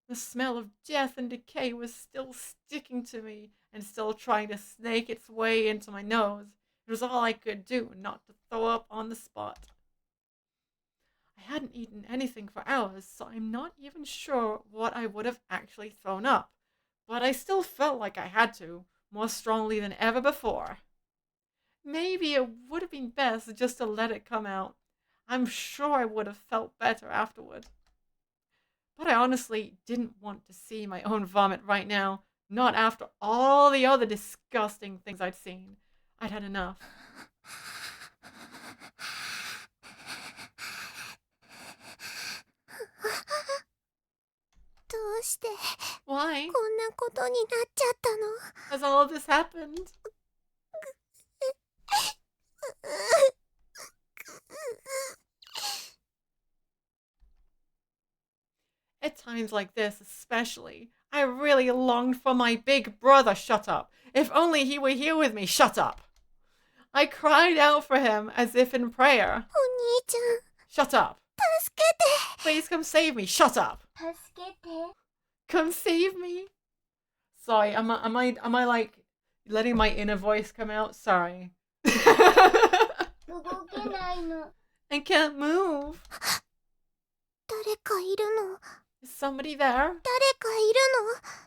A: The smell of death and decay was still sticking to me and still trying to snake its way into my nose. It was all I could do not to throw up on the spot. I hadn't eaten anything for hours, so I'm not even sure what I would have actually thrown up, but I still felt like I had to, more strongly than ever before. Maybe it would have been best just to let it come out. I'm sure I would have felt better afterward. But I honestly didn't want to see my own vomit right now, not after all the other disgusting things I'd seen. I'd had enough.
B: して
A: Why?
B: こんなことになっちゃったの。
A: Has all of this happened? At times like this, especially, I really longed for my big brother. Shut up. If only he were here with me. Shut up. I cried out for him as if in prayer.
B: お兄ちゃん
A: Shut up.
B: 助けて。
A: Please come save me. Shut up.
G: 助けて。
A: Come save me. Sorry, am I like letting my inner voice come out? Sorry.
G: 動けないの。
A: I can't move.
B: 誰かいるの。
A: Is somebody there?
B: 誰かいる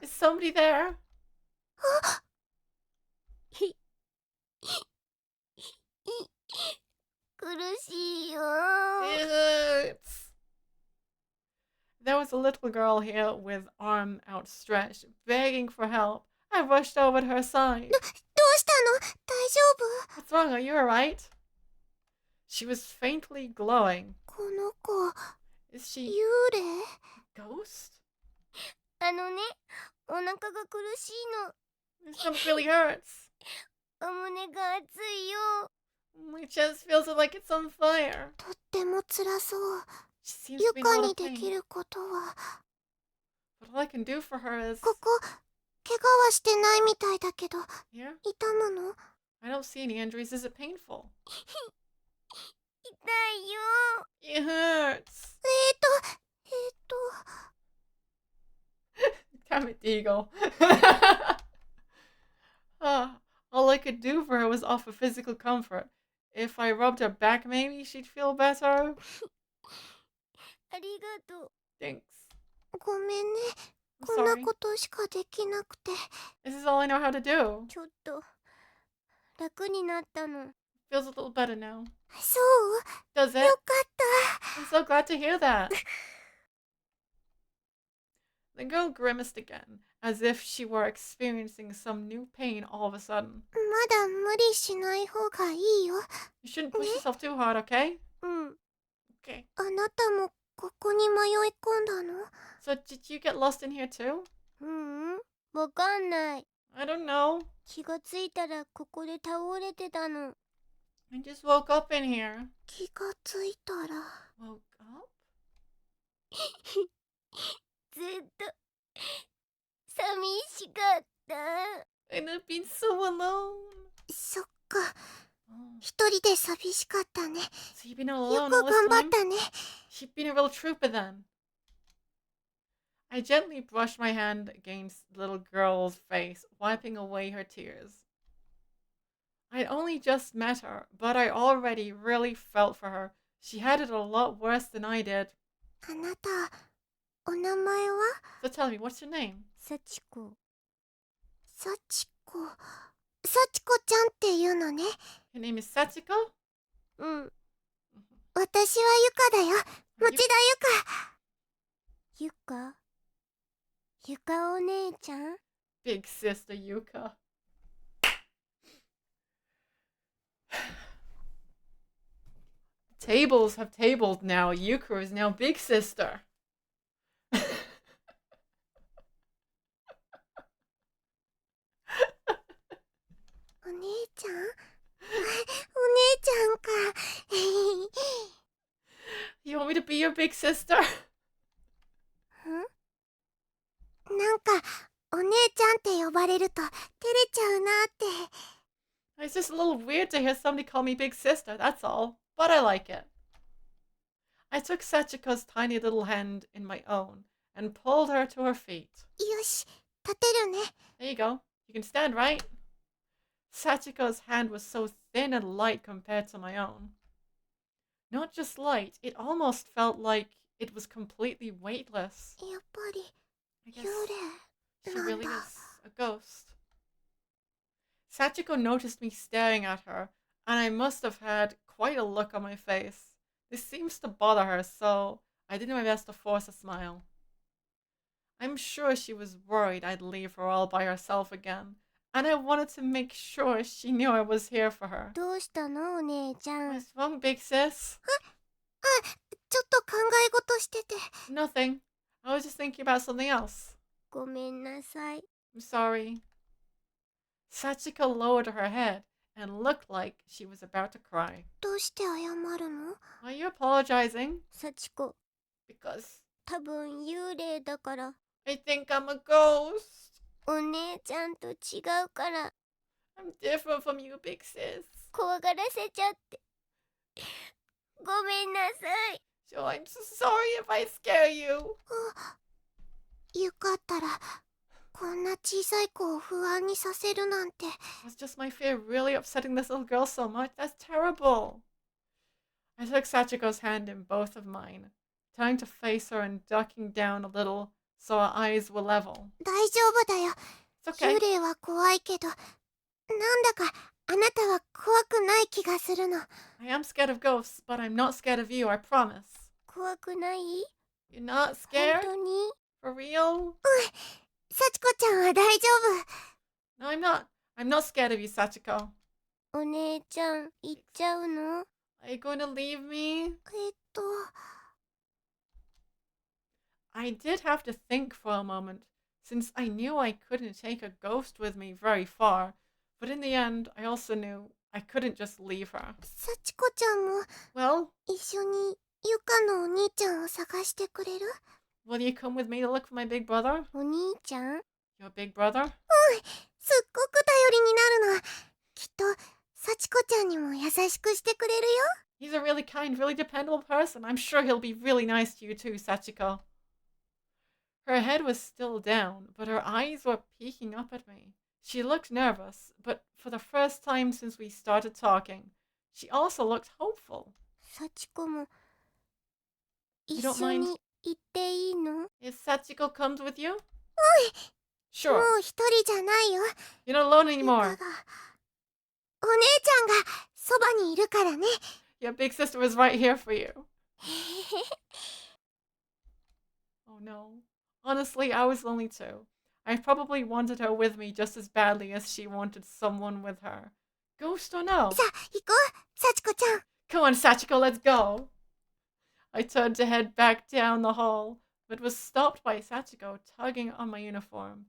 B: の。
A: Is somebody there?
B: 苦しいよ。
A: It hurts. There was a little girl here with arm outstretched, begging for help. I rushed over to her side.
B: どうしたの。大丈夫。
A: What's wrong? Are you alright? She was faintly glowing.
B: この子
A: Is
B: 幽
A: she
B: 霊。
A: ghost?
B: あのね、お腹が苦しいの。
A: My stomach really hurts.
B: お胸が熱いよ。
A: My chest feels like it's on fire.
B: とっても辛そう。
A: She seems to be in a
B: 床
A: lot
B: に
A: of
B: でき
A: pain.
B: ることは。
A: But all I can do for her is
B: ここ、怪我はしてないみたいだけど、
A: here.
B: 痛むの。
A: I don't see any injuries. Is it painful?
B: 痛いよ。
A: It hurts. Damn it, Deagle. All I could do for her was offer physical comfort. If I rubbed her back, maybe she'd feel better.
B: ありがとう。
A: Thanks.
B: ごめんね。
A: I'm
B: こんな
A: sorry.
B: ことしかできなくて。
A: This is all I know how to do.
B: ちょっと楽になったの。
A: Feels a little better now.
B: そう
A: Does it?
B: よかった。
A: I'm so glad to hear that. The girl grimaced again, as if she were experiencing some new pain all of a sudden.
B: まだ無理しない方がいいよ。
A: You shouldn't push yourself too hard, okay?
B: うん。
A: Okay.
B: あなたもここに迷い込んだの？
A: So did you get lost in here too?
B: ううん。わかんない。
A: I don't know.
B: 気がついたらここで倒れてたの。
A: I just woke up in here.
B: 気がついたら。
A: Woke up?
B: ずっと寂しかった。
A: And I've been so alone.
B: そっか。
A: Oh,
B: 一人で寂しかったね。
A: so you've been
B: よ
A: alone
B: く
A: all
B: 頑
A: this
B: 張っ
A: time?
B: たね。
A: She'd been a real trooper then. I gently brushed my hand against the little girl's face, wiping away her tears. I'd only just met her, but I already really felt for her. She had it a lot worse than I did.
B: あなた、お名前は？
A: So tell me, what's your name?
B: 幸子。幸子。幸子ちゃんっていうのね。
A: Your name is Sachiko?
B: うん。私はゆかだよ。持田ゆか。ゆかお姉ちゃん？
A: Big sister Yuka. Tables have tabled now. Yuka is now big sister.
B: お姉ちゃん？お姉ちゃんか。
A: You want me to be your big sister?
B: なんか、お姉ちゃんって呼ばれると照れちゃうなって。
A: It's just a little weird to hear somebody call me big sister, that's all. But I like it. I took Sachiko's tiny little hand in my own and pulled her to her feet.
B: よし、立てるね。
A: There you go. You can stand, right? Sachiko's hand was so thin and light compared to my own. Not just light, it almost felt like it was completely weightless.
B: やっぱり
A: I
B: 幽
A: guess
B: 霊
A: she
B: なん
A: really
B: だ。
A: is a ghost. Sachiko noticed me staring at her, and I must have had quite a look on my face. This seems to bother her, so I did my best to force a smile. I'm sure she was worried I'd leave her all by herself again, and I wanted to make sure she knew I was here for her.
B: どうしたのお姉ちゃん？
A: What's wrong, big sis?
B: ちょっと考え事してて。
A: Nothing. I was just thinking about something else.
B: ごめんなさい。
A: I'm sorry. Sachiko lowered her head and looked like she was about to cry.
B: どうして謝るの？
A: Are you apologizing?
B: 幸子、
A: Because
B: 多分幽霊だから。
A: I think I'm a ghost.
B: お姉ちゃんと違うから
A: I'm different from you, big sis.
B: 怖がらせちゃって。ごめんなさい。
A: So I'm so sorry if I scare you.
B: よかったら、こんな小さい子を不安にさせるなんて。
A: Was just my fear really upsetting this little girl so much? That's terrible. I took Sachiko's hand in both of mine, turning to face her and ducking down a little so our eyes were level.
B: 大丈夫だよ。
A: It's okay.
B: 幽霊は怖いけど、なんだかあなたは怖くない気がするの。
A: I am scared of ghosts, but I'm not scared of you, I promise.
B: 怖くない？
A: You're not
B: 本
A: scared?
B: 当に？
A: For real?
B: 幸子ちゃんは大丈
A: No, I'm not. I'm not scared of you, Sachiko.
B: 夫。お姉ちゃん、行っちゃうの？
A: Are you going to leave me? I did have to think for a moment, since I knew I couldn't take a ghost with me very far, but in the end, I also knew I couldn't just leave her.
B: 幸子ちゃんも
A: Well,
B: 一緒にゆかのお兄ちゃんを探してくれる？
A: will you come with me to look for my big brother?
B: お兄ちゃん？
A: Your big brother?
B: すっごく頼りになるの。きっと幸子ちゃんにも優しくしてくれるよ。
A: He's a really kind, really dependable person. I'm sure he'll be really nice to you too, Sachiko. Her head was still down, but her eyes were peeking up at me. She looked nervous, but for the first time since we started talking, she also looked hopeful.
B: 幸子も
A: You
B: 一
A: don't
B: 緒
A: mind?
B: に行っていいの？
A: If Sachiko comes with you?
B: も
A: Sure.
B: う一人じゃないよ。
A: You're not alone
B: ゆか
A: anymore.
B: がお姉ちゃんがそばにいるからね。
A: Your big sister was right here for you. Oh no. Honestly, I was lonely too. I probably wanted her with me just as badly as she wanted someone with her. Ghost or no?
B: さあ行こう、幸子ちゃん。
A: Come on, Sachiko, let's go. I turned to head back down the hall, but was stopped by Sachiko tugging on my uniform.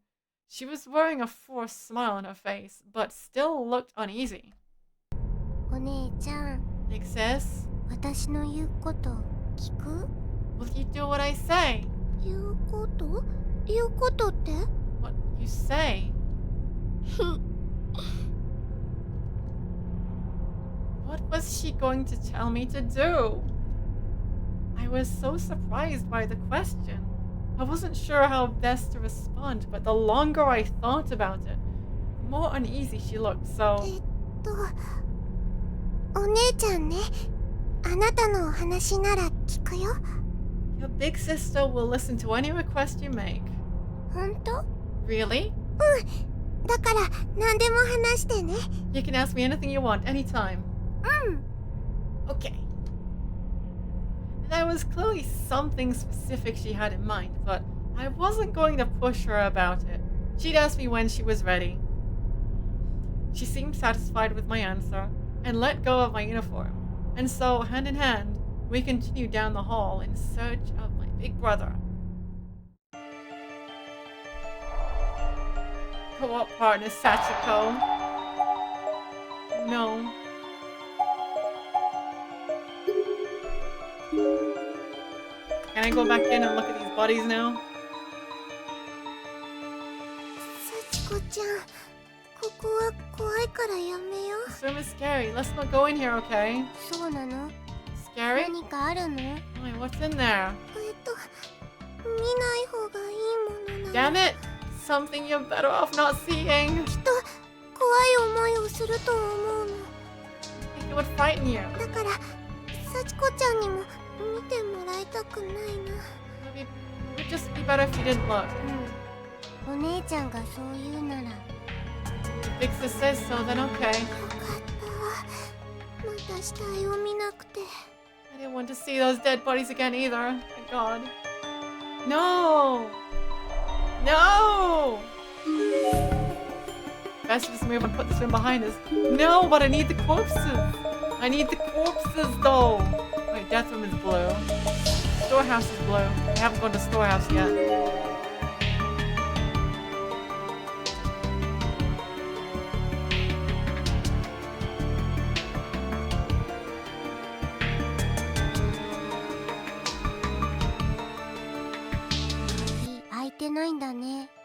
A: She was wearing a forced smile on her face, but still looked uneasy.
B: お姉ちゃん、
A: Big sis,
B: 私の言うこと聞く？
A: will you do what I say?
B: 言うこと？言うことって？
A: What you say? What was she going to tell me to do? I was so surprised by the question. I wasn't sure how best to respond, but the longer I thought about it, the more uneasy she looked, so...
B: お姉ちゃんね、あなたのお話なら聞くよ。
A: Your big sister will listen to any request you make.
B: 本当？
A: Really?
B: だから何でも話してね。
A: You can ask me anything you want, anytime. Okay. There was clearly something specific she had in mind, but I wasn't going to push her about it. She'd ask me when she was ready. She seemed satisfied with my answer and let go of my uniform, and so, hand in hand, we continued down the hall in search of my big brother. Co-op partner Sachiko. No. Can I go back in and look at these bodies now?
B: 幸子ちゃん、ここは怖いからやめよう。
A: This room is scary. Let's not go in here, okay?
B: そうなの？
A: Scary?
B: 何かあるの？
A: Why, what's in there?
B: 見ない方がいいものなの。
A: Damn it! Something you're better off not seeing.
B: きっと怖い思いをすると思うの。
A: I think it would frighten you.
B: だから幸子ちゃんにも見てもらいたくないな。
A: Maybe it would just be better if you didn't look.
B: お姉ちゃんがそう言うなら。
A: Big sis says so, then okay.
B: よかった。また死体を見なくて。
A: I didn't want to see those dead bodies again either. Thank God. No! No! Best just move and put this room behind us. No, but I need the corpses. I need the corpses though. Wait, death room is blue. Storehouse is blue. haven't gone to storehouse yet.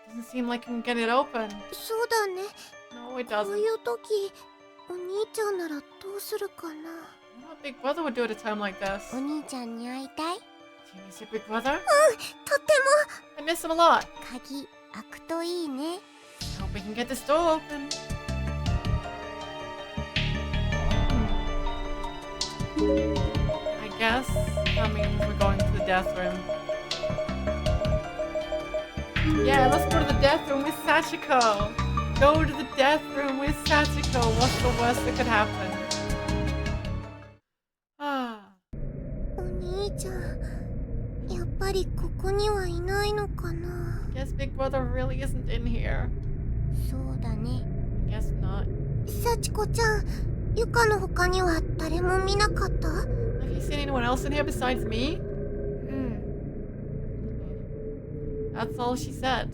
A: Doesn't seem like I can get it open.
B: そうだね。
A: No, it
B: こ
A: doesn't.
B: ういう時、お兄ちゃんならどうするかな。
A: What big brother would do at a time like this?
H: お兄ちゃんに会いたい。
A: Do you miss your big brother?
B: とっても。
A: I miss him a lot.
H: 鍵開くといいね。
A: Hope we can get this door open. I guess that means we're going to the death room. Yeah, let's go to the death room with Sachiko. Go to the death room with Sachiko. What's the worst that could happen? Ah.
B: お兄ちゃん、やっぱりここにはいないのかな。
A: Guess Big Brother really isn't in here.
H: そうだね。
A: I guess not.
B: 幸子ちゃん、ゆかの他には誰も見なかった？
A: Have you seen anyone else in here besides me?
H: うん。
A: That's all she said.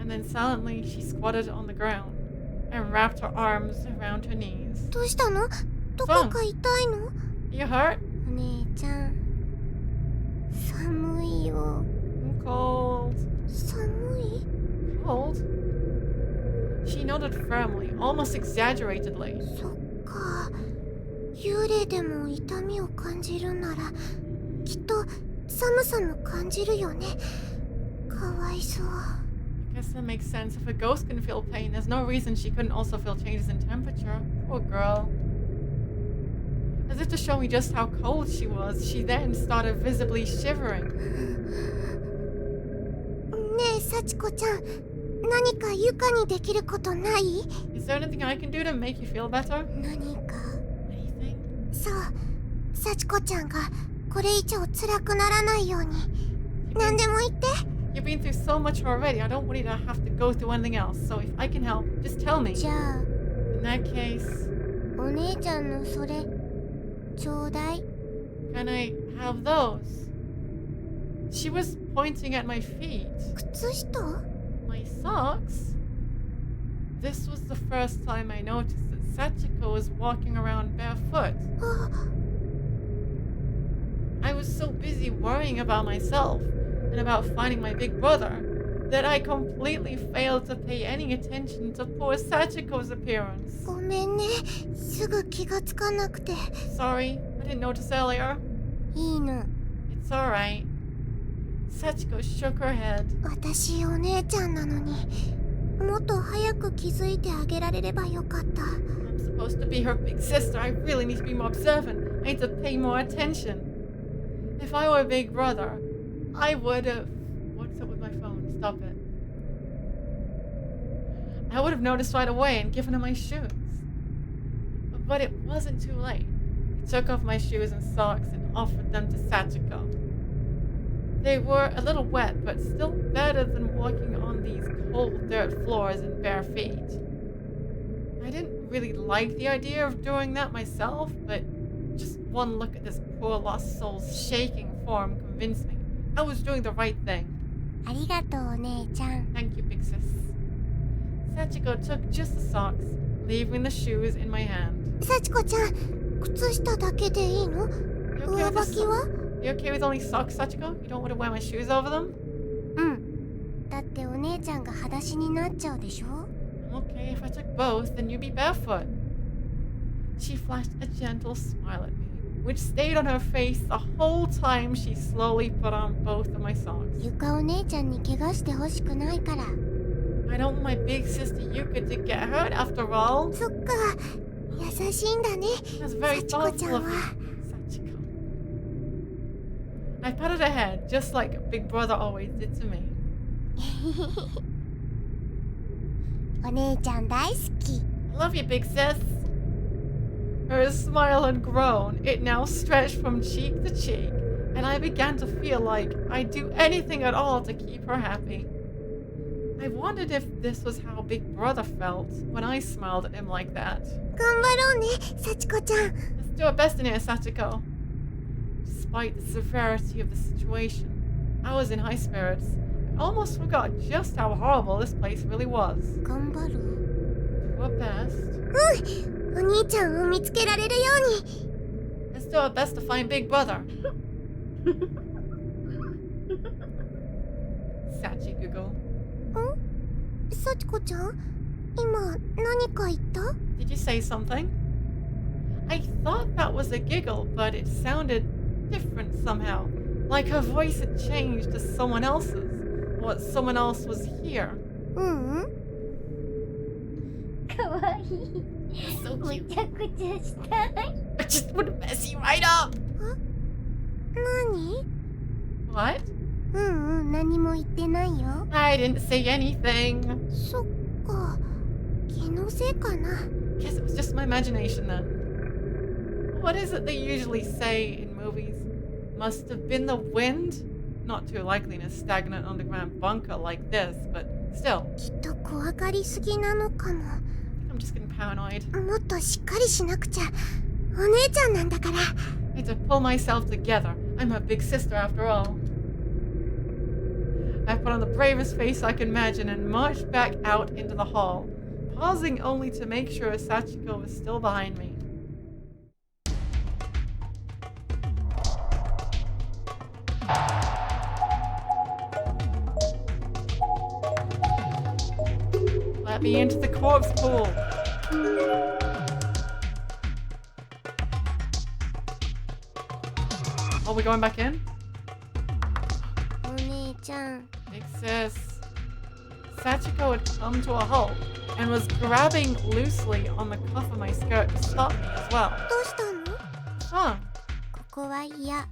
A: And then silently she squatted on the ground and wrapped her arms around her knees.
B: どうしたの？どこか痛いの？
A: You hurt?
H: お姉ちゃん、寒いよ。
A: I'm cold.
B: 寒い？
A: Cold? She nodded firmly, almost exaggeratedly.
B: そっか。幽霊でも痛みを感じるなら、きっと寒さも感じるよね。かわいそう。
A: I guess that makes sense. If a ghost can feel pain, there's no reason she couldn't also feel changes in temperature. Poor girl. As if to show me just how cold she was, she then started visibly shivering.
B: ねえ、幸子ちゃん、何かゆかにできることない？
A: Is there anything I can do to make you feel better?
B: 何か。
A: Anything?
B: そう、幸子ちゃんがこれ以上辛くならないように。何でも言って。
A: You've been through so much already. I don't want you to have to go through anything else. So if I can help, just tell me.
H: じゃあ、
A: In that case,
H: お姉ちゃんのそれ、ちょうだい。
A: can I have those? She was pointing at my feet.
B: 靴下？
A: My socks? This was the first time I noticed that Sachiko was walking around barefoot.
B: あ、
A: I was so busy worrying about myself and about finding my big brother that I completely failed to pay any attention to poor Sachiko's appearance.
B: ごめんね。すぐ気がつかなくて。
A: Sorry, I didn't notice earlier.
H: いいの。
A: It's alright. Sachiko shook her head.
B: 私お姉ちゃんなのに、もっと早く気づいてあげられればよかった。
A: I'm supposed to be her big sister. I really need to be more observant. I need to pay more attention. If I were a big brother, I would have... What's up with my phone? Stop it. I would have noticed right away and given her my shoes. But it wasn't too late. I took off my shoes and socks and offered them to Sachiko. They were a little wet, but still better than walking on these cold dirt floors in bare feet. I didn't really like the idea of doing that myself, but just one look at this poor lost soul's shaking form convinced me I was doing the right thing.
H: ありがとう、お姉ちゃん。
A: Thank you, big sis. Sachiko took just the socks, leaving the shoes in my hand.
B: 幸子ちゃん、靴下だけでいいの？
A: You
B: 上
A: okay with
B: 履
A: this?
B: きは？
A: You okay with only socks, Sachiko? You don't want to wear my shoes over them?
H: うん。だってお姉ちゃんが裸足になっちゃうでしょ？
A: Okay, if I took both, then you'd be barefoot. She flashed a gentle smile at me, which stayed on her face the whole time she slowly put on both of my socks.
H: ゆかお姉ちゃんに怪我してほしくないから。
A: I don't want my big sister Yuka to get hurt after all.
B: そっか、優しいんだね。
A: That's very
B: 幸子ち
A: thoughtful
B: ゃ
A: of
B: ん
A: you,
B: は。
A: Sachiko. I patted her head, just like Big Brother always did to me.
B: お姉ちゃん大好き。
A: I love you, big sis. Her smile had grown. It now stretched from cheek to cheek, and I began to feel like I'd do anything at all to keep her happy. I wondered if this was how Big Brother felt when I smiled at him like that.
B: 頑張ろうね、幸子ちゃん。
A: Let's do our best in here, Sachiko. Despite the severity of the situation, I was in high spirits. I almost forgot just how horrible this place really was.
B: 頑張る
A: Do our best.
B: お兄ちゃんを見つけられるように
A: Let's do our best to find Big Brother. Sachi Google.
B: 幸子ちゃん今何か言った
A: Did you say something? I thought that was a giggle, but it sounded different somehow. Like her voice had changed to someone else's. Or someone else was here.
B: ううん
G: かわいい
A: So
G: む
A: cute.
G: ちゃくちゃしたい
A: I just would mess you right up.
B: 何
A: What?
B: 何も言ってないよ
A: I didn't say anything.
B: そっか気のせいかな
A: Guess it was just my imagination then. What is it they usually say in movies? Must have been the wind? Not too likely in a stagnant underground bunker like this, but still.
B: きっと怖がりすぎなのかも
A: I'm just getting paranoid.
B: もっとしっかりしなくちゃお姉ちゃんなんだから
A: I had to pull myself together. I'm her big sister after all. I put on the bravest face I could imagine and marched back out into the hall, pausing only to make sure Sachiko was still behind me. Let me into the corpse pool. Are we going back in?
B: お姉ちゃん
A: Big sis. Sachiko had come to a halt and was grabbing loosely on the cuff of my skirt to stop me as well.
B: どうしたの
A: Huh.
B: ここは嫌
A: I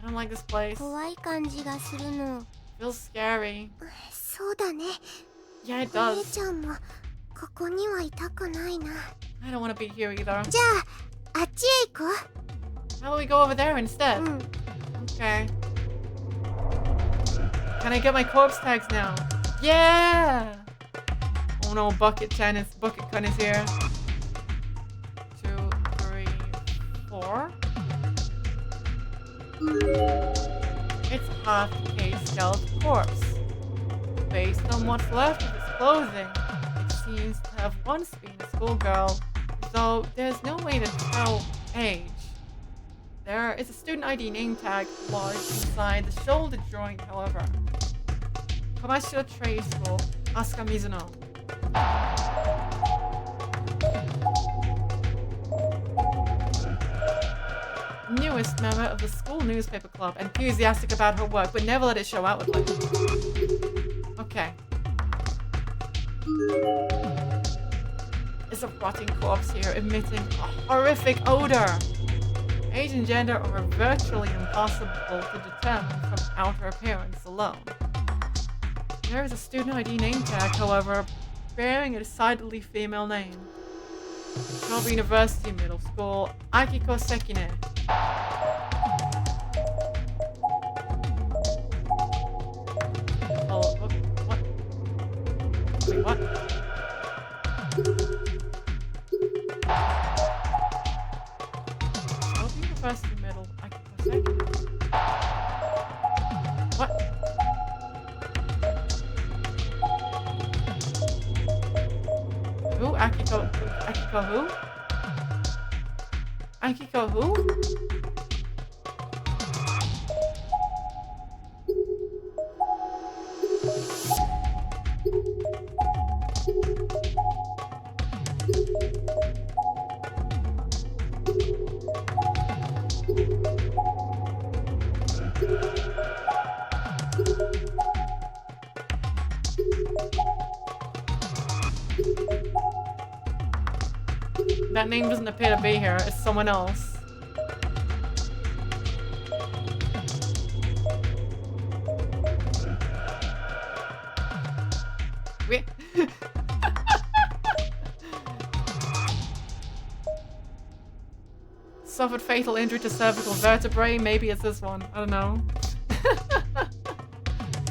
A: don't like this place.
B: 怖い感じがするの
A: Feels scary.
B: そうだね
A: Yeah, it
B: お姉
A: does.
B: ちゃんもここにはいたくないな
A: I don't want to be here either.
B: じゃああっちへ行こ
A: How about we go over there
B: う
A: instead?
B: うん
A: Okay. Can I get my corpse tags now? Yeah! Oh no, Bucket Chan is Bucket Kun is here. 2, 3, 4. It's half decayed skeletal corpse. Based on what's left of its clothing, it seems to have once been a schoolgirl, though there's no way to tell age. There is a student ID name tag lodged inside the shoulder joint, however. Komashiro Trade School, Asuka Mizuno. Newest member of the school newspaper club, enthusiastic about her work, but never let it show outwardly. Okay. There's a rotting corpse here, emitting a horrific odor. Age and gender are virtually impossible to determine from outer appearance alone. There is a student ID name tag, however, bearing a decidedly female name. Shobu University Middle School, Akiko Sekine. Oh, what? Wait, what? Shobu University Middle, Akiko Sekine. What? Who? Akiko who? Akiko who? That name doesn't appear to be here. It's someone else. Wait. Suffered fatal injury to cervical vertebrae. Maybe it's this one. I don't know.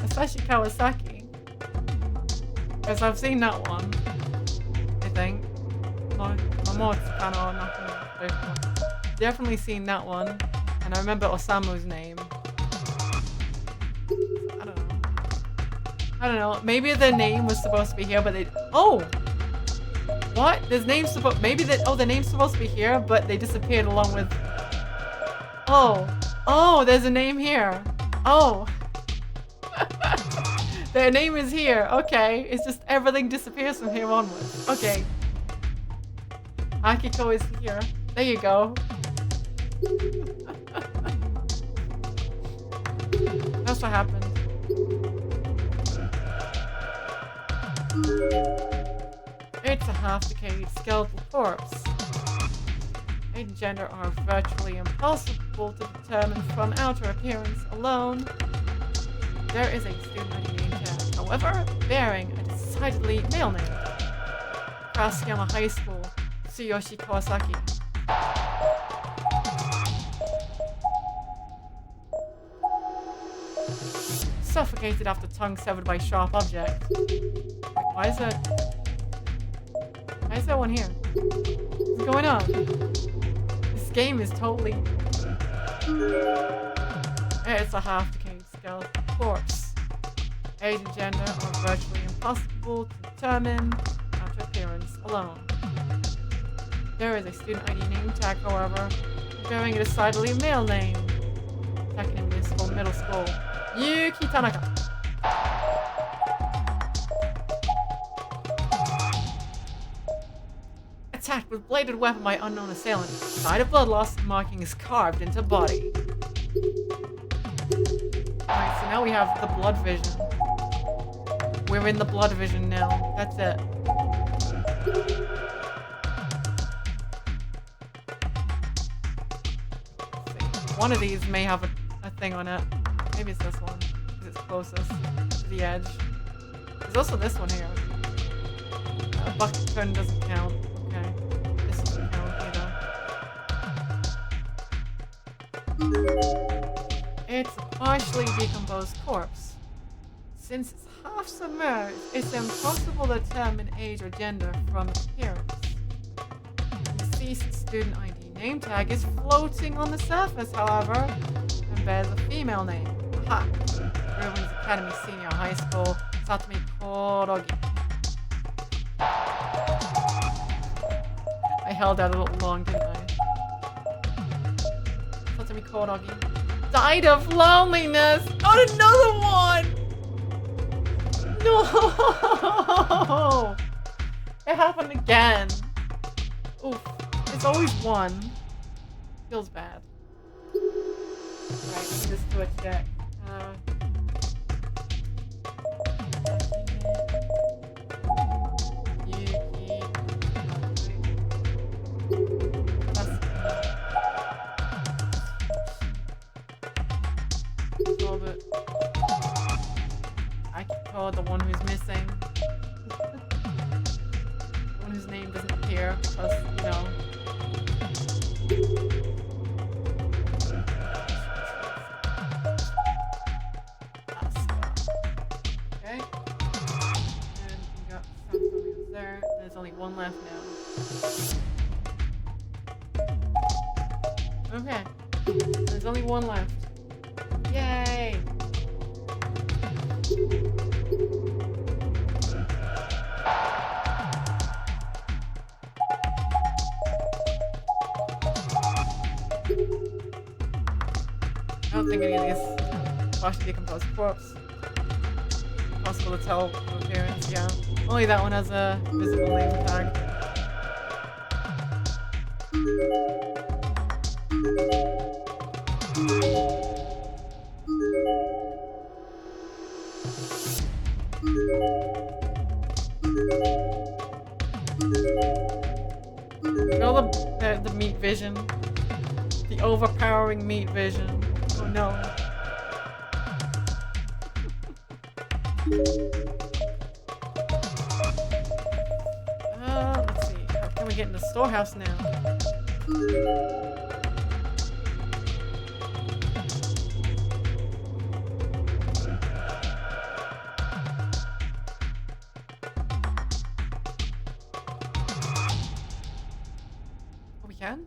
A: Especially Kawasaki. Because I've seen that one. I think. Definitely seen that one. And I remember Osamu's name. I don't know. Maybe the name was supposed to be here, but they... Oh! What? This name's supposed... Maybe that... Oh, the name's supposed to be here, but they disappeared along with... Oh. Oh, there's a name here. Oh. Their name is here. Okay. It's just everything disappears from here onwards. Okay. Akiko is here. There you go. That's what happened. It's a half-decayed skeletal corpse. Age and gender are virtually impossible to determine from outer appearance alone. There is a student ID name tag, however, bearing a decidedly male name. Karasuyama High School, Tsuyoshi Kawasaki. Suffocated after tongue severed by sharp object. Why is there one here? What's going on? This game is totally... It's a half-decayed skeletal corpse. Age and gender are virtually impossible to determine after appearance alone. There is a student ID name tag, however, bearing a decidedly male name. Takane Municipal Middle School. Yuki Tanaka. Attacked with bladed weapon by unknown assailant. Died of blood loss, markings carved into body. Alright, so now we have the blood vision. We're in the blood vision now. That's it. Let's see. One of these may have a thing on it. Maybe it's this one, because it's closest to the edge. There's also this one here. Bucket turn doesn't count. Okay. This doesn't count either. It's a partially decomposed corpse. Since it's half submerged, it's impossible to determine age or gender from appearance. The deceased student ID name tag is floating on the surface, however, and bears a female name. Aha! Ruins Academy Senior High School, Satomi Korogi. I held out a little long, didn't I? Satomi Korogi. Died of loneliness! Oh, another one! No! It happened again. Oof. It's always one. Feels bad. Right, let me just do a check. Yuki. I can call the one who's missing. The one whose name doesn't appear because, you know. Okay. And we got something there. There's only one left now. Okay. There's only one left. Yay! I don't think any of these partially decomposed corpse. Possible to tell from appearance, yeah. Only that one has a visible name tag. You know the meat vision? The overpowering meat vision. Oh no. Let's see. How can we get in the storehouse now? Oh, we can?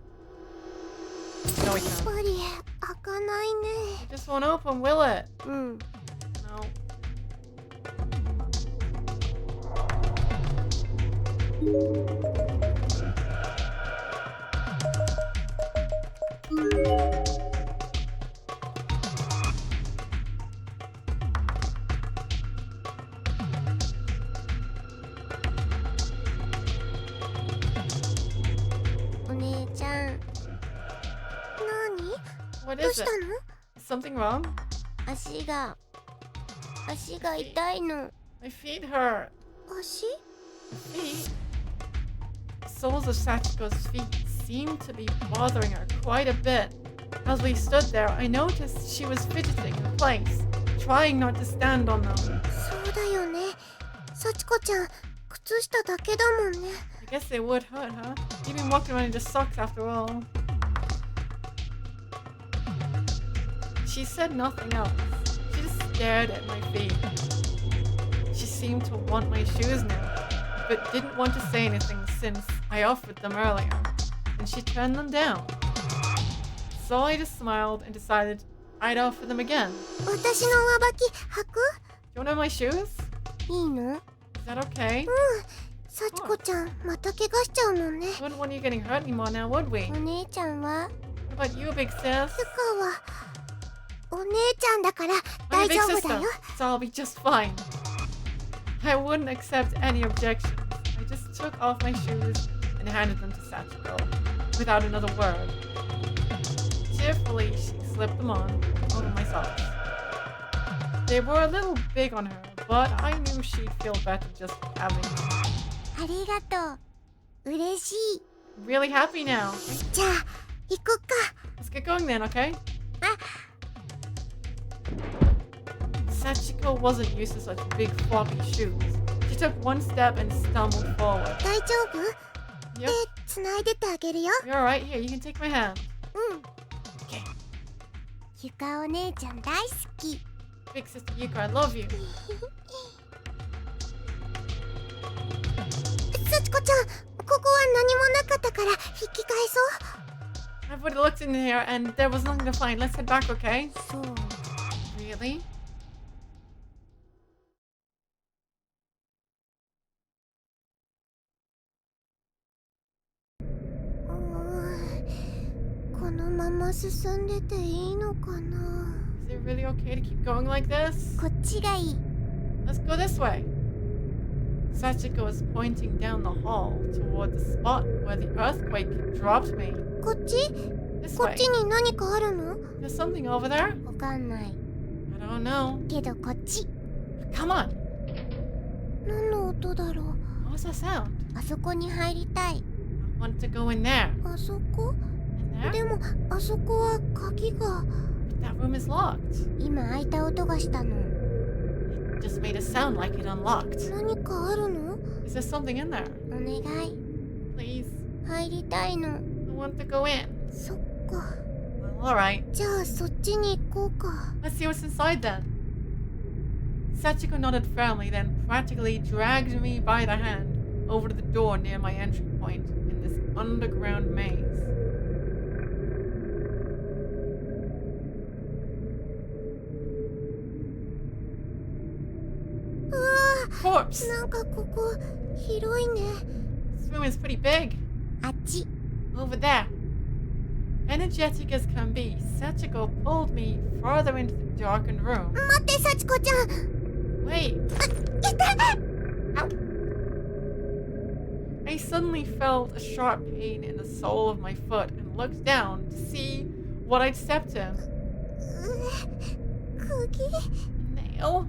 A: No, we can't.
B: やっぱり開かないね。
A: It just won't open, will it?
B: Mm.
A: No.
B: お姉ちゃん。なに？
A: What
B: どう
A: is
B: し
A: it?
B: たの？
A: Is something wrong?
B: 足が痛いの。
A: My feet hurt.
B: 足？
A: Feet? The soles of Sachiko's feet seemed to be bothering her quite a bit. As we stood there, I noticed she was fidgeting in place, trying not to stand on them.
B: そうだよね。幸子ちゃん、靴下だけだもんね。
A: I guess they would hurt, huh? You've been walking around in just socks after all. She said nothing else. She just stared at my feet. She seemed to want my shoes now, but didn't want to say anything since I offered them earlier, and she turned them down. So I just smiled and decided I'd offer them again.
B: 私の上履き履く？
A: Do you want to have my shoes?
B: いいの？
A: Is that okay?
B: 幸子ちゃん、また怪我しちゃうもんね。
A: Wouldn't want you getting hurt anymore now, would we?
B: お姉ちゃんは？
A: What about you, big sis?
B: つかは、お姉ちゃんだから
A: I'm
B: 大
A: a big
B: 丈夫
A: sister,
B: だよ。
A: so I'll be just fine. I wouldn't accept any objections. I just took off my shoes and handed them to Sachiko, without another word. Cheerfully, she slipped them on over my socks. They were a little big on her, but I knew she'd feel better just having them.
B: ありがとう。嬉しい。
A: Really happy now.
B: じゃあ、行こっか。
A: Let's get going then, okay? Sachiko wasn't used to such big floppy shoes. She took one step and stumbled forward.
B: 大丈夫？
A: Yep,
B: 繋いでってあげるよ。
A: you're alright. Here, you can take my hand.
B: うん。
A: Okay.
B: ゆかお姉ちゃん大好き。
A: Big sister Yuka, I love you.
B: 幸子ちゃん、ここは何もなかったから引き返そ
A: Everybody looked in here and there was nothing to find. Let's head back, okay?
B: う。そう。
A: Really?
B: このまま進んでていいのかな。
A: Is it really okay to keep going like this?
B: こっちがいい。
A: Let's go this way. Sachiko was pointing down the hall toward the spot where the earthquake dropped me.
B: こっち？
A: This
B: こっ
A: way.
B: ちに何かあるの？
A: There's something over there?
B: わかんない。
A: I don't know.
B: けどこっち。
A: Come on.
B: 何の音だろう。
A: What was that sound?
B: あそこに入りたい。
A: I want to go in there.
B: あそこ？
A: In
B: で
A: there?
B: もあそこは鍵が。
A: That room is locked.
B: 今開いた音がしたの。
A: It just made it sound like it unlocked.
B: 何かあるの？
A: Is there something in there?
B: お願い。
A: Please.
B: 入りたいの。
A: I want to go in.
B: そっか。
A: Well, alright.
B: じゃあそっちに行こうか。
A: Let's see what's inside then. Sachiko nodded firmly, then practically dragged me by the hand over to the door near my entry point in this underground maze. Corpse!
B: なんかここ広いね。
A: This room is pretty big.
B: あっち。
A: Over there. Energetic as can be, Sachiko pulled me farther into the darkened room.
B: 待って幸子ちゃん。
A: Wait.
B: 痛い。
A: I suddenly felt a sharp pain in the sole of my foot and looked down to see what I'd stepped in.
B: 釘？
A: A nail?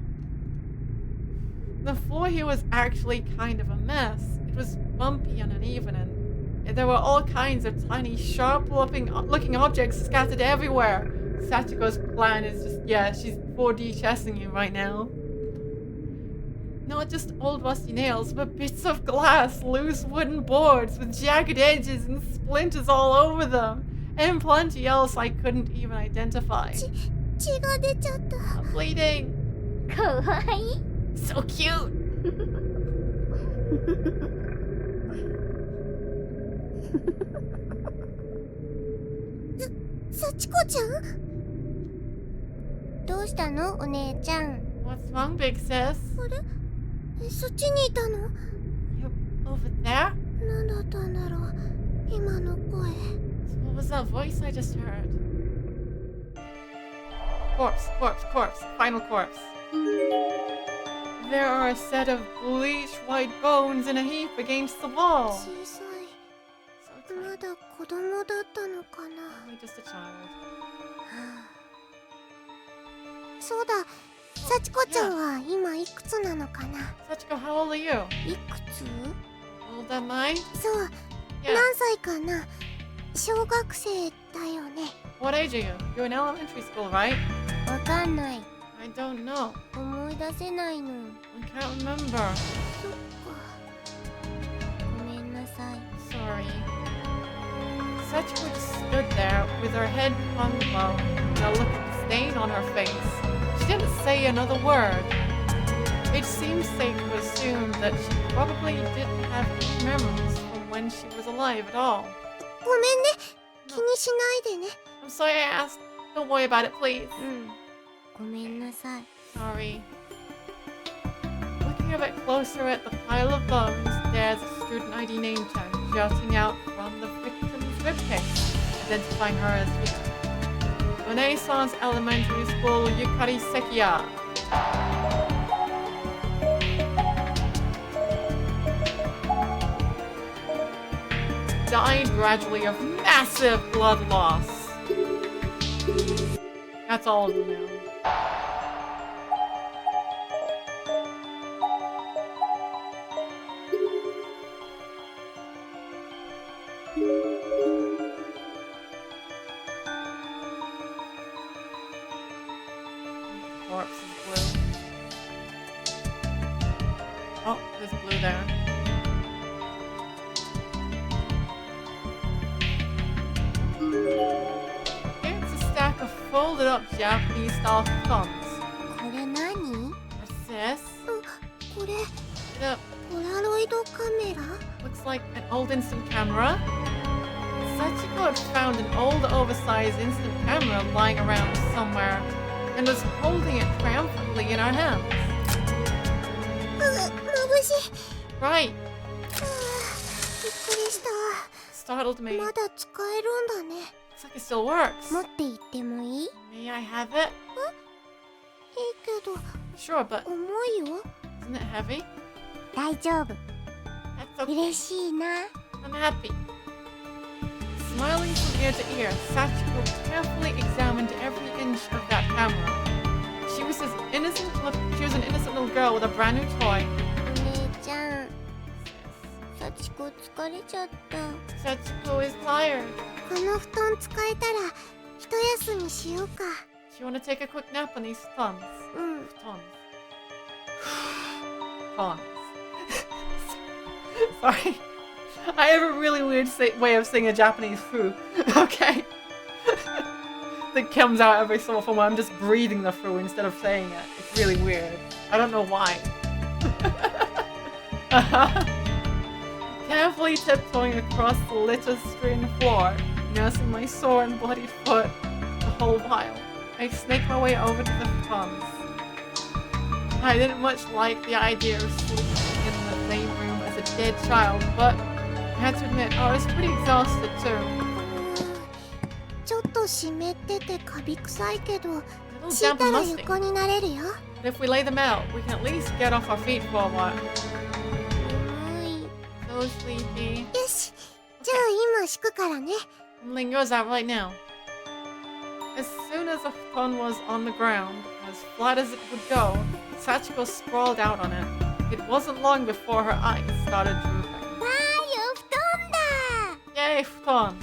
A: The floor here was actually kind of a mess. It was bumpy and uneven, and there were all kinds of tiny, sharp-looking objects scattered everywhere. Sachiko's plan is just, yeah, she's 4D chessing you right now. Not just old rusty nails, but bits of glass, loose wooden boards with jagged edges and splinters all over them, and plenty else I couldn't even identify.
B: 血が出ちゃった。
A: I'm bleeding.
G: かわいい。
A: So cute.
B: 幸子ちゃん？どうしたのお姉ちゃん。
A: What's wrong, big sis?
B: あれ？そっちにいたの？
A: You Over there?
B: 何だったんだろう今の声。
A: So what was that voice I just heard? Corpse, corpse, corpse. Final corpse. There are a set of bleached white bones in a heap against the wall.
B: 小さ
A: So
B: い。ま
A: tiny.
B: だ子供だったのかな。
A: Only just a child.
B: そうだ、幸子ちゃんは今いくつなのかな。
A: Sachiko, how old are you?
B: いくつ？
A: How old am I?
B: そう、
A: Yeah.
B: 何歳かな。小学生だよね。
A: What age are you? You're in elementary school, right?
B: わかんない。
A: I don't know.
B: 思い出せないの。
A: I can't remember.
B: そっか。ごめんなさい。
A: Sorry. Sachiko just stood there with her head hung low and a look of disdain on her face. She didn't say another word. It seemed safe to assume that she probably didn't have any memories from when she was alive at all.
B: ごめんね。気にしないでね。
A: I'm sorry I asked. Don't worry about it, please.
B: うん。ごめんなさい。
A: Sorry. Looking a bit closer at the pile of bones, there's a student ID name tag jutting out from the victim's ribcage, identifying her as Rita. Renaissance Elementary School Yukari Sekiya. Died gradually of massive blood loss. That's all we know. Corpse is blue. Oh, there's blue there. It's a stack of folded up Japanese style thumbs.
B: これ何？
A: What's this?
B: これ
A: It
B: ポラロイドカメラ？
A: looks like an old instant camera. Sachiko had found an old oversized instant camera lying around somewhere and was holding it triumphantly in her hands.
B: 眩しい。
A: Right,
B: びっくりした。
A: startled me.
B: まだ使えるんだね。
A: Looks like it still works.
B: 持って行ってもいい？いい
A: May I have it?
B: けど
A: Sure, but
B: 重いよ。
A: isn't it heavy?
B: 大丈夫。
A: That's okay.
B: 嬉しいな。
A: I'm happy. Smiling from ear to ear, Sachiko carefully examined every inch of that camera. She was an innocent little girl with a brand new toy.
B: お姉ちゃん、幸子疲れちゃった。
A: Sachiko is tired.
B: この布団使えたら一休みしようか。
A: Do you want to take a quick nap on these thumbs?
B: うん。
A: Tons. Tons. Sorry. I have a really weird way of saying a Japanese foo. Okay. That comes out every so often when I'm just breathing the foo instead of saying it. It's really weird. I don't know why. Carefully tiptoeing across the litter-strewn floor, nursing my sore and bloodied foot the whole while, I snaked my way over to the futons. I didn't much like the idea of sleeping in the same room as a dead child, but I had to admit I was pretty exhausted too.
B: ちょっと湿っててカビ臭いけど、
A: A little
B: 敷い
A: damp
B: た
A: and
B: ら
A: musty.
B: 横になれるよ。
A: But if we lay them out, we can at least get off our feet for a while.
B: 眠い。
A: So sleepy.
B: よし。じゃあ今敷くからね。
A: I'm laying yours out right now. As soon as the futon was on the ground, as flat as it would go, Sachiko sprawled out on it. It wasn't long before her eyes started drooping.
B: わーい、お布団だ。
A: Yay, futon!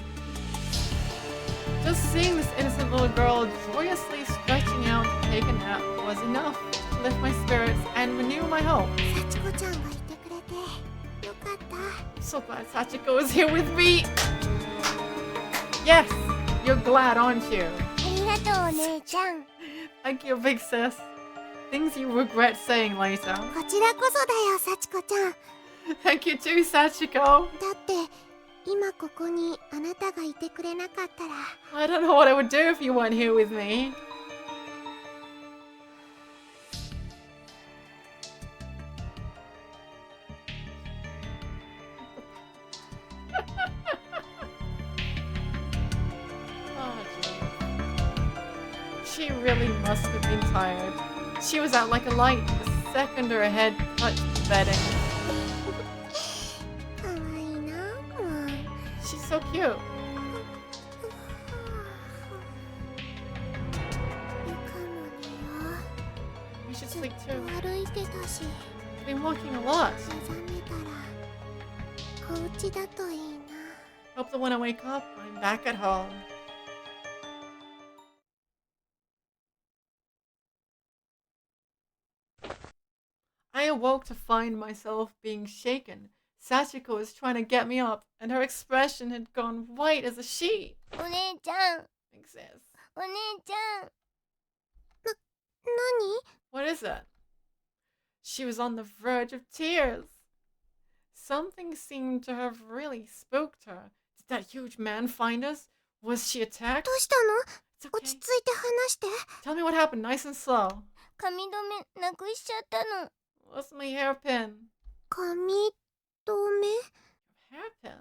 A: Just seeing this innocent little girl joyously stretching out to take a nap was enough to lift my spirits and renew my hope.
B: 幸子ちゃんがいてくれてよかった。
A: I'm so glad Sachiko is here with me! Yes! You're glad, aren't you?
B: ありがとうお姉ちゃん。
A: Thank you, big sis. Things you regret saying later.
B: こちらこそだよ、幸子ちゃん。
A: Thank you too, Sachiko.
B: だって今ここにあなたがいてくれなかったら。
A: I don't know what I would do if you weren't here with me. She really must have been tired. She was out like a light the second her head touched the bedding.
B: かわいいなもう。
A: She's so cute.
B: 床も寝よ
A: We should
B: う。ずっ
A: sleep
B: と
A: too.
B: 歩いてたし、
A: We've been walking a lot.
B: 目覚めたらお家だといいな。
A: Hope that when I wake up, I'm back at home. I awoke to find myself being shaken. Sachiko was trying to get me up, and her expression had gone white as a sheet.
B: お姉ちゃん、
A: Exists.
B: お姉ちゃん。何？
A: What is it? She was on the verge of tears. Something seemed to have really spooked her. Did that huge man find us? Was she attacked?
B: どうしたの？
A: It's
B: 落
A: okay.
B: ち着いて話して。
A: Tell me what happened, nice and slow.
B: 髪留めなくしちゃったの。
A: What's my hairpin?
B: 髪留め？
A: Hairpin?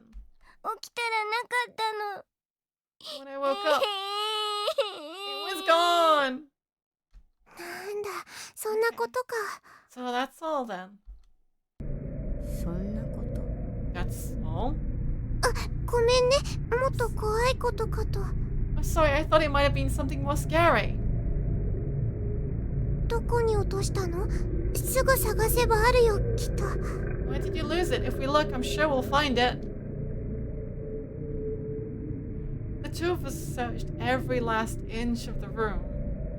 B: 起きたらなかったの。
A: When I woke up, it was gone.
B: なんだ、そんなことか。
A: So that's all then.
H: そんなこと。
A: That's all?
B: ごめんね、もっと怖いことかと。
A: I'm sorry, I thought it might have been something more scary.
B: どこに落としたの？すぐ探せばあるよ、きっと。
A: Why did you lose it? If we look, I'm sure we'll find it. The two of us searched every last inch of the room.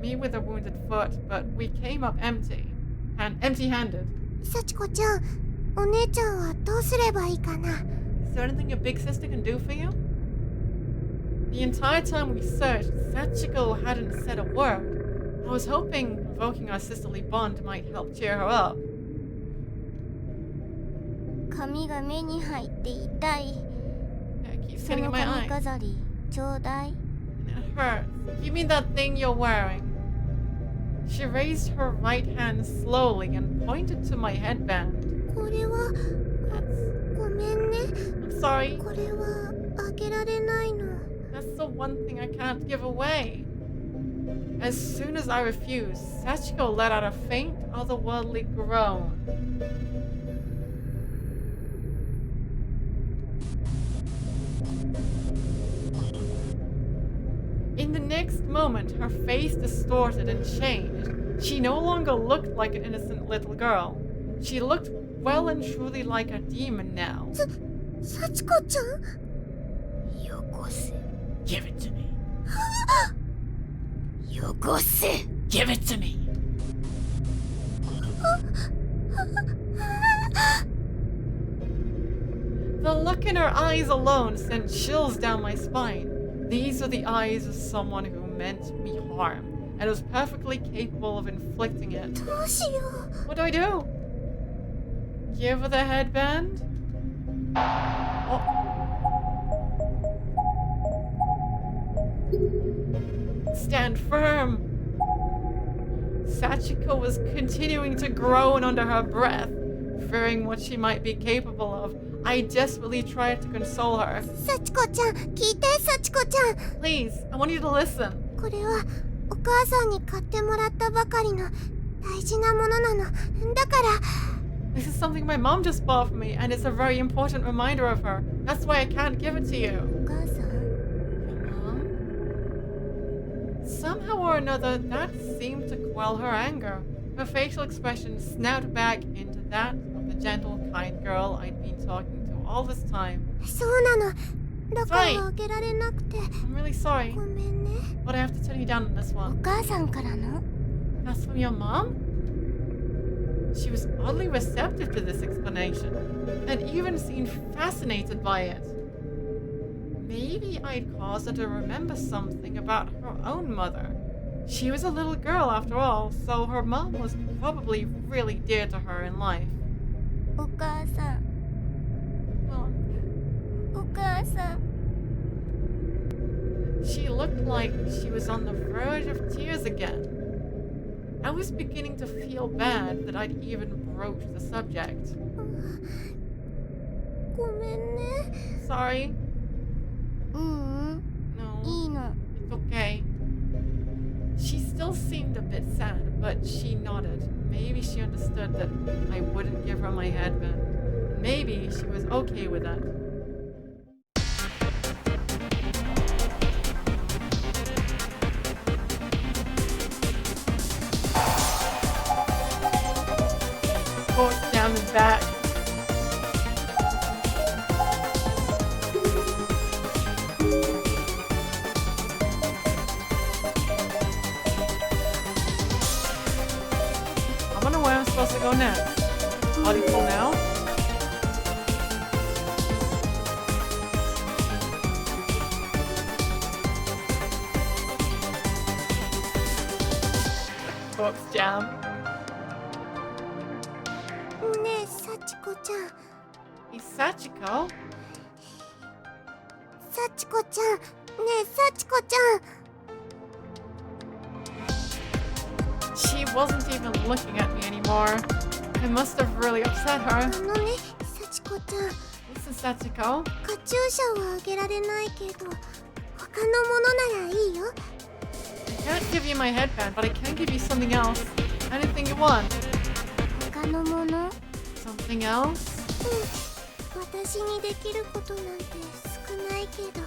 A: Me with a wounded foot, but we came up empty-handed.
B: 幸子ちゃん、お姉ちゃんはどうすればいいかな？
A: Is there anything your big sister can do for you? The entire time we searched, Sachiko hadn't said a word. I was hoping invoking our sisterly bond might help cheer her up.
B: 髪が目に入って痛い。
A: It keeps
B: そ
A: hitting
B: の
A: my
B: 髪
A: eye.
B: 飾り、ちょうだい。
A: And it hurts. You mean that thing you're wearing? She raised her right hand slowly and pointed to my headband.
B: これは、
A: That's...
B: ごめんね。
A: I'm sorry.
B: これはあげられないの。
A: That's the one thing I can't give away. As soon as I refused, Sachiko let out a faint, otherworldly groan. In the next moment, her face distorted and changed. She no longer looked like an innocent little girl. She looked well and truly like a demon now.
B: 幸子ちゃん？
H: よこせ。
A: Give it to me.
H: よこせ。
A: Give it to me. The look in her eyes alone sent chills down my spine. These are the eyes of someone who meant me harm and was perfectly capable of inflicting it.
B: どうしよう。
A: What do I do? Give her the headband? Oh. Stand firm. Sachiko was continuing to groan under her breath, fearing what she might be capable of. I desperately tried to console her.
B: 幸子ちゃん、聞いて、幸子ちゃん。
A: Please, I want you to listen.
B: これはお母さんに買ってもらったばかりの大事なものなの。だから。
A: This is something my mom just bought for me, and it's a very important reminder of her. That's why I can't give it to you.
B: お母さん？
A: Your mom? Somehow or another, that seemed to quell her anger. Her facial expression snapped back into that of the gentle, kind girl I'd been talking to all this time.
B: そうなの。だか
A: はい
B: らあげられなくて。
A: I'm really sorry,
B: ごめんね。
A: but I have to turn you down on this
B: お
A: one.
B: 母さんからの？
A: That's from your mom? She was oddly receptive to this explanation, and even seemed fascinated by it. Maybe I'd caused her to remember something about her own mother. She was a little girl after all, so her mom was probably really dear to her in life.
B: お母さん。
A: Well,
B: お母さん。
A: she looked like she was on the verge of tears again. I was beginning to feel bad that I'd even broached the subject.
B: ごめんね。
A: Sorry?
B: ううん、
A: No.
B: いいの。
A: It's okay. She still seemed a bit sad, but she nodded. Maybe she understood that I wouldn't give her my headband. Maybe she was okay with that. Forks down his back. I wonder where I'm supposed to go next. Body pull now? Corpse jam.
B: ねえ幸子ちゃん
A: He's Sachiko?
B: 幸子ちゃんねえ幸子ちゃん
A: She wasn't even looking at me anymore. I must have really upset
B: あ
A: her.
B: のね幸子ちゃん
A: Listen, Sachiko.
B: カチューシャはあげられないけど他のものならいいよ
A: I can't give you my headband, but I can give you something else. Anything you want.
B: 他のもの
A: Something else?
B: 私にできることなんて少ないけど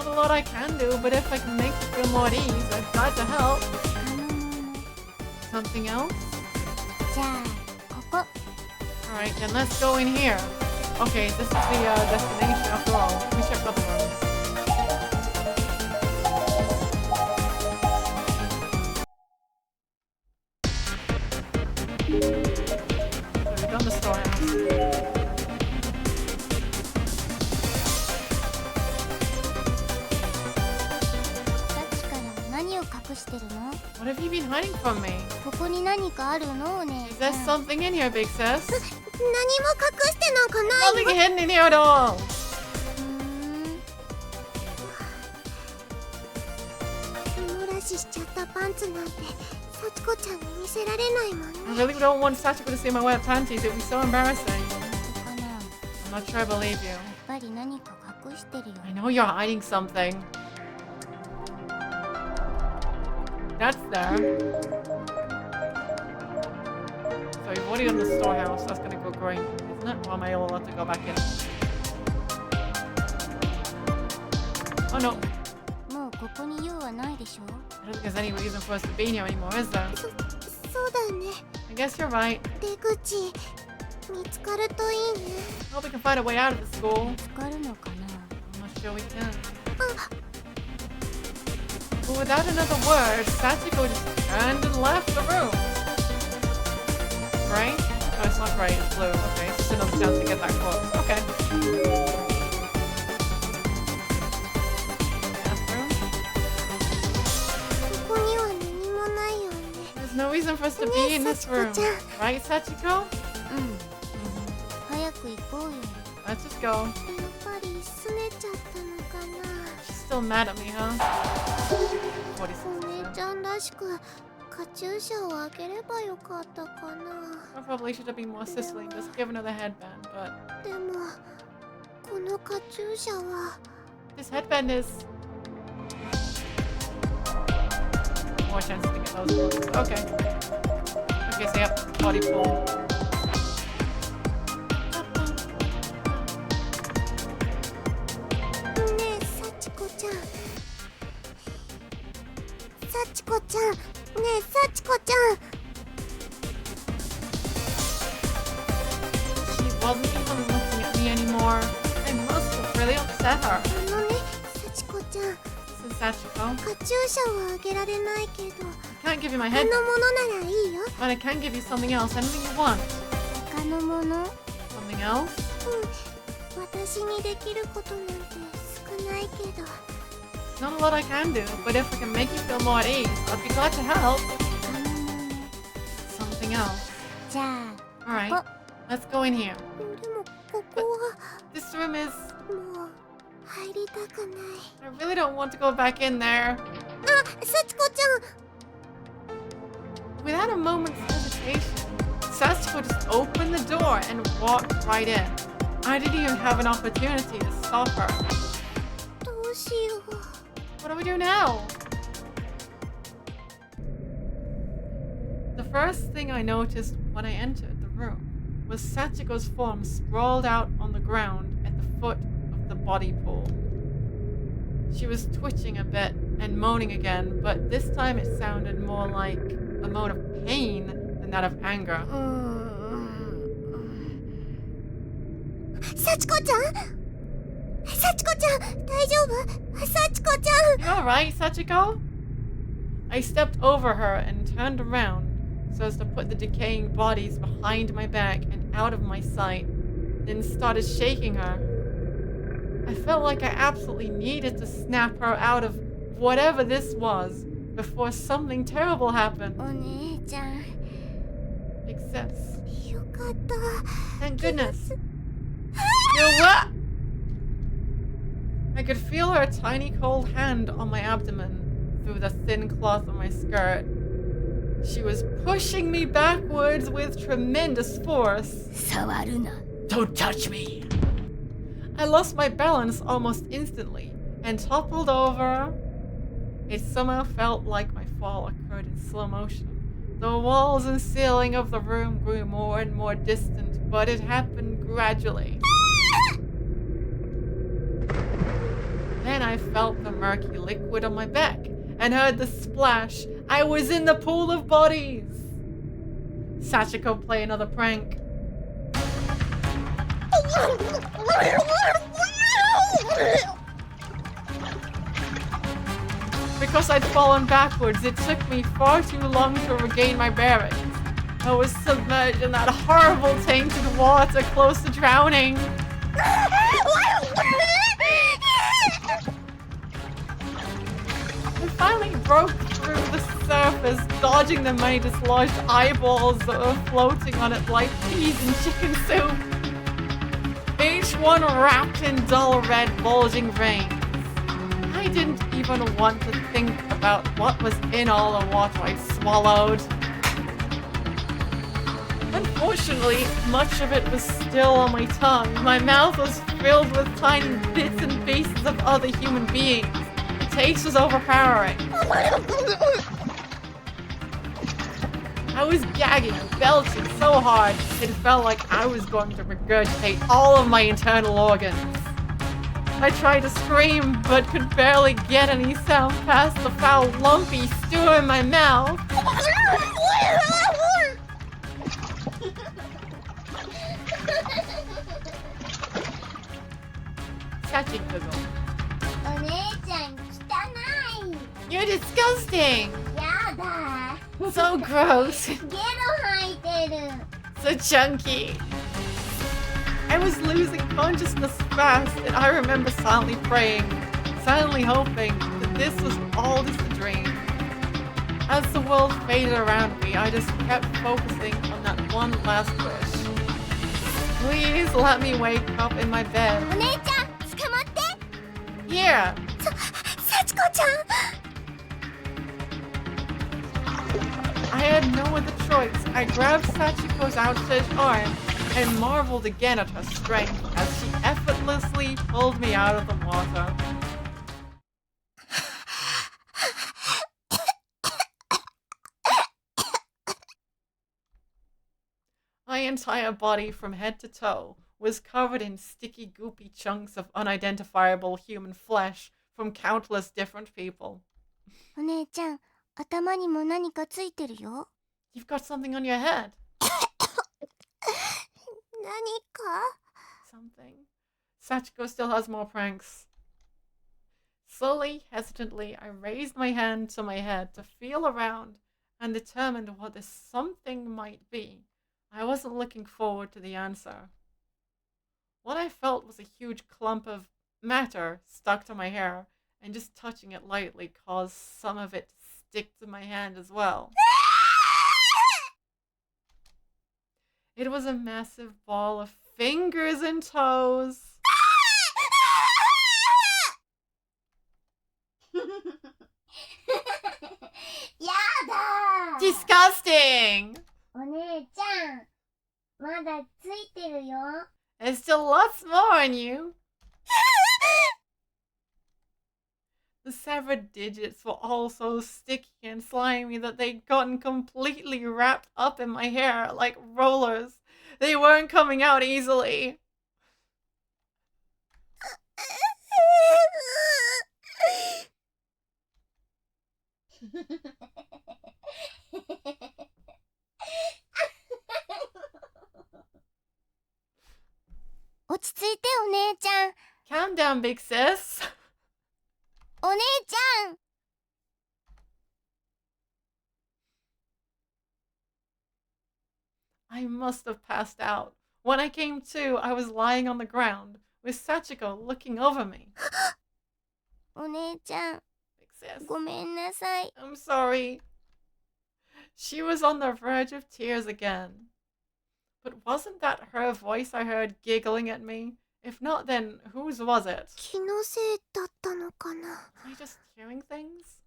A: Not a lot I can do, but if I can make you feel more at ease, I'd glad to help.
B: 他のもの
A: Something else?
B: じゃあここ
A: Alright, then let's go in here. Okay, this is the destination after all. Let me check other rooms. So we've done the storehouse. What have you been hiding from me?
B: ここに何かあるのお姉
A: Is
B: ちゃ
A: there
B: ん
A: something in here, Big Sis?
B: 何も隠してなんかない
A: Nothing
B: よ
A: hidden in here at all.
B: お漏らししちゃったパンツなんて幸子ちゃんに見せられないもんね
A: I really don't want Sachiko to see my wet panties. It would be so embarrassing.
B: かなやっ
A: I'm not sure I believe you.
B: ぱり何か隠してるよ
A: I know you're hiding something. That's there. So you've already done the storehouse. That's gonna go green, isn't it? Or am I allowed to go back in? Oh no.
B: もうここに用はないでしょ
A: I don't think there's any reason for us to be here anymore, is there?
B: そうだね
A: I guess you're right.
B: 出口見つかるといいね
A: I hope we can find a way out of the school.
B: 見つかるのかな
A: I'm not sure we can. But without another word, Sachiko just turned and left the room. Gray? No, it's not gray, it's blue. Okay, it's just another chance to get that corpse. Okay. Bathroom?
B: ここには何もないよね
A: There's no reason for us to be in this room. Right, Sachiko?
B: うん早く行こうよ
A: Let's just go.
B: やっぱり拗ねちゃったのかな
A: She's still mad at me, huh?
B: お
A: 46%.
B: 姉ちゃんらしくカチューシャをあげればよかったかな
A: I probably should have been more sisterly and just given her the headband, but
B: でもこのカチューシャは
A: this headband is more chances to get those ones. Okay. Okay, so yep, body pull. She wasn't even looking at me anymore. I must have really upset her.
B: あのね幸子ちゃん
A: This is Sachiko.
B: カチューシャはあげられないけど
A: I can't give you my
B: 他
A: headband,
B: のものならいいよ
A: but I can give you something else. Anything you want.
B: 他のもの
A: Something else?
B: 私にできることなんて少ないけど
A: Not a lot I can do, but if I can make you feel more at ease, I'd be glad to help.
B: 他のもの
A: Something else.
B: じゃあ
A: Alright, let's go in here.
B: でもここは
A: This room is...
B: もう入りたくない
A: I really don't want to go back in there.
B: あ幸子ちゃん
A: Without a moment's hesitation, Sachiko just opened the door and walked right in. I didn't even have an opportunity to stop her.
B: どうしよう
A: What do we do now? first thing I noticed when I entered the room was Sachiko's form sprawled out on the ground at the foot of the body pool. She was twitching a bit and moaning again, but this time it sounded more like a moan of pain than that of anger.
B: 幸子ちゃん幸子ちゃん大丈夫幸子ちゃん
A: You alright, Sachiko? I stepped over her and turned around so as to put the decaying bodies behind my back and out of my sight, then started shaking her. I felt like I absolutely needed to snap her out of whatever this was before something terrible happened.
B: お姉ちゃん
A: Except,
B: よかった
A: thank goodness. You what? I could feel her tiny cold hand on my abdomen through the thin cloth of my skirt. She was pushing me backwards with tremendous force.
H: 触るな。
F: Don't touch me!
A: I lost my balance almost instantly and toppled over. It somehow felt like my fall occurred in slow motion. The walls and ceiling of the room grew more and more distant, but it happened gradually. Then I felt the murky liquid on my back and heard the splash. I was in the pool of bodies. Sachiko play another prank. Because I'd fallen backwards, it took me far too long to regain my bearings. I was submerged in that horrible tainted water close to drowning. I finally broke through the surface, dodging the many dislodged eyeballs that were floating on it like peas in chicken soup. Each one wrapped in dull red bulging veins. I didn't even want to think about what was in all the water I'd swallowed. Unfortunately, much of it was still on my tongue. My mouth was filled with tiny bits and pieces of other human beings. The taste was overpowering. I was gagging and belching so hard, it felt like I was going to regurgitate all of my internal organs. I tried to scream, but could barely get any sound past the foul, lumpy stew in my mouth. Sachi giggled.
G: お姉ちゃん汚い
A: You're disgusting!
G: やだ
A: So gross!
G: ゲロ吐いてる
A: So chunky! I was losing consciousness fast, and I remember silently praying, silently hoping that this was all just a dream. As the world faded around me, I just kept focusing on that one last wish. Please let me wake up in my bed.
B: お姉ちゃん捕まって
A: Here!
B: 幸子ちゃん
A: I had no other choice. I grabbed Sachiko's outstretched arm and marveled again at her strength as she effortlessly pulled me out of the water. My entire body from head to toe was covered in sticky, goopy chunks of unidentifiable human flesh from countless different people.
B: お姉ちゃん頭にも何かついてるよ
A: You've got something on your head.
B: 何か
A: Something. Sachiko still has more pranks. Slowly, hesitantly, I raised my hand to my head to feel around and determined what this something might be. I wasn't looking forward to the answer. What I felt was a huge clump of matter stuck to my hair, and just touching it lightly caused some of it to stick to my hand as well. It was a massive ball of fingers and toes.
G: やだ
A: Disgusting!
G: お姉ちゃんまだついてるよ
A: There's still lots more on you. The severed digits were all so sticky and slimy that they'd gotten completely wrapped up in my hair like rollers. They weren't coming out easily. Calm down, big sis.
B: お姉ちゃん
A: I must have passed out. When I came to, I was lying on the ground with Sachiko looking over me.
B: お姉ちゃん
A: Big sis.
B: ごめんなさい
A: I'm sorry. She was on the verge of tears again. But wasn't that her voice I heard giggling at me? If not, then whose was it?
B: 気のせいだったのかな
A: Am I just hearing things?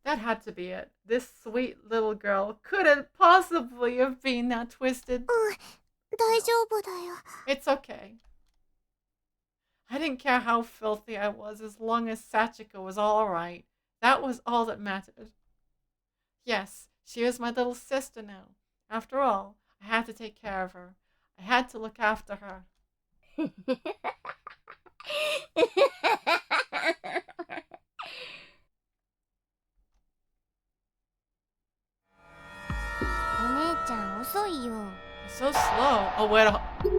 A: That had to be it. This sweet little girl couldn't possibly have been that twisted.
B: 大丈夫だよ
A: It's okay. I didn't care how filthy I was as long as Sachiko was all alright. That was all that mattered. Yes, she was my little sister now. After all, I had to take care of her. I had to look after her.
B: お姉ちゃん遅いよ
A: So slow. Oh, wait.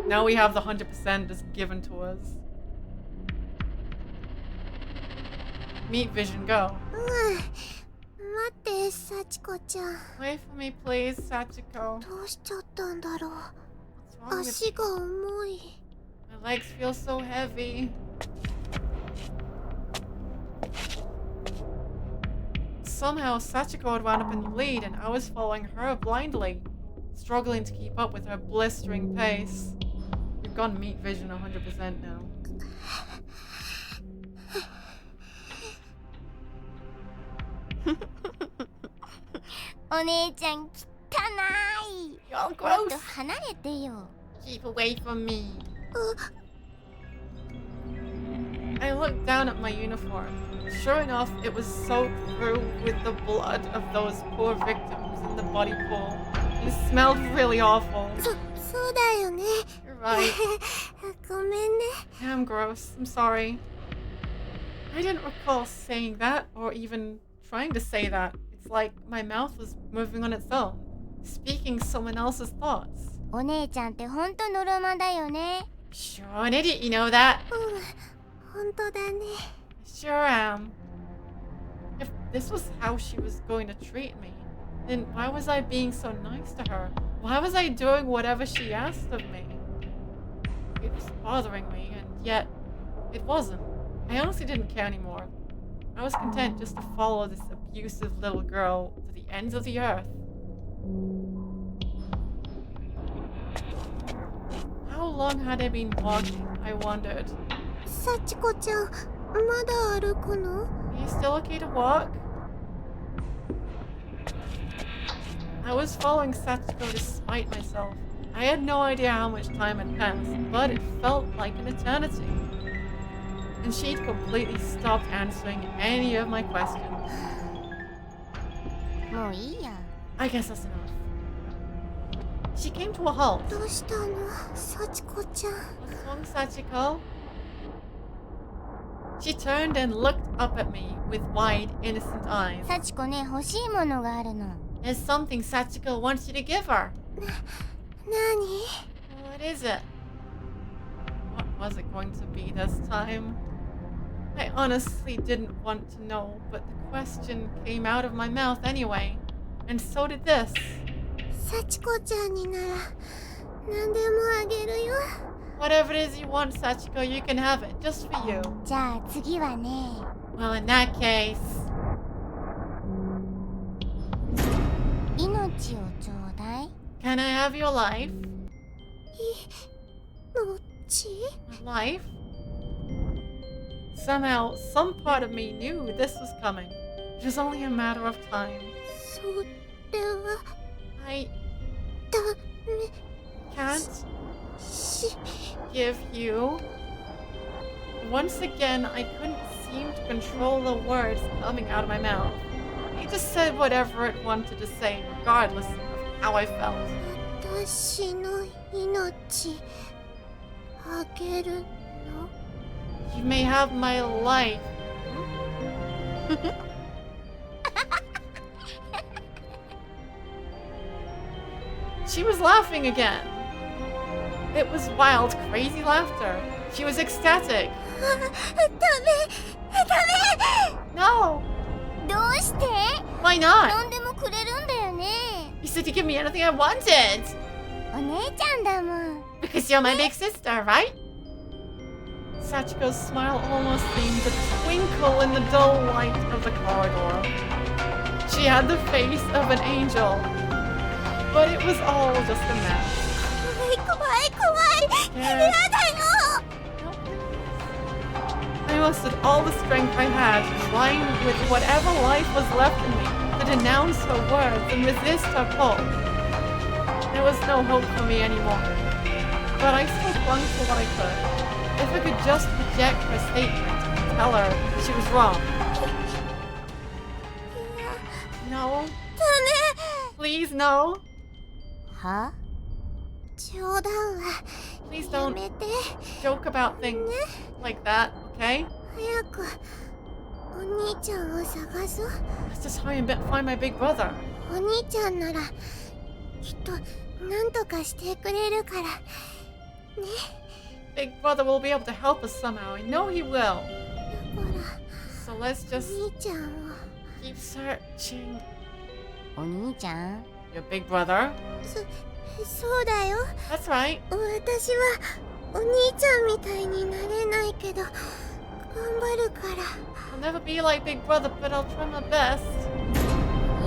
A: Now we have the 100% just given to us. Meet Vision, go.
B: 待って幸子ちゃん
A: Wait for me, please, Sachiko.
B: どうしちゃったんだろう
A: What's wrong with
B: 足が重い
A: My legs feel so heavy. Somehow, Sachiko had wound up in the lead, and I was following her blindly, struggling to keep up with her blistering pace. We've gone meat vision 100% now.
B: お姉ちゃん汚い
A: You're
B: もっ
A: gross.
B: と離れてよ
A: Keep away from me. I looked down at my uniform. Sure enough, it was soaked through with the blood of those poor victims in the body pool. It smelled really awful.
B: そうだよね
A: You're right.
B: ごめんね
A: Yeah, I'm gross. I'm sorry. I didn't recall saying that or even trying to say that. It's like my mouth was moving on its own, speaking someone else's thoughts.
B: お姉ちゃんってほんとのろまだよね
A: Sure, an idiot, you know that.
B: ほんとだね
A: Sure am. If this was how she was going to treat me, then why was I being so nice to her? Why was I doing whatever she asked of me? It was bothering me, and yet it wasn't. I honestly didn't care anymore. I was content just to follow this abusive little girl to the ends of the earth. How long had I been walking? I wondered.
B: 幸子ちゃんまだ歩くの
A: Are you still okay to walk? I was following Sachiko despite myself. I had no idea how much time had passed, but it felt like an eternity. And she'd completely stopped answering any of my questions.
B: もういいや
A: I guess that's enough. She came to a halt.
B: どうしたの幸子ちゃん
A: What's wrong, Sachiko? She turned and looked up at me with wide, innocent eyes.
B: 幸子ね欲しいものがあるの
A: There's something Sachiko wants you to give her.
B: 何
A: What is it? What was it going to be this time? I honestly didn't want to know, but the question came out of my mouth anyway. And so did this.
B: 幸子ちゃんになら何でもあげるよ
A: Whatever it is you want, Sachiko, you can have it, just for you.
B: じゃあ次はね
A: Well, in that case...
B: 命をちょうだい
A: Can I have your life?
B: 命
A: My life? Somehow, some part of me knew this was coming. It was only a matter of time.
B: それは
A: I
B: ダメ
A: can't
B: し
A: give you. Once again, I couldn't seemed to control the words coming out of my mouth. It just said whatever it wanted to say, regardless of how I felt.
B: 私の命あげるの
A: You may have my life. She was laughing again. It was wild, crazy laughter. She was ecstatic.
B: ダメ
A: No!
B: どうして
A: Why not?
B: 何でもくれるんだよね
A: You said to give me anything I wanted.
B: お姉ちゃんだもん
A: Because you're my big sister, right? Sachiko's smile almost seemed to twinkle in the dull light of the corridor. She had the face of an angel, but it was all just a mask.
B: 怖いやだよ
A: I mustered all the strength I had, trying with whatever life was left in me to denounce her words and resist her pull. There was no hope for me anymore, but I still clung to what I could. If I could just reject her statement and tell her she was wrong. No.
B: ダ
A: Please, no.
B: メは冗談は
A: Please
B: や
A: don't
B: めて
A: joke about things like that, okay?
B: 早くお兄ちゃんを探そう
A: Let's just hurry and find my big brother.
B: お兄ちゃんならきっと何とかしてくれるから
A: Big brother will be able to help us somehow. I know he will.
B: だから
A: So let's
B: お
A: just
B: 兄ちゃんを
A: keep searching.
H: お兄ちゃん
A: Your big brother?
B: そうだよ
A: That's right.
B: 私はお兄ちゃんみたいになれないけど頑張るから
A: I'll never be like big brother, but I'll try my best.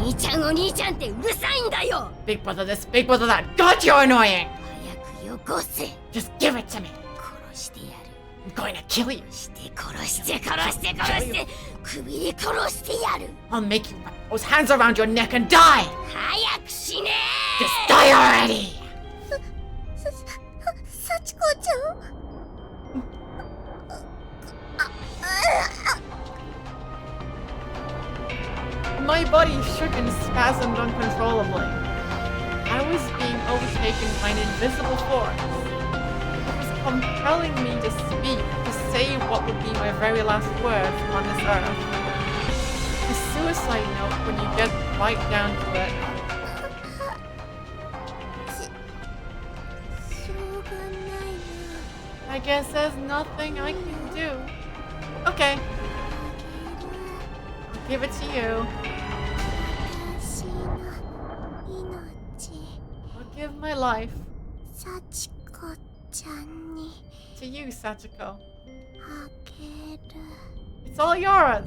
H: 兄ちゃんお兄ちゃんってうるさいんだよ
A: Big brother this, big brother that. God, you're annoying!
H: 早くよこせ
A: Just give it to me.
H: 殺してやる
A: I'm going to kill you.
H: 殺して首に殺してやる
A: I'll make you wrap those hands around your neck and die.
H: 早く死ね
A: Just die already.
B: 幸子ちゃん
A: My body shook and spasmed uncontrollably. I was being overtaken by an invisible force. It was compelling me to speak, to say what would be my very last words on this earth. A suicide note when you get right down to it.
B: しょうがないな
A: I guess there's nothing I can do. Okay, I'll give it to you.
B: 私の命
A: I'll give my life
B: 幸子ちゃんに
A: to you, Sachiko.
B: あげる
A: It's all yours.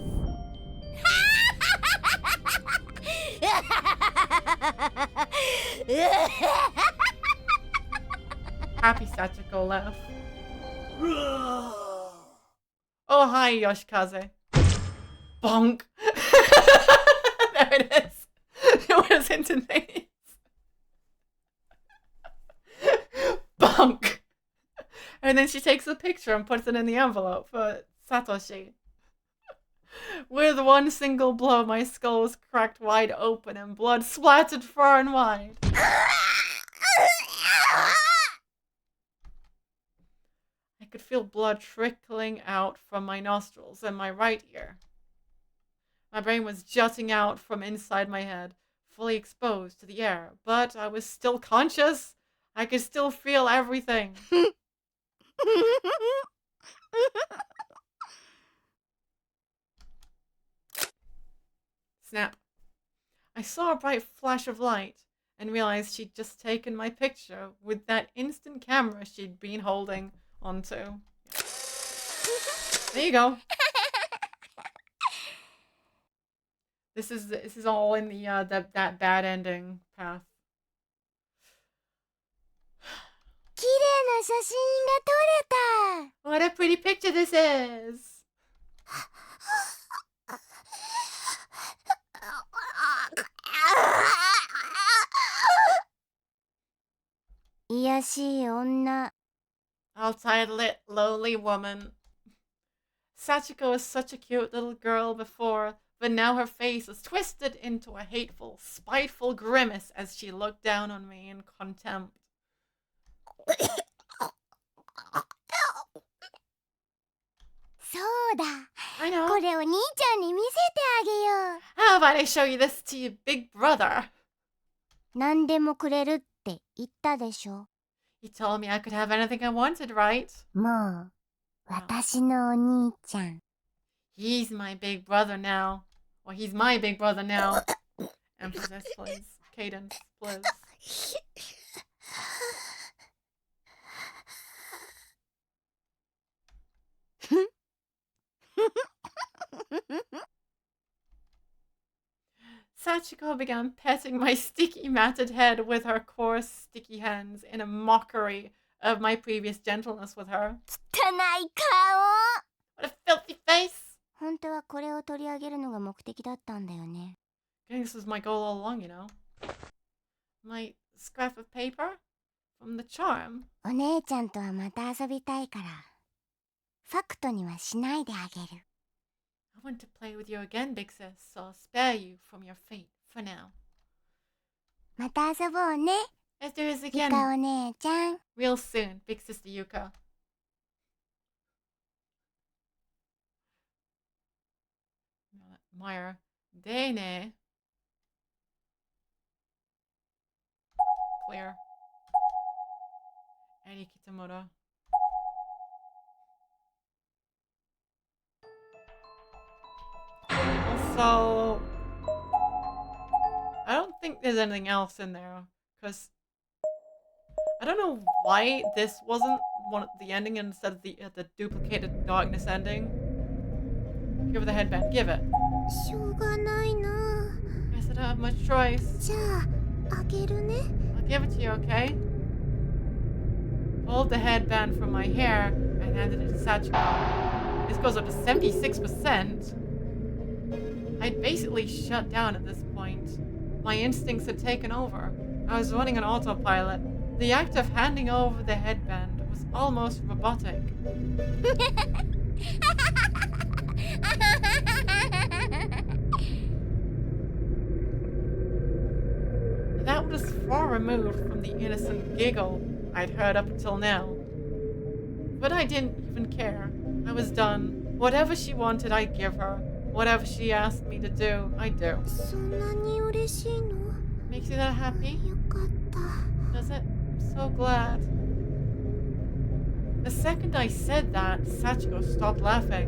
A: Happy Sachiko laugh. Oh, hi, Yoshikaze. Bonk. There it is. It was instantaneous. Bonk. And then she takes a picture and puts it in the envelope for Satoshi. With one single blow, my skull was cracked wide open and blood splattered far and wide. I could feel blood trickling out from my nostrils and my right ear. My brain was jutting out from inside my head, fully exposed to the air, but I was still conscious. I could still feel everything. Snap. I saw a bright flash of light and realized she'd just taken my picture with that instant camera she'd been holding onto. There you go. This is all in the that bad ending path.
B: 綺麗な写真が撮れた
A: What a pretty picture this is.
B: いやしい女
A: I'll title it Lowly Woman. Sachiko was such a cute little girl before, but now her face was twisted into a hateful, spiteful grimace as she looked down on me in contempt.
B: そうだ。
A: I know.
B: これお兄ちゃんに見せてあげよ
A: How about I show you this to your big brother?
B: う。何でもくれるって言ったでしょ。
A: He told me I could have anything I wanted, right?
B: もう、私のお兄ちゃん。
A: He's my big brother now. Well, he's my big brother now. Emphasis, please. Cadence, please. Sachiko began petting my sticky, matted head with her coarse, sticky hands in a mockery of my previous gentleness with her.
B: 汚い顔
A: What a filthy face!
B: 本当はこれを取り上げるのが目的だったんだよね。
A: I think this was my goal all along, you know. My scrap of paper from the charm.
B: お姉ちゃんとはまた遊びたいから、ファクトにはしないであげる。
A: I want to play with you again, big sis, so I'll spare you from your fate for now.
B: また遊ぼうね、
A: Let's do this
B: ゆか
A: again
B: お姉ちゃん。
A: real soon, big sister Yuka. Meyer, Dene. Clear. Eddie Kitamura. Also, I don't think there's anything else in there, because I don't know why this wasn't the ending instead of the duplicated darkness ending. Give her the headband. Give it.
B: しょうがないな。
A: Guess I don't have much choice.
B: じゃあ、あげるね。
A: I'll give it to you, okay? Pulled the headband from my hair and handed it to Sachiko. This goes up to 76%. I'd basically shut down at this point. My instincts had taken over. I was running on autopilot. The act of handing over the headband was almost robotic. That was far removed from the innocent giggle I'd heard up until now. But I didn't even care. I was done. Whatever she wanted, I'd give her. Whatever she asked me to do, I'd do.
B: そんなに嬉しいの？
A: Makes you that happy?
B: よかった。
A: Does it? I'm so glad. The second I said that, Sachiko stopped laughing,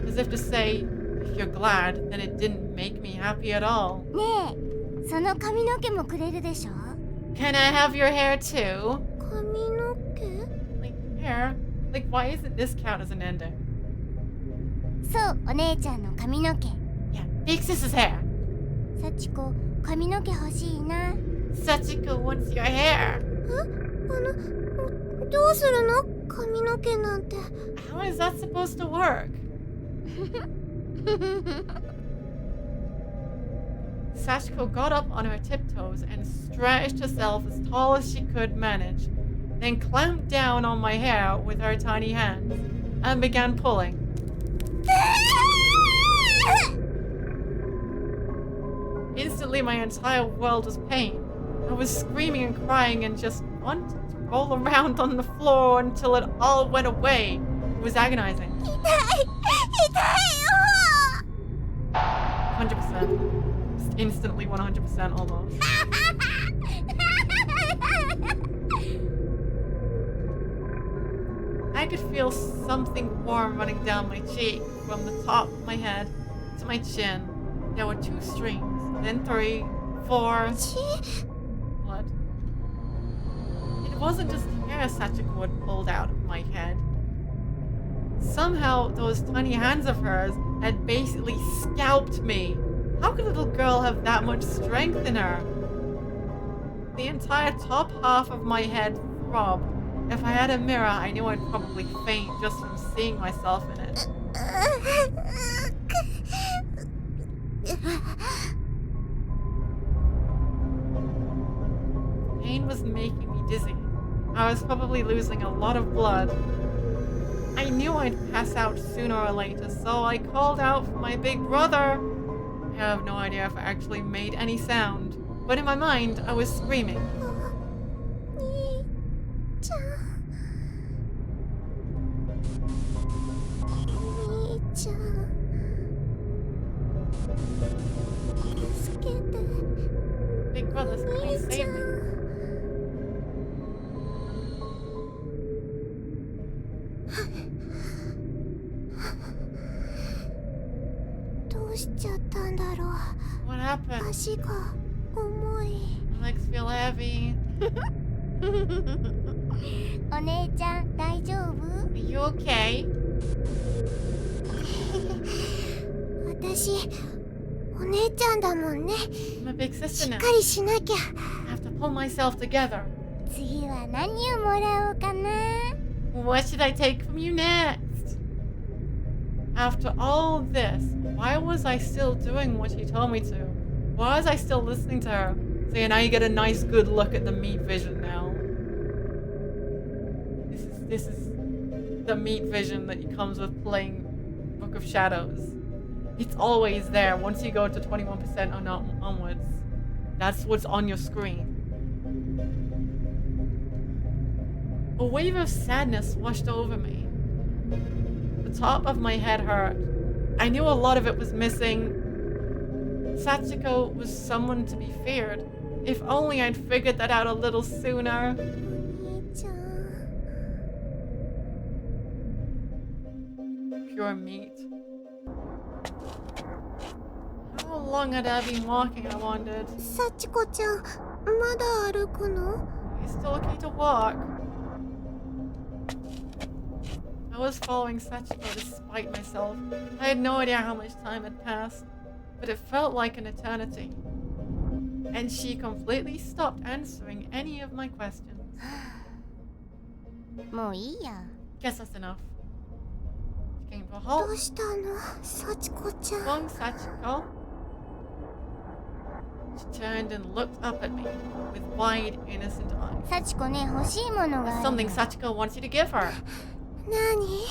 A: as if to say, if you're glad, then it didn't make me happy at all.
B: ねえ、その髪の毛もくれるでしょ？
A: Can I have your hair too?
B: 髪の毛？
A: Like, hair? Like, why isn't this count as an ending?
B: そう、お姉ちゃんの髪の毛。
A: Yeah, big sis's hair.
B: 幸子、髪の毛欲しいな。
A: Sachiko wants your hair.
B: どうするの？髪の毛なんて。
A: How is that supposed to work? Sachiko got up on her tiptoes and stretched herself as tall as she could manage, then clamped down on my hair with her tiny hands and began pulling. Instantly, my entire world was pain. I was screaming and crying and just wanted to roll around on the floor until it all went away. It was agonizing.
B: 痛いよ
A: 100%. Just instantly 100% almost. I could feel something warm running down my cheek from the top of my head to my chin. There were 2 streams, then 3, 4.
B: 血
A: Blood. It wasn't just hair Sachiko had pulled out of my head. Somehow, those tiny hands of hers had basically scalped me. How could a little girl have that much strength in her? The entire top half of my head throbbed. If I had a mirror, I knew I'd probably faint just from seeing myself in it. Pain was making me dizzy. I was probably losing a lot of blood. I knew I'd pass out sooner or later, so I called out for my big brother. I have no idea if I actually made any sound, but in my mind, I was screaming.
B: 兄ちゃん兄ちゃん助けて
A: Big brothers, please
B: 兄ちゃ
A: save me.
B: んどうしちゃったんだろう
A: What happened?
B: 足が重い
A: My legs feel heavy.
G: お姉ちゃん大丈夫？
A: Are you okay?
B: 私お姉ちゃんだもんね
A: I'm a big
B: し
A: sister
B: っ
A: now.
B: かりしなきゃ
A: I have to pull myself together.
G: 次は何をもらおうかな。
A: What should I take from you next? After all this, why was I still doing what she told me to? Why was I still listening to her? So yeah, now you get a nice good look at the meat vision now. This is the meat vision that comes with playing Book of Shadows. It's always there once you go to 21% onwards. That's what's on your screen. A wave of sadness washed over me. The top of my head hurt. I knew a lot of it was missing. Sachiko was someone to be feared. If only I'd figured that out a little sooner.
B: 兄ちゃん
A: Pure meat. How long had I been walking, I wondered.
B: 幸子ちゃんまだ歩くの
A: It's still okay to walk. I was following Sachiko despite myself. I had no idea how much time had passed, but it felt like an eternity. And she completely stopped answering any of my questions.
G: もういいや。
A: Guess that's enough. She came to a
B: ど
A: halt.
B: うしたの幸子ちゃん
A: Long Sachiko. She turned and looked up at me with wide, innocent eyes.
G: 幸子ね、欲しいものが
A: There's
G: ある
A: something
G: の。
A: Sachiko wants you to give her.
B: 何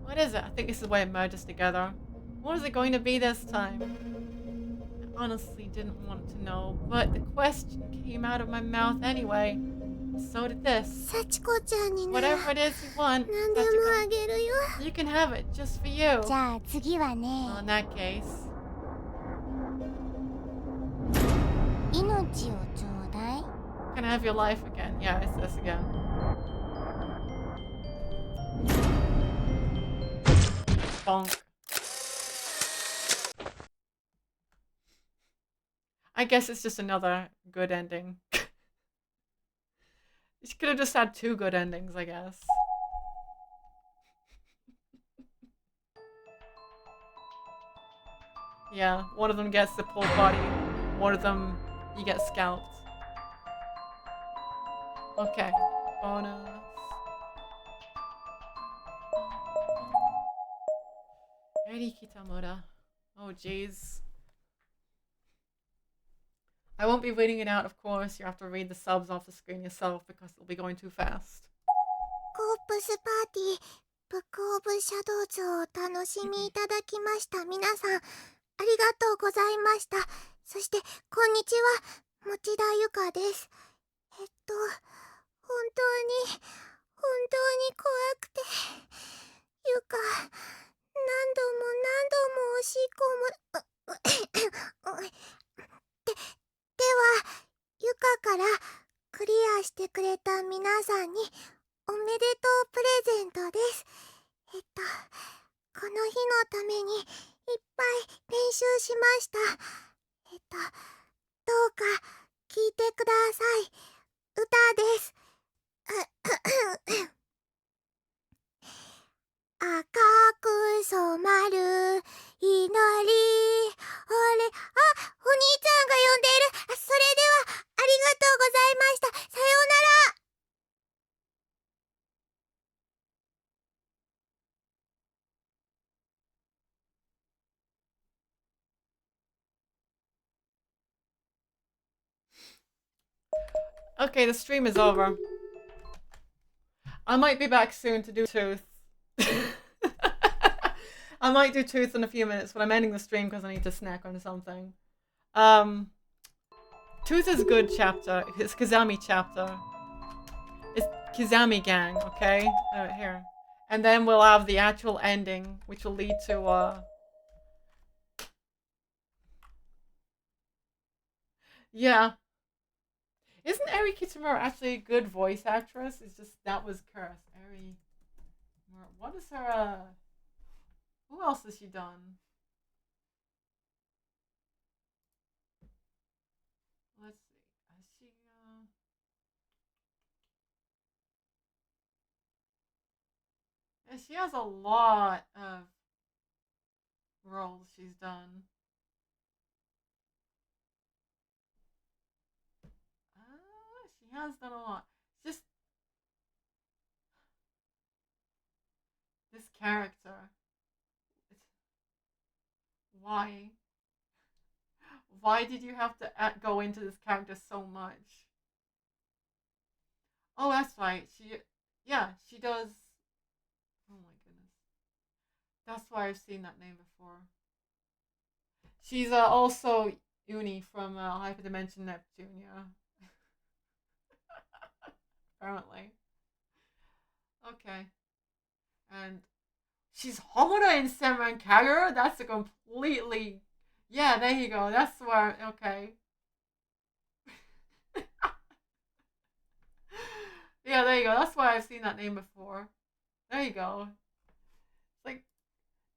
A: What is it? I think this is where it merges together. What is it going to be this time? I honestly didn't want to know, but the question came out of my mouth anyway. So did this.
B: 幸子ちゃんになら
A: Whatever it is you want,
B: 何でもあ
A: Sachiko,
B: げるよ
A: you can have it just for you.
G: じゃあ次はね、
A: Well, in that case,
G: 命をちょうだい。
A: can I have your life again? Yeah, it's this again. Bonk. I guess it's just another good ending. She could have just had two good endings, I guess. Yeah, one of them gets the pulled body, one of them you get scalped. Okay, bonus. Eri Kitamura. Oh jeez. I won't be reading it out, of course. You have to read the subs off the screen yourself because it'll be going too fast.
B: コープスパーティーブックオブシャドウズをお楽しみいただきました皆さんありがとうございましたそしてこんにちは持田ゆかです本当に怖くてゆか何度も押し込むではゆかからクリアしてくれた皆さんにおめでとうプレゼントです。この日のためにいっぱい練習しました。どうか聴いてください。歌です。赤く染まる祈り。お兄ちゃんが呼んでいる。それではありがとうございました。さようなら。
A: Okay, the stream is over. I might be back soon to do Tooth. I might do Tooth in a few minutes, but I'm ending the stream because I need to snack on something. Tooth is a good chapter. It's Kizami chapter. It's Kizami gang, okay? Here. And then we'll have the actual ending, which will lead to, yeah. Isn't Eri Kitamura actually a good voice actress? It's just, that was cursed. Eri... What is her, who else has she done? Let's see. Has she, yeah, she has a lot of roles she's done. She has done a lot. Just this character. Why? Why did you have to go into this character so much? Oh, that's right. Yeah, she does. Oh my goodness. That's why I've seen that name before. She's also Uni from Hyperdimension Neptune, yeah. Apparently. Okay. And she's Homoda in Senran Kagura? That's a completely... Yeah, there you go. That's where... Okay. Yeah, there you go. That's why I've seen that name before. There you go. It's like...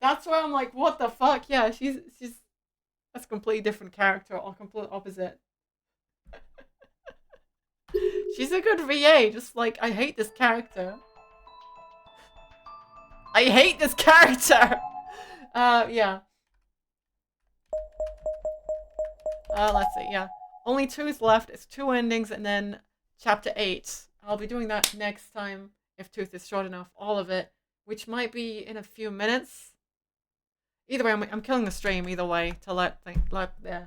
A: That's why I'm like, what the fuck? Yeah, she's... That's a completely different character. Or complete opposite. She's a good VA. Just like, I hate this character. I hate this character! Yeah. Let's see, yeah. Only 2's left. It's 2 endings and then chapter 8. I'll be doing that next time if Tooth is short enough. All of it. Which might be in a few minutes. Either way, I'm killing the stream either way to let yeah.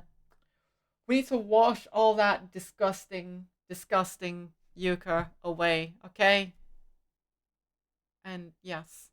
A: We need to wash all that disgusting Yuka away, okay? And yes.